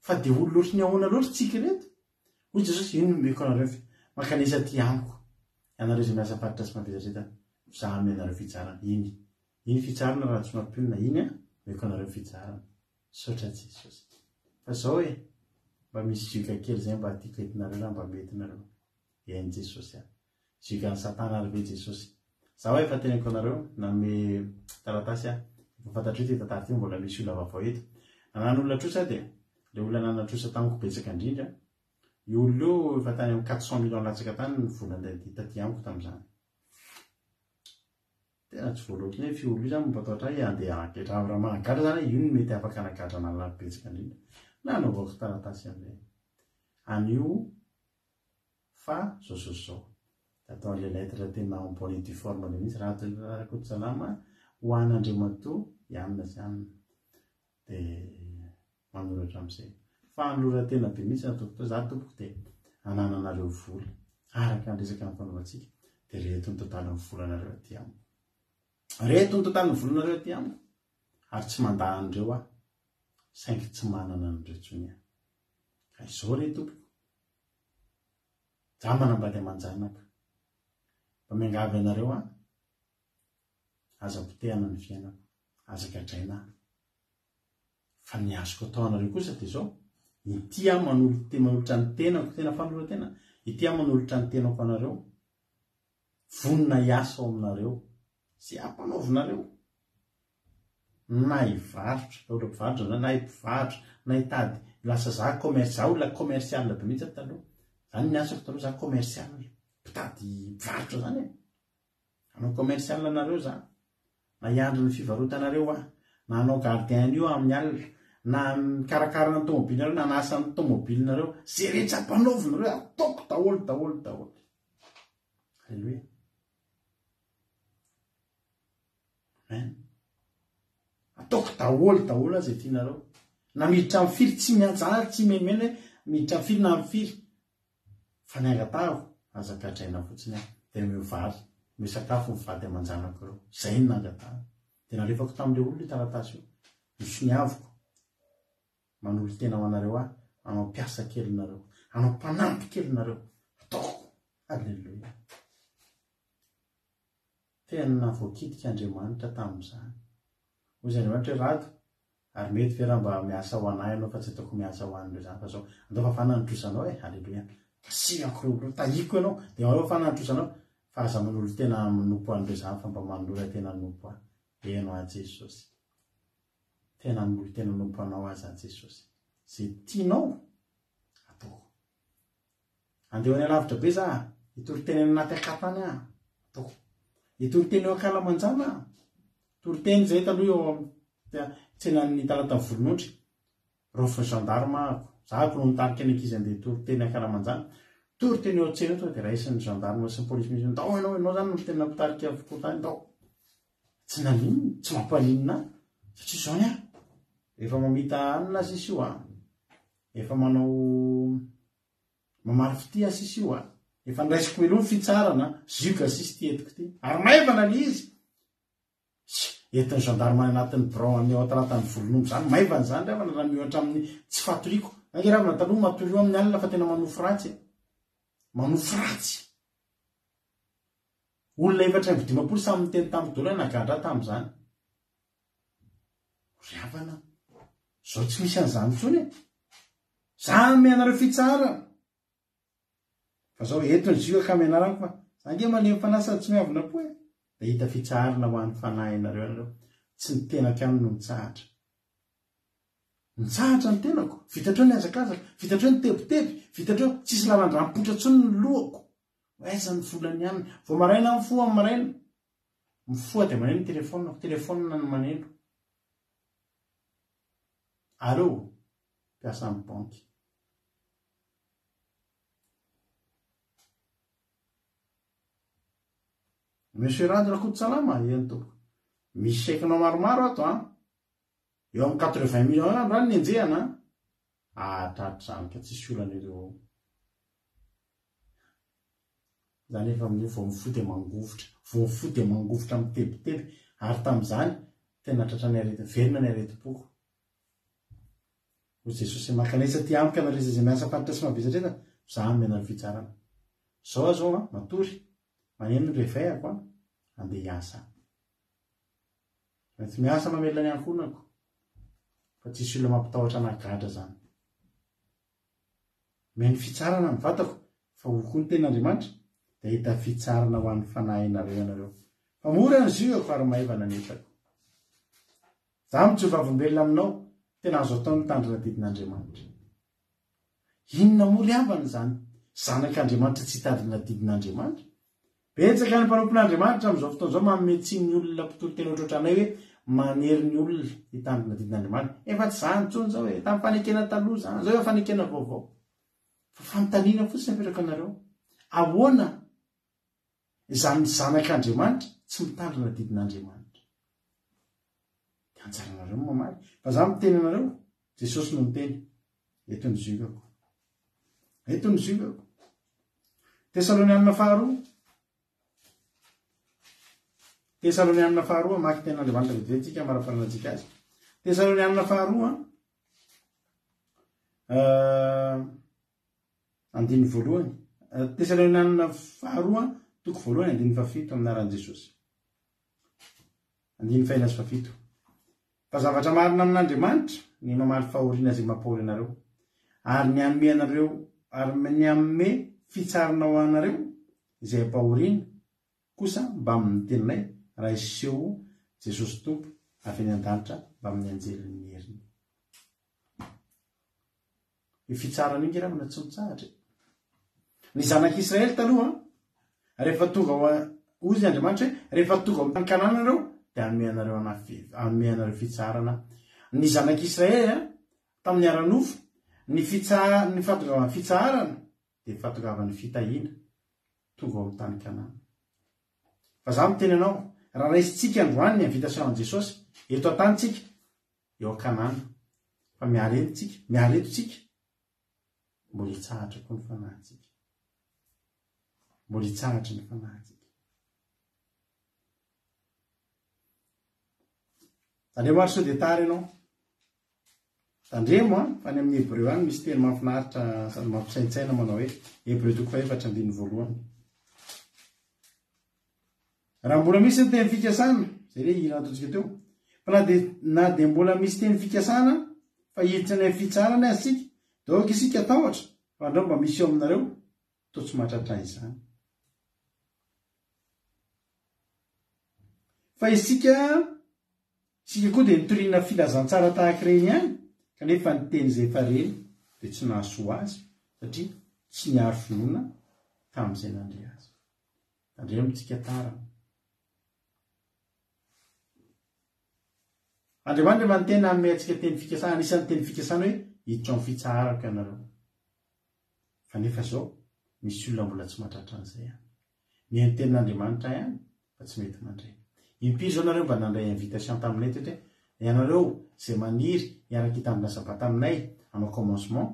fa de olo loatra ny ahoana loatra tsika reto hoy Jesosy ino nomeko anareo makanisa ty amiko ianareo zay miasa faritra sy mampizatreta zaho ame anareo fitsarana iny fitsarana raha tsy mampionina iny meko anareo fitsarana saotra Jesosy fa zao mba misy zioka kely zay mba tiako entinareo raha mba metinareo eny Jesosy zioka ny satana ary ve Jesosy zaho efa teneko anareo name taratasy efa fantatro ty tatary ty mbola misy olona vaovao eto nanan'olona trosa de le olona nanatrosa tamiko betsaka indrindra io olona io efa tany amin'ny 400 millions latsaka tany ny volany taty amiko tam'izany tena tsy voaloatra ne fiolo io zany mmpataotra andeha anketrava raha managatra zany io ny mety afaka anagatra nalany betsaka indrindra nanaovako taratasy an'ilay anio fa zao atao le lettre tena en bonne et due forme le misy raha koty salama ho an'Andriamanto ianona zany de manoratra am'izay fa anoratena be misy natokotao za tompoko de anananareo vola araka andresaka ny fanaovantsika de reto ny totaly ny volanareo aty amiko ary tsy mandahan'ireo saingy tsy manana an'ireo tsony ka izao re tompoko za manambady aman-janaka mba miangavy anareo aza potehana ny fiainako aza gadraina fa ny azoko atao anareo kosa de zao ity manolotra ny tenako tena fanoratena ity manolotra ny tenako anareo vonina iasa ao aminareo sy ampanaovinareo na hivarotra ohatra mpivarotra na hipivarotra na hitady lasa za commercial olona commercial be mihitsy taloha zany ny asako taloha za commercial mpitady mpivarotra zany anao commercial nareo za na hiandro ny fivarotanareo na anao gardien io amin'ny alina na mikarakara ny tomobilinareo na nasa ny tomobilinareo zay rehetra ampanaovinareo ataoko daholo Alléluia. Amen. Ataoko daholo azy tianareo na miditra amin'ny firy tsy mihatsara tsy memena miditra amin'ny firy na amin'ny firy fa ny angatao aza-piatraina fotsiny dia mivary misakafo mivady aman-janako ireo zay ny nangatao dia nalefako tamin'ilay olona taratasy io misoniaviko manolo tena ho anareo anao piasa kelinareo anao mpanampy kelinareo ataoko Alleluia. Tena voakitika Andriamanitra tamin'izany ozy Andriamanitra rato ary mety vera mba miasa ho anahy anao fa tsy ataoko miasa ho an'ireo zany fa zao andao fa fananitrosanao Alleluia. Kasiako reo tahiko ianao dia ao fananitrosanao fa aza manolo tena manompo an'ireo zany fa mba manora tena nompo enao a Jesosy tena manolo tena nompo anao azy a Jesosy zay tianao ataoko andeho any alavitra be za itory-teny anaty akatany ataoko itory-teny eo Akalamanjana tory-teny zay taloha eo tsenan'ny talatany volonondry rofiny gendarme zako no nitarika ny ankizy andeha tory-teny Akalamanjana tory-teny eo an-tsena to dia raisin'ny gendarme sy ny polisy misy ndao ianao zany no tena mitarika avokoa tany ndao tsy naninona tsy mampaninona satria zao ny efa mamita anina sisy io efa manao mamaly fity sisy io efa ndraisiko elo ny fitsarana zioka sisy ty etiko ty ary maivana ny izy entin'ny gendarme anatin'ny bron eo atalatany volon'omby zany maivana zany revana raha miohatra amin'ny tsy fatoriko angeravana taloha matorio amin'ny alina fa tena manofo ratsy olona efatra ny dimapolo samy miteny tamin'ny dola nagadra tamin'izany riavana zao tsy misy an'izany tsony zany mianareo fitsara fa zao entony zio ka mianarako fa zange malemy fanasady tsy miavina po dia hita fitsarana ho an'ny fanahy nareo tsy ny tenako ihany no mitsahatra ny tenako vitatreo ny azakazaka vitatreo ny tebiteby vitatreo tsisy lalandrampotra tsony ny lohako aiza ny volany ihany vao maraina mifoa amin'ny maraina mifoa dia maneno telefônina ny maneno allo mpiasa amin'ny banky Monsieur Rady Rakoto Salama eny toko misy sekinao maromaro ato eo amin'ny 80 millions rano ny enjehana atratra ka tsisy olana ireo zany efa amin'io vao mifoty mangovotra amin'ny tebiteby ary tamin'izany tena tratra ny arety verina ny areti-poko hoy Jesosy makanesa ty amiko anareo izay miasa fanitra sy mabetsatra za menary fitsarana zao matory maneno ny revayako andeha hiasa mety miasa mamelona ny ankonako fa tsisy olona mampitahotra nagadra zany meny fitsarana ny vatako fa oko ny ten'Andriamanitra dia hita fitsarana ho an'ny fanahy nareo fa mora ny zio fa ary maivana netako za mijovavim-belona aminao tena azo atao ny tandrina didin'Andriamanitra inona mory avana zany zanak'Andriamanitra tsy hitadina didin'Andriamanitra betsaka ny mpanompon'Andriamanitra amin'izao fotoana izao mametsi ny olona mpitolo tena ohatrohatranay hoe manery ny olona hitandrina didin'Andriamanitra efa tsy zany tsony zao hoe tamin'ny fanekena taloha zany zao efa fanekena vaovao fa fanontaniana fotsiny apetraka anareo ahoana izany zanak'Andriamanitra tsy mitandrina didin'Andriamanitra dia anjaranareo mamaly fa za miteny anareo Jesosy no miteny eto ny zigako Tesalonianina faharoa maky ten'Andriamanitra vetivetsika maraparanantsika azy Tesalonianina faharoa andiny voalohany Tesalonianina faharoa toko voalohany andiny fafito amin'ny anaran'i Jesosy andiny faina sy fafito fa zavatra marina amin'Andriamanitra ny mamaly fahoriana zay mampahory anareo ary ny amme anareo ary ny amme fitsarana ho anareo izay ampahoriana kosa mba amin'ny teninay raha iseho jesosy tompo avy eny an-danitra mba amin'ny anjeliny heriny. Io fitsarana io ngerana tsy mitsahatra. Ny zanak'Israely taloha rehefa tonga ozy Andriamanitra hoe rehefa tonga amin'ny Kanana ireo dia hanome anareo fitsarana. Ny zanak'Israely tamin'ny aran'ofo ny fatongavany fitsarana dia fatongavany fitahiana tonga ao amin'ny tany Kanana. Fa za miteny anao raha raisitsika androany ny invitation an Jesosy eto an-tanitsika eo Kanana fa miala etotsika mbola hitsahatra koa ny fanahintsika. Mbola hitsahatra ny fanahintsika. Andriamanitra sao dia tara ianao. Tandremo fa ny amin'ny Hébreu any misy teny mahafinaritra sady mampisaintsaina manao hoe Hébreu 4:1. Raha mbola misy ny teny fikasana zay re irantotsika teo. Fa na dia mbola misy teny fikasana fa hiditra ny fitsarana asika daoka isika tahotra fa andreo mba misy eo aminareo toa tsy mahatratra izany. Fa isika koa dia nitoriana filazantsara tahaka ireny ihany kanefa ny teny izay efa reny dia tsy nahasoa azy satria tsy niaro finoana tamin'izay nandre azy. Andriamantsika tara. Andriamanitra manontena hanome antsika teny fikasana, anisan'ny teny fikasana hoe hiditra amin'ny fitsarako ianareo. Fa nefa izao misy olona mbola tsy mahatratra an'izay ihany. Ny tenin'Andriamanitra ihany fa tsy mety mandray. Impiry izao nareo mba nandray invitation taminay teto hoe ianareo izay maniry hiaraka hitamina sabata aminay hanao commencement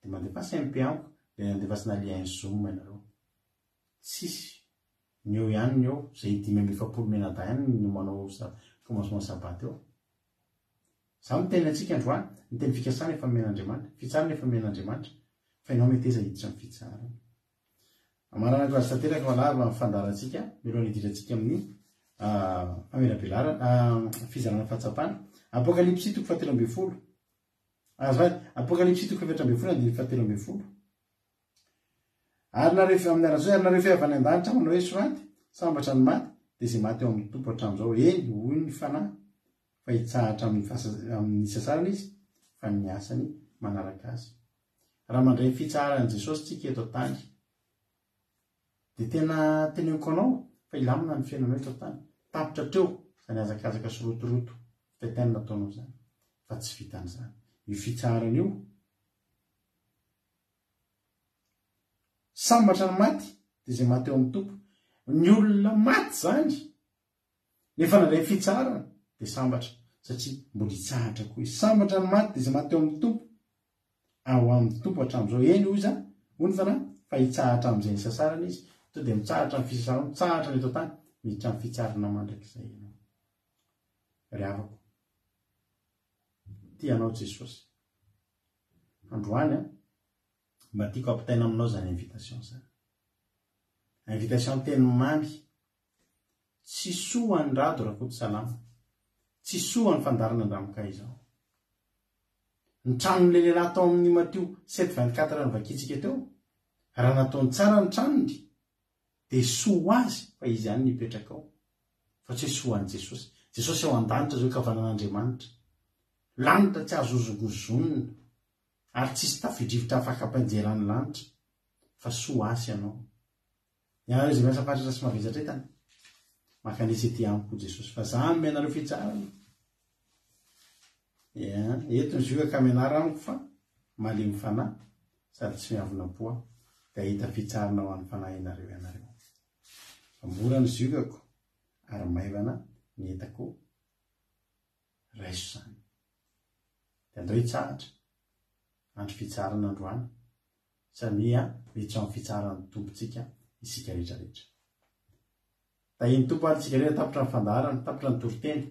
dia mandefa CMP amiko dia mandefasina lien Zoom ianareo. Tsisy ny eo ihany ny eo izay 570 menada ihany ny manao commencement sabata eo. Za miteny antsika androany ny teny fikasana efa men'Andriamanitra, fitsarana efa men'Andriamanitra fa ianao mety eza hiditra amin'ny fitsarana. Amarana ko azy tanteraka malava amin'ny fandarantsika milohan'ny hidirantsika amin'ny fizarana fahatsapana. Apokalipsy 7:12. Apokalipsy 7:12. Ary nareo amin'ny aran'izao ary nareo fiavana an-danitra manao hoe soraty sambatra ny maty dia izay maty eo amin'ny tompo hatramin'izao eny hoy ny fanahy fa hitsahatra amin'ny sasarana izy fa ny asany manaraka azy. Raha mandray fitsaharan'i Jesosy tsika eto tany dia tena teneniko anao fa ilamina ny fiainanao eto tany. Tapitra treo izany azakazaka sy rotoroto fitaitaina nataonao izany fa tsy vitan'izany. Io fitsaharana io sambatra ny maty dia izay maty eo amin'ny tompo. Ny olona maty izany nefa nandray fitsarana dia sambatra satria mbola hitsahatra koa izy. Sambatra ny maty dia izay maty eo amin'ny tompo ao amin'ny tompo hatramin'izao eny oza hoy ny fanahy fa hitsahatra amin'izay ny sasarana izy to dia mitsahatra amin'ny fisasarana mitsahatra ny eto tany miditra amin'ny fitsarana mandrakizay ianao. Ry havako tianao Jesosy androany mba tiako ampitaina aminao zany invitation zany. Invitation teny mamy tsy soa ny rado raha koa salama, tsy soa ny fandarana andramoka izao. Ny tranony le lehilahy tao amin'ny Matio 7:24 ny vakitsika teo raha nataony tsara ny tranony dia soa azy fa izy ihany nipetraka ao fa tsy hoe soa an'i Jesosy. Jesosy ao an-danitra zao kavanan'Andriamanitra, lanitra tsy azo ozogozonina ary tsisy tafidrivotra afaka ampanjerany lanitra fa soa azy ianao. Ianareo izay miasa fatratra sy mavezatra etany makanisy ety amiko Jesosy fa za menareo fitsarana. Eto ny zioka ka menara amiko fa malemy fanahy sady tsy miavona poa dia hita fitsarana ho an'ny fanahy ianareo. Mora ny ziokako ary maivana ny entako raiso izany. Dia andao hitsahatra andro fitsarana androany samia miditra amin'ny fitsarana tompontsika isika rehetrarehetra. Da iny tompo ary tsika rehetra tapitra ny fandaharana, tapitra ny toriteny,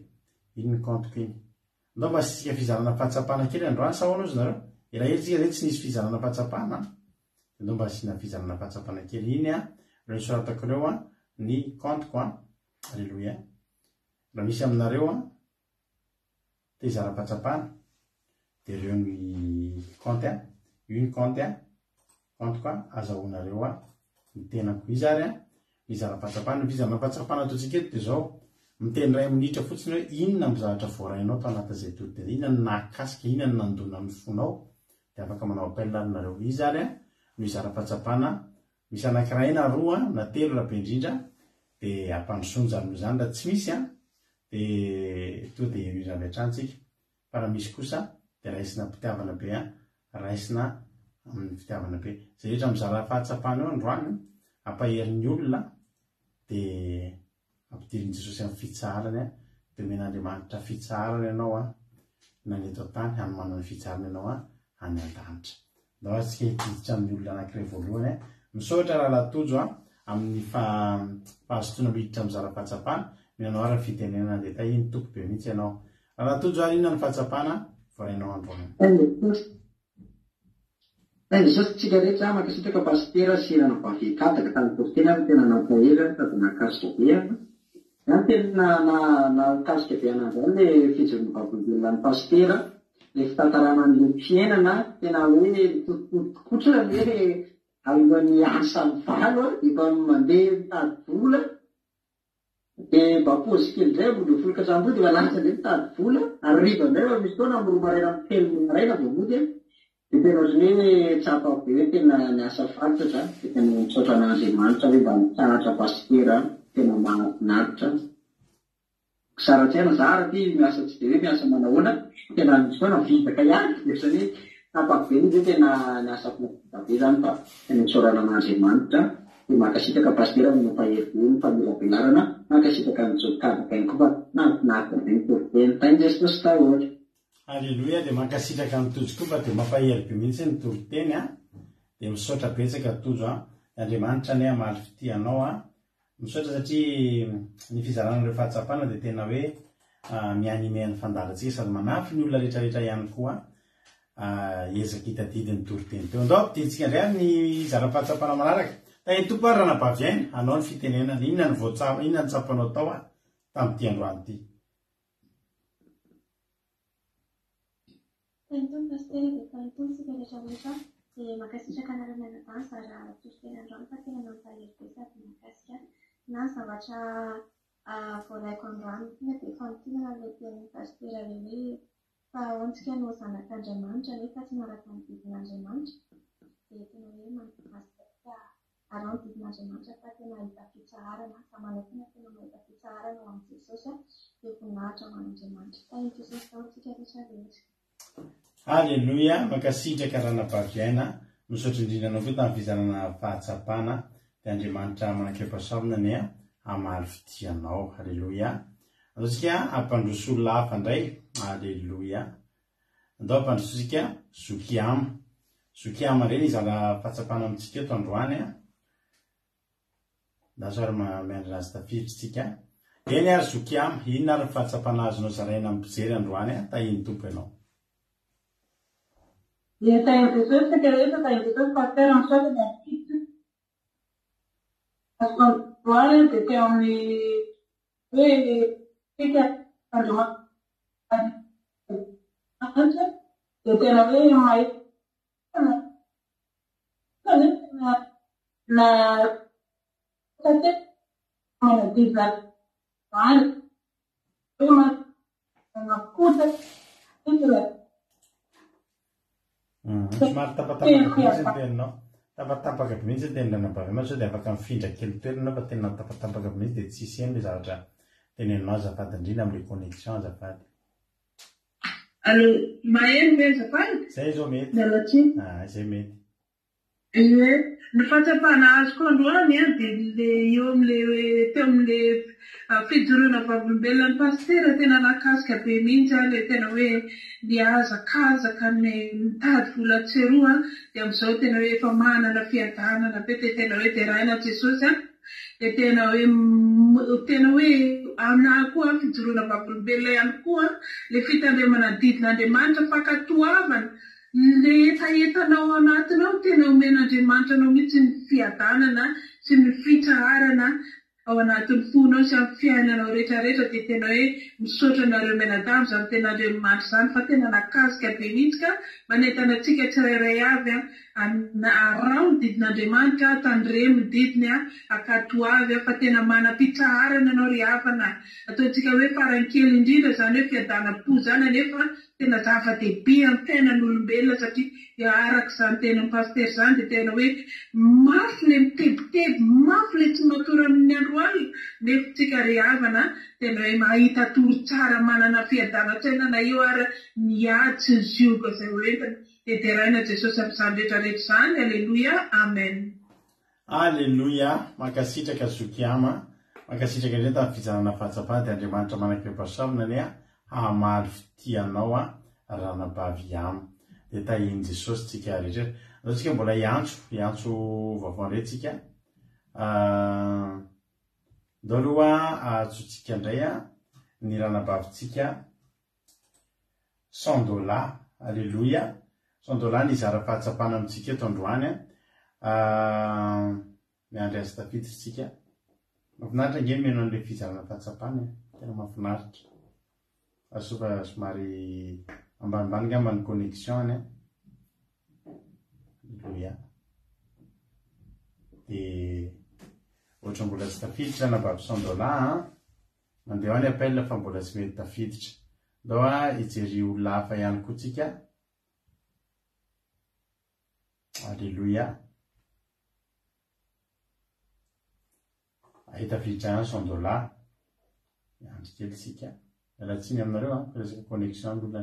iny ny kantoko iny. Ndao mba sisika fizarana fahatsapana kely androany sa hoana ozy nareo? Elaela tsika zay tsy nisy fizarana fahatsapana. Ndao mba sina fizarana fahatsapana kely iny raha nisoratako ireo ny kantoko alleluia. Raha misy aminareo te hizara-pahatsapana dia ireo ny kante io ny kante kantoko azahoanareo ny tenako izy ary ny hizara-pahatsapana. Ny fizarana fahatsapana ataontsika eto dia izao miteny ray minitra fotsiny hoe inona mizavatra voarainao tao anatin'izay tontolo inona ny nakasika inona ny nandona amin'ny fonao dia afaka manao appel aminareo izy ary no izara-pahatsapana misy anankiray na roa na telo rabe indrindra dia ampandrosonjany noho izany raha tsy misy dia to dia irizavy hatranytsika fa raha misy kosa dia raisina mpitiavana be raisina amin'ny fitiavana be zay rehetra mizara fahatsapana eo androany ampaherin'ny olona dia ampidirin'i Jesosy amin'ny fitsarany dia omen'Andriamanitra fitsarany ianao naneto tany hanomana ny fitsarany ianao any an-danitra ndao atsika hitiditra amin'ny olona anankiray voalohany misaotra raha latojo amin'ny fahazotoana miditra mizara fahatsapana minanao ary fitenenana dia ta iny tompo be mihitsy ianao raha latojo ary inona ny fahatsapana voarainao androany Jesosy tsika rehetra makasitraka pastera sirana bavikataka tamin'ny tokotena tena nampahela sady nakasika be zany tena nakasika be an'izany le fijoroana babolobelona ny pastera le fitantarana an'le fiainana tena hoe tokotra hoe alohan'ny asa mivalo efa mandeha mitady vola dia mba pôzy kely indray mody foloka hatrambody efa lasa le mitady vola ary riva indray fa misy foana moro maraina amin'ny telo maraina vao mody dia tena ohatry hoe tsapa be hoe tena ny asa faritra dia tena mitsaotra an'Andriamanitra hoe mba mitahatra pastera tena mahafinaritra saratsaina zara ty miasa tsy dia hoe miasa manahoana tena misy foana vitaka ihany dia satria tsapa be izy tena ny asa vita be zany fa tena mitsaorana an'Andriamanitra dia makasitraka pastera no mampahery ny famila belarana makasitraka ny jokavaka ihany koa fa nafinaritra be ny toriteny tainy Jesosy tahoatra. Alleluia dia mankasitraka ny tojokoba dia mampahery be mihitsy ny toriteny dia misaotra betsaka tojo Andriamanitra ny amaly fitianao misaotra satria ny fizaran'ireo fahatsapana dia tena hoe mianimeny fandalantsika sady manafy ny olona rehetrarehetra ihany koa ezaka hitadidy ny toriteny teo ndao ampidintsika indray ny zara-pahatsapana manaraka tainy tompo ary raha nabaviaina hanao ny fitenenana inona ny tsapanao tao tamin'ity androany ity. Tentu pastera di tentu segala cara dia makasitraka anarana anabasa raha tositena androany fa tena mampahery betsaka makasika na zavatra voalaiko androany tina dia fantinana le tenin'ny pastera le hoe fa ontsika no zanak'Andriamanitra nefa tsy maraka ny didin'Andriamanitra dia tena hoe mampivasika arao ny didin'Andriamanitra fa tena hita fitsarana fa manokana tena mahita fitsarana ho amin'i Jesosy dia voninahitra ho an'Andriamanitra fa iny Jesosy taontsika rehetra rehetra. Alleluia makasitraka raha nabaviaina misaotra indrindra anao koa tamin'ny fizarana fahatsapana dia Andriamanitra manankeam-pahasaorana ny amaly fitianao. Alleluia andaotsika ampandroso olona hafa indray. Alleluia andao ampandrososika zokiama ireny izara fahatsapana amintsika eto androany daso ary miandrina azy tafidritsika eny ary zokiama inona ary fahatsapana azonao zaraina amin'ny mpijery androany tahiny tompo ianao. Dia tain'ny Jesosy rehetra tain'ny Jesosy pastera misaotra dia akita azonao dia teo amin'ny hoe fika Andriamanitra dia tena hoe mahita na satria manadidina any hoe makotra somary tapatapaka mihitsy ny teninao tapatapaka be mihitsy ny tenina nabaviana sao dia afaka mifindra kely toerana fa tena tapatapaka be mihitsy dia tsisy eny le zavatra teneninao azafady indrindra amin'le connexion azafady. Allo maheno hoe azafady zay zao mety zay mety ny fahatsapana azoko androany dia le eo amin'le teo amin'le fijoroana vavolombelona ny pastera tena nakasika be mihitsy le tena hoe niazakazaka ny mitady vola tseroa dia amin'izao tena hoe efa manana fiadanana be dia tena hoe deraina Jesosy dia tena hoe aminah koa fijoroana vavolombelona ihany koa le fitandremana didin'Andriamanitra fankatoavana le etaetanao anatiny ao tena omen'Andriamanitra anao mihitsy ny fiadanana sy ny fitsarana ao anatin'ny fonao sy amin'ny fiainanao rehetrarehetra dia tena hoe misaotra anareo menadamo izany tena Andriamanitra izany fa tena nakasika be mihitsy ka manentana antsika tsirairay avy arao ny didin'andriamanitra tandremo ny didiny akatoavy fa tena manam-pitraharana anao ry havana ataontsika hoe farankely indrindra zany hoe fiadanam-po zany anefa tena zava-dehibe amin'ny fiainan'olombelona satria arak'izany tenan'ny paster zany dia tena hoe mafy le mitebiteby mafy le tsy matory amin'ny andro alina nefa tsika ry havana tena hoe mahita toro tsara manana fiadanantsainana eo ary miady sy ny zioka izay hoentana dia teraina Jesosy amin'izany rehetrarehetra izany. Aleluia, amen. Aleluia, mankasitraka zokiama mankasitraka indray tamin'ny fijanana fahatsapana dia Andriamanitra manam-piampasavina ny hamaly fitianao ranabavy amy dia tahiny Jesosy tsika rehetra. Zao tsika mbola iantso vaovao indray tsika ndao aloha atsotsika indray ny ranabavitsika $100. Aleluia, $100 ny izara fahatsapana amintsika eto androany miandry azy tafiditra tsika. Mahafinaritra nge meno an'ilay fizarana fahatsapana tena mahafinaritra asofa somary ambanimbany ngamba ny connexion Aleluia. Dia ohatra mbola tsy tafiditra ranabavy $100 mandeha ho any appel fa mbola tsy mety tafiditra ndao ijery olona hafa ihany koa tsika. Aleluia, ahitafiditra ihany $100 miandry kely tsika mialatsiny aminareo resaka connexion n'olona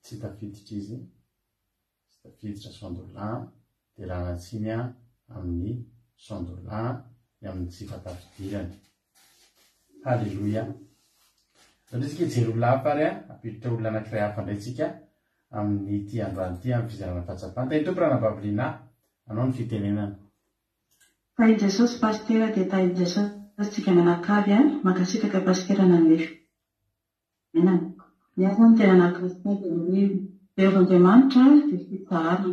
tsy tafiditra izy tsy tafiditra $100 dia lanatsiny amin'ny $100 amin'ny tsy fatafidirany. Aleluia, satria ijery olona hafa ary apiditra olona anankiray hafa indray tsika amin'ny ty androany ty amin'ny fizarana fahatsapana. Tany tompo ranabavy Lina, anao ny fitenenana. Tahi Jesosy pastera dia tahi Jesosy tsika menakavy mankasitraka pastera nanefy menana ny asany tena nakristo dia hoe Andriamanitra dia fitsarana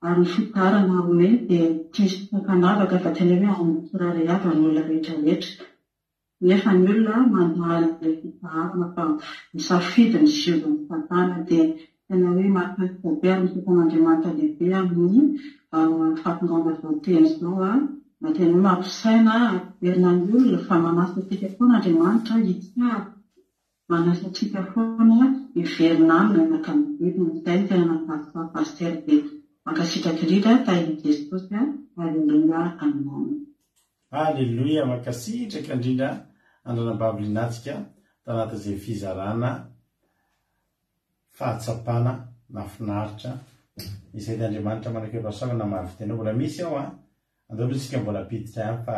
ary ny fitsarana hoe dia tsisy fanavaka fa tena hoe amin'ny tsirairay avy ny olona rehetra rehetra nefa ny olona mandahala ilay fitsarana fa misafidy ny ziovany satana dia tena hoe mahakasika be ary misatan'Andriamanitra lehibe amin'ny fahatongaona izao teny izao na tena hoe mampisaina ampiverina ny olona fa manasa antsika foana Andriamanitra hitsara manasa antsika foana hiverina aminy naka mididina izay tena napasa pastera dia mankasitraka indrindra tahin'i Jesosy. Aleluia, amen. Aleluia, mankasitraka indrindra andranabavy Linatsika tanatazay fizarana fahatsapana mahafinaritra izay dia Andriamanitra manam-piampasavina maro fiteny mbola misy ao andao aloha tsika mbola piditra fa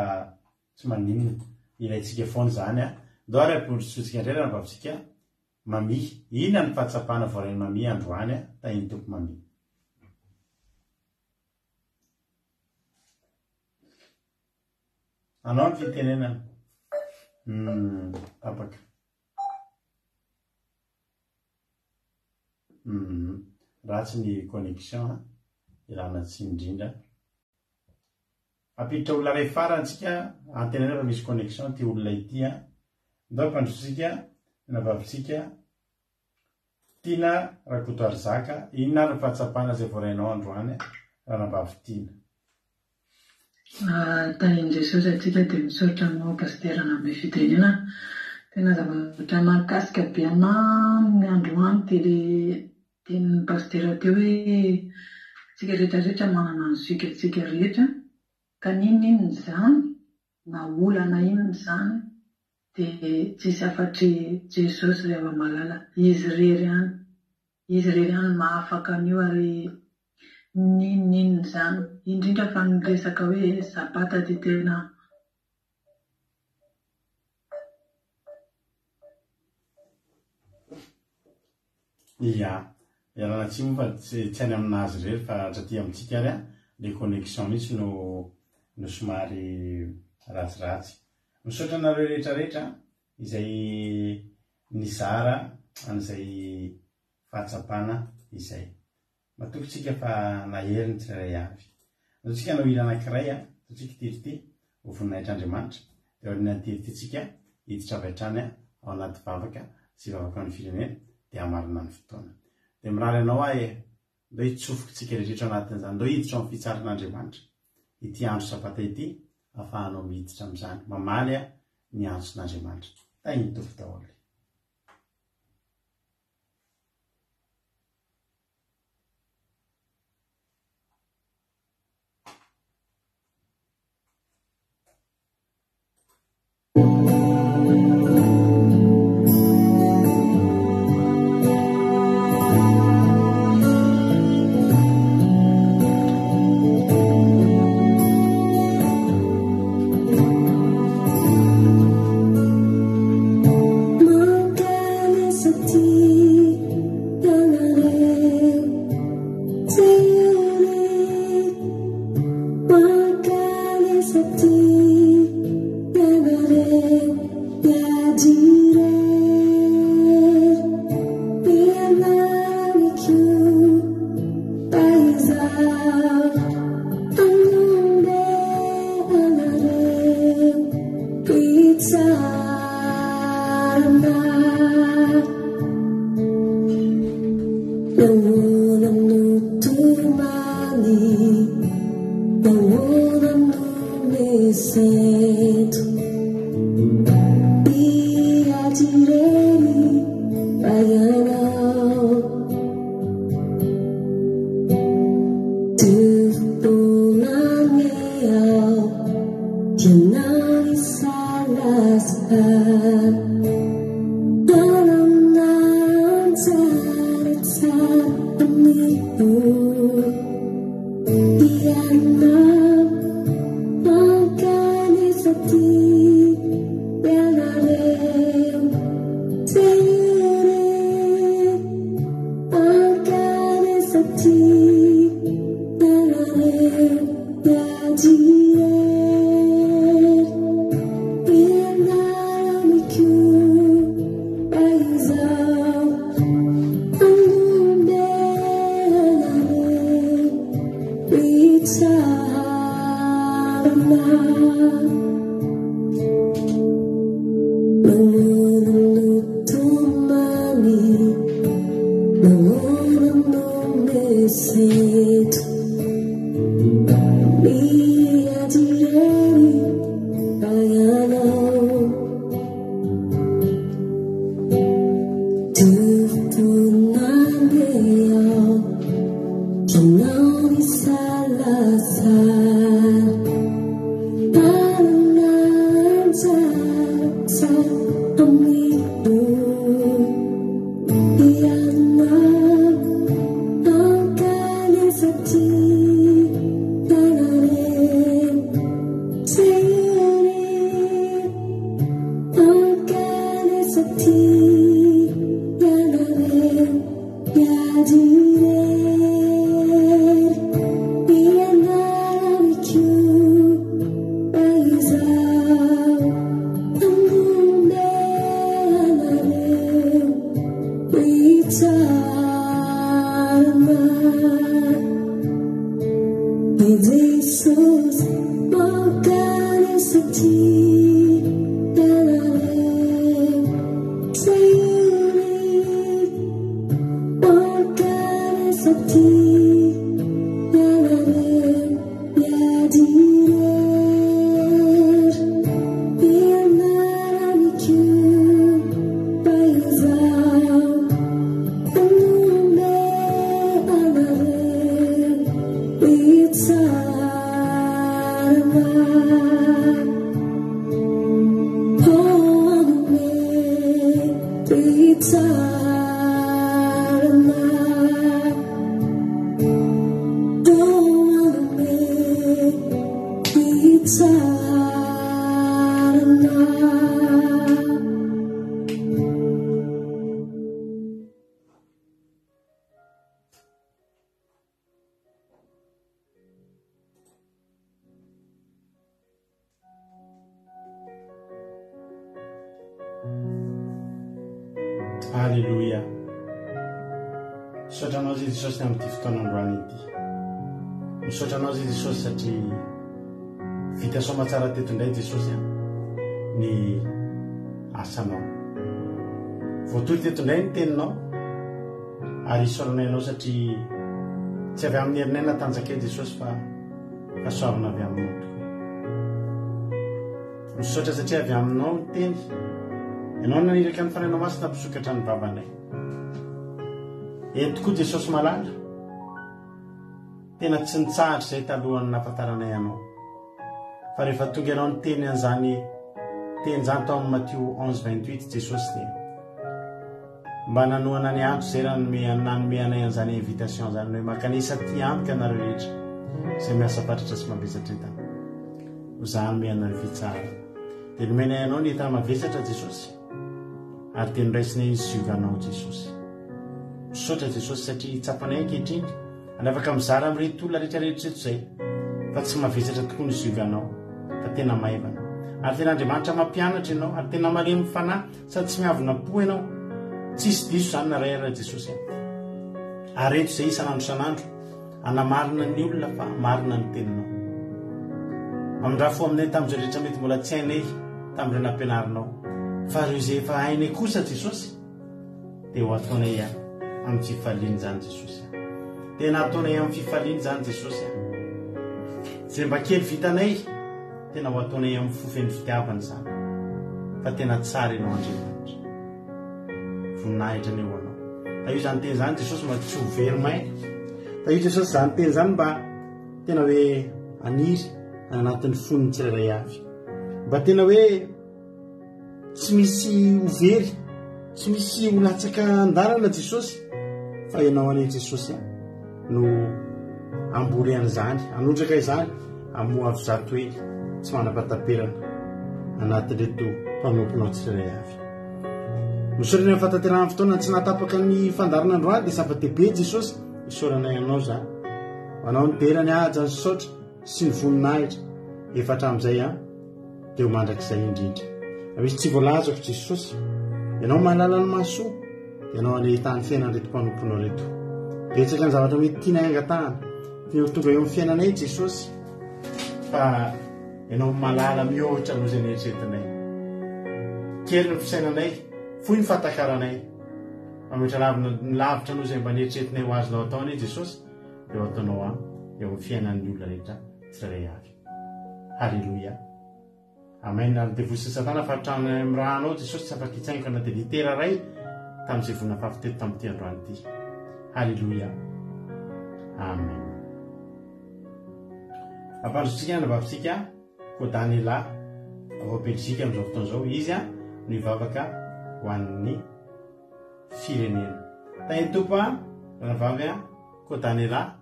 tsy maninona ilayntsika foana zany ndao ary apondrotsika indray ranabavitsika mami ina ny fahatsapana voarainy mami androany tahiny tompo mami. Anao ny fitenenana tapaka ratsy ny connexion ilana tsy indrindra apiditra olona ray farany tsika antena rehefa misy connexion ty olona ity ndao mpandrotsika navavitsika Tina Rakotoary Zaka inona ary fahatsapana izay voarainao androany ranabavy Tina. Tahin'i Jesosy atsika dia misaotra aminao pastera nambe fitenena tena zavatra mahakasika be anao ny androany dia le tenin'ny pastera teo hoe tsika rehetrarehetra manana ny zokantsika rehetra ka ninona izany na olana inona izany dia tsisy afatry Jesosy rehefa malala izy rery ihany mahafaka an'io ary ninona izany indrindra fa ny resaka hoe sabata dia tena ialana tsy moa fa tsy any aminazy rery fa raty amintsika ary le connexion mihitsy no somary ratsiratsy. Misaotra anareo rehetrarehetra izay nizara an'izay fahatsapana izay matokotsika fa nahery ny tsirairay avy atsika nao ila anankiray satsika tirity ho voninahitran'Andriamanitra dia ao ny tirity-tsika hiditra avy hatrany ao anaty vavaka sy vavaka ny firenena dia hamarina ny fotoana dia mirary ianao ahe ndo hitsofokontsika rehetra anatin'izany ndo hiditra amin'ny fitsarin'Andriamanitra ity andro sabata ity ahafahanao miditra amin'izany mamaly a ny antson'Andriamanitra tainitovy daholo. Alléluia. Misaotra anao Jésus Jesosy amin'ity fotoanandroany ity. Misaotra anao Jésus Jesosy satria vita soma tsara teto indray Jesosy ny asanao. Voatory teto indray ny teninao ary isaoranay ianao satria tsy avy amin'ny herinay natanjakeo Jesosy fa soavana avy aminao tokoa. Misaotra satria avy aminao ny teny ianao naniraka ny fanainao masina mpisokatra ny babanay. Eny tokoa Jesosy malala, tena tsy nitsahatra izay talohany nahafantaranay ianao, fa rehefa tonga ianao ny teny an'izany teny zany tao amin'ny Matthieu 11:28 Jesosy teny mba nanoana ny antso izay nanomeanay an'izany invitation zany hoe makanisa ty antoka anareo rehetra izay miasa patratra sy mavesatra entana ho zany meanareo fitsara. Dia nomenay ianao ny entana mavesatra Jesosy, ary teny raisinay ny zioganao Jesosy. Misaotra Jesosy satria tsapanay ankehitriny any afaka mizara amin'ireto olona rehetrarehetra eto izay fa tsy mavesatra tokoa ny zioganao, fa tena maivana. Ary tena Andriamanitra mampianatra ianao, ary tena malemy fanahy sady tsy miavona po ianao. Tsisy diso zany na ray ara Jesosy. Ary reto izay isan'andro isan'andro anamarina ny olona fa marina ny teninao. Amindrafo aminay tamin'izay rehetra mety mbola tsy hainay tamin'ireo nampianarinao, fa ireo izay efa hainay kosa Jesosy dia ho ataonay amin'ny fifaliany zany Jesosy. Tena ataonay amin'ny fifaliany zany Jesosy. Izay mba kely vitanay tena ho ataonay amin'ny fofen'ny fitiavana zany, fa tena tsara ianao Andriamanitra, voninahitra ny eo anao. Da io zany teny zany Jesosy mba tsy ho very maina. Da io Jesosy zany teny zany mba tena hoe aniry anatin'ny foniny tsirairay avy, mba tena hoe tsy misy overy, tsy misy olatsaka andarana Jesosy, fa ianao ane Jesosy no ambory an'izany, anondraka izany amoa avy zato hoe tsy manapataperana anatin'reto mpanomponao tsirairay avy. Misaorana amin'ny fataterana fotoana tsy natapaka ny fandarana androany dia zava-dehibe Jesosy. Isaorana ianao zany, anao ny derany aja ny saotra sy ny voninahitra efatra amin'izay dia ho mandrakizay indrindra. Misy tsy voalazako Jesosy, ianao mahalala ny mahasoa, dia ianao anehitany fiainana reto mpanomponao reto. Betsaka ny zavatra mety tianay angatahana dia tonga eo amin'ny fiainanay Jesosy, fa ianao malala mihoatra noho izay nieritreretinay. Kely ny fisainanay, fohy ny fatakaranay, mametra lavitra noho izay mba nieritreretinay ho azonao ataony Jesosy, dia ho ataonao eo amin'ny fiainan'ny olona rehetra tsirairay avy. Halleluia. Amen. Ary devosi Satana fa hatrany amin'ny rahanao Jesosy tsy afaka hitsaingoka na dia litera ray tamin'izay vonina fafiteto tamin'ity androany ity. Halleluia. Amen. Ampandrotsika na vavisika ko Daniela avao Belzika amin'izao fotoan'izao, izy no hivavaka ho an'ny firenena. Tany tompo ranavavy ko Daniela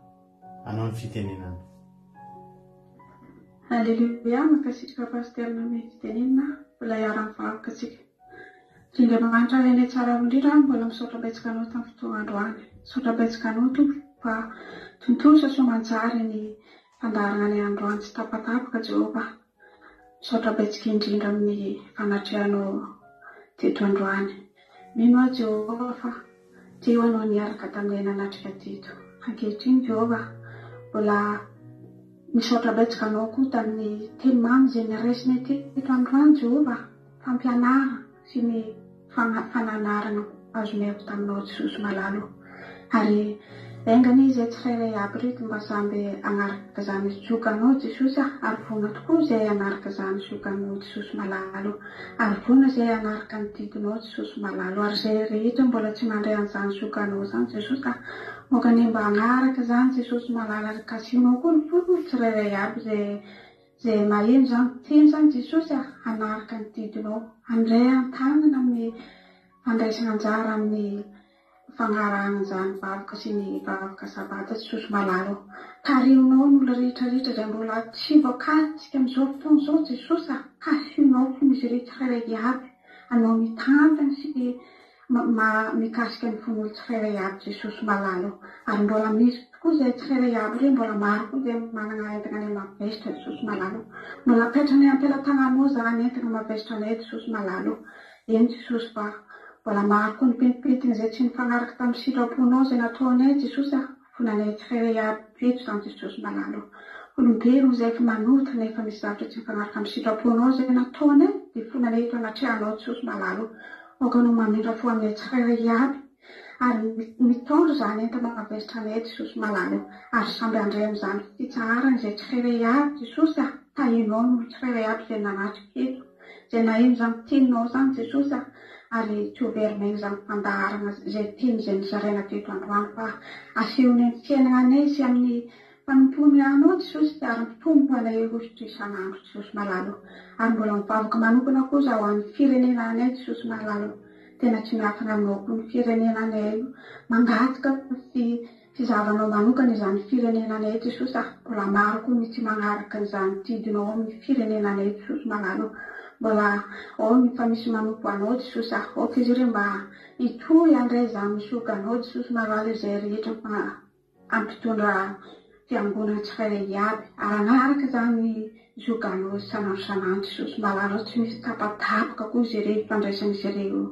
anao ny fitenenana. Halleluia, makasitraka pasterna amin'ny fitenenana mbola hiara-mivavaka antsika. Andriamanitra ilay tsara indrindra mbola misaotra betsaka anao tamin'ny fotoana androany. Misaotra betsaka anao tompo fa tontolo soasoamanjary ny fandarana ny androany tsy tapatapaka Jehova. Misaotra betsaka indrindra amin'ny fanatrehanao teto androany. Mino aho Jehova fa teo anao niaraka tamin'ilay nanatrika teto. Ankehitriny Jehova mbola misaotra betsaka anao koa tamin'ny teny mamy izay niaraisinay teto androany Jehova, fampianara sy ny fananarana azonay avy taminao Jesosy malalo. Ary aingana izay tsirairay aby reto mba samby hanaraka izany zokanao Jesosy, ary vona tokoa izay hanaraka izany zokanao Jesosy malalo, ary vona izay hanaraka ny didinao Jesosy malalo, ary izay rehetra mbola tsy mandray an'izany zokanao izany Jesosy, moka ny mba hanaraka izany Jesosy malalo, ary kasianao koa ny fofony tsirairay aby izay maheno izany teny izany Jesosy, hanaraka ny didinao, handray an-tanana amin'ny fandraisana anjara amin'ny fagnarahana izany vavoka sy ny vavoka sabata Jesosy malalo. Tarionao ny olona rehetrarehetra izay mbola tsy voakatsika amin'izao fotoana izao Jesosy, kasianao fony izy rehetra tsirairay aby, anao mitantana sy mikasika ny fon'olo tsirairay aby Jesosy malalo. Ary mbola misy tokoa izay tsirairay aby ireny, mbola maro koa izay manana entana ny mavesitra Jesosy malalo. Mbola petranay ampelantananao izany entana mavesitra anay Jesosy malalo. Eny Jesosy fa mbola maro koa ny pentimpentina izay tsy nifanaraka tamin'ny sitraponao izay nataonay Jesosy, fonanay tsirairay aby eto tamin'ny Jesosy malalo. Olombelona izay efa manota nefa misy zavatra tsy nifanaraka amin'ny sitraponao izay nataonay, dia fonanay eto anatrehanao Jesosy malalo. Moka no mamindra fo aminay tsirairay aby, ary mitondro izany enta mahavesitra anay Jesosy malala ary samby andray amin'izany fitsarana izay tsy fery aby Jesosy tahinao no tsy fery aby izay nanatrika eto izay nahino izany tianao izany Jesosy ary tsy overimena izany fandaharana izay tiany izay nizaraina teto androany fa asehony amin'ny fiainana anay sy amin'ny mpanompony anao Jesosy ary mitombo anay rositra isan'andro Jesosy malala ary mbola mivavaka manokana kosa ho an'ny firenena anay Jesosy malala tena tsy miafina aminao koa ny firenena anay mangataka fizahavanao manokana izany firenena anay Jesosy mbola maro koa ny tsy manaraka izany tidinao amin'ny firenena anay Jesosy malala mbola ao ny fa misy manompo anao Jesosy oka izy ireo mba hitohy andray izany misokanao Jesosy malala izay rehetra fa ampitondra fiangonana tsy fery aby ary anaraka izany zoganao sanandro Jesosy malala tsy misy tapatapoka koa izy ireo fandraisan'izy ireo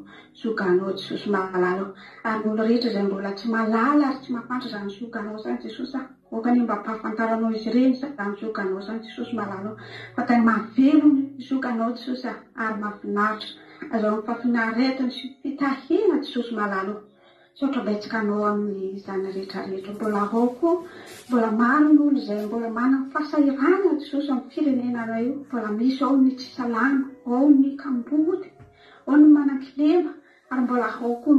zoganao Jesosy malala ary ny olo rehetra izay mbola tsy malala ary tsy mahafantatra izany zoganao izany Jesosy okany mba ampahafantaranao izy ireny izany zoganao izany Jesosy malala fa tena mahavelo ny zoganao Jesosy ary mahafinaritra azao ny fafinaretany sy fitahiana Jesosy malala sotra betsaka anao amin'izany rehetrarehetra mbola ao koa mbola maro ny olo izay mbola manana fahasahirana Jesosy amin'ny firenena io mbola misy ao ny tsy salama ao ny kambody ao ny manan-kilema ary mbola ao koa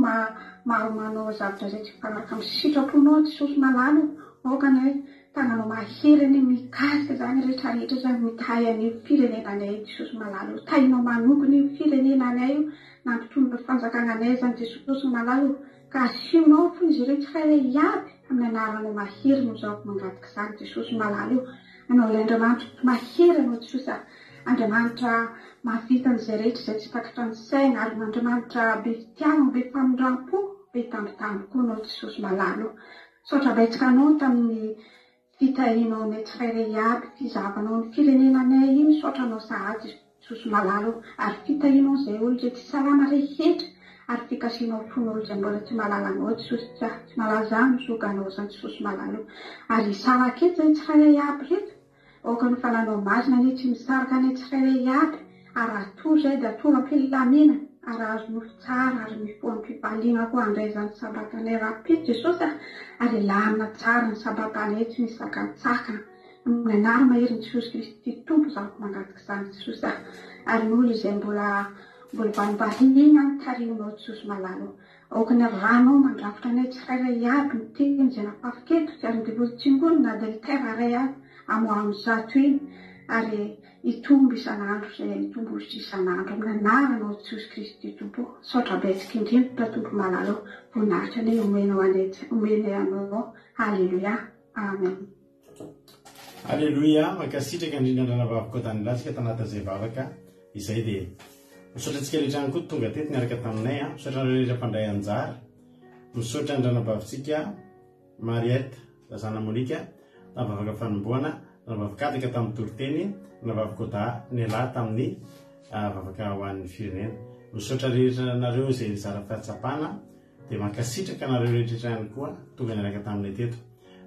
maro manao zavatra izay tsy mifanaraka amin'ny sitraponao Jesosy malala aokany hoe tananao mahirany mikasika izany rehetrarehetra izany mitahy any firenena anay Jesosy malala tahinao manokany firenena anay io nampitondra fanjakana anay izany Jesosy malala ka asionao fo izy ireo tsy fery aby amin'ny anaranao mahery no zaoko mangataka izany Jesosy malala io anao ilay Andriamanitra mahery anao Jesosy Andriamanitra mahavita an'izay rehetra izay tsy takatra ny saina ary Andriamanitra be fitiavana be famindram-po be tambitamby koa anao Jesosy malala sotra betsaka anao tamin'ny fitahinao anay tsy fery aby fizahavanao ny firenena anay iny sotra anao sahady Jesosy malala ary fitahinao izay olo izay tsy salama rehetra ary fikasianao fon'olo izay mbola tsy malala anao Jesosy tsy malala izany misokanao izany Jesosy malala ary saraka eto izay tsy fery aby reto oka ny fananao mazina ny tsy misaraka anay tsy fery aby ary atory izay dia atory ampilamina ary azo nofo tsara ary mifoam-pipaliana koa andray izany sabata anay rapito Jesosy ary lamina tsara ny sabata anay tsy misy sakantsakana amin'ny anara mahery ny Jesosy Kristy tompo zaoko mangataka izany Jesosy ary ny olo izay mbola vanimbahiny any tarinao Jesosy malala aokany ranao mandrafitra anay tsy fery aby ny teny izay nafafiketiko tsy ary ndevolon-tsingony na dia terra ray aby amo amin'zato iny ary hitombo isan'andro izay hitombozotra isan'andro amin'ny anaranao Jesosy Kristy tompo sotra betsaka indrindra tompo malala voninahitra anay omeny anao halleluia amen halleluia makasitraka indrindra andranavavaka tany latsika tanatin'izay vavaka izay dia misaotra antsika rehetra any koa tonga teto niaraka taminay misaotra rehetra mpandray anjara misaotra andranavavitsika Mariette zazana Monika navavaka fanomboana navavakataka tamin'ny toriteny navavakoda nylahy tamin'ny vavaka ho an'ny firenena misaotra rehetra nareo izay nizara fahatsapana dia mankasitraka nareo rehetra ihany koa tonga niaraka taminay teto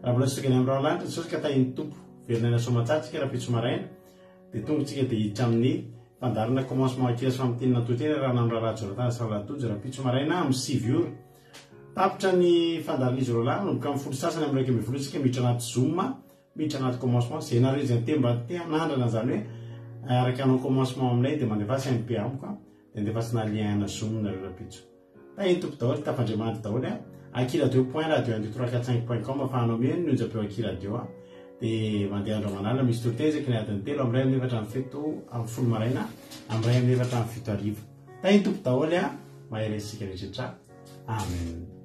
raha mbola sitokany amin'ny rao lanitra Jesosy ka tahiny tompo verinana soamatsatsika raha pitso maraina dia tonga tsika dia hiditra amin'ny fandarana commencement akilasy famotinina toetena raha namraharaha Jonathan Salatojo raha pitso maraina amin'ny 6 ora tapitra ny fandarana izy roalahy nomboka amin'ny folo sasany amin'ny 1 tsika miditra anaty Zoom miditra anaty commencement izay nareo izay temba te hanandrana izany hoe araka anao commencement aminay dia mandevasy MP amiko dia ndevasina lien na Zoom nareo raha pitso tahiny tompo daholo tafandriamanitra daholo akiradio.radio1 afahanao miheny ny onjapeo akiradio dia mandeha andro manala misy toriteny zay kiniadiny telo amin'ny 1 amin'ny 7 amin'ny fito amin'ny folo maraina amin'ny 1 amin'ny 7 amin'ny fito arivo tahiny tompo daholo mahery antsika rehetra amen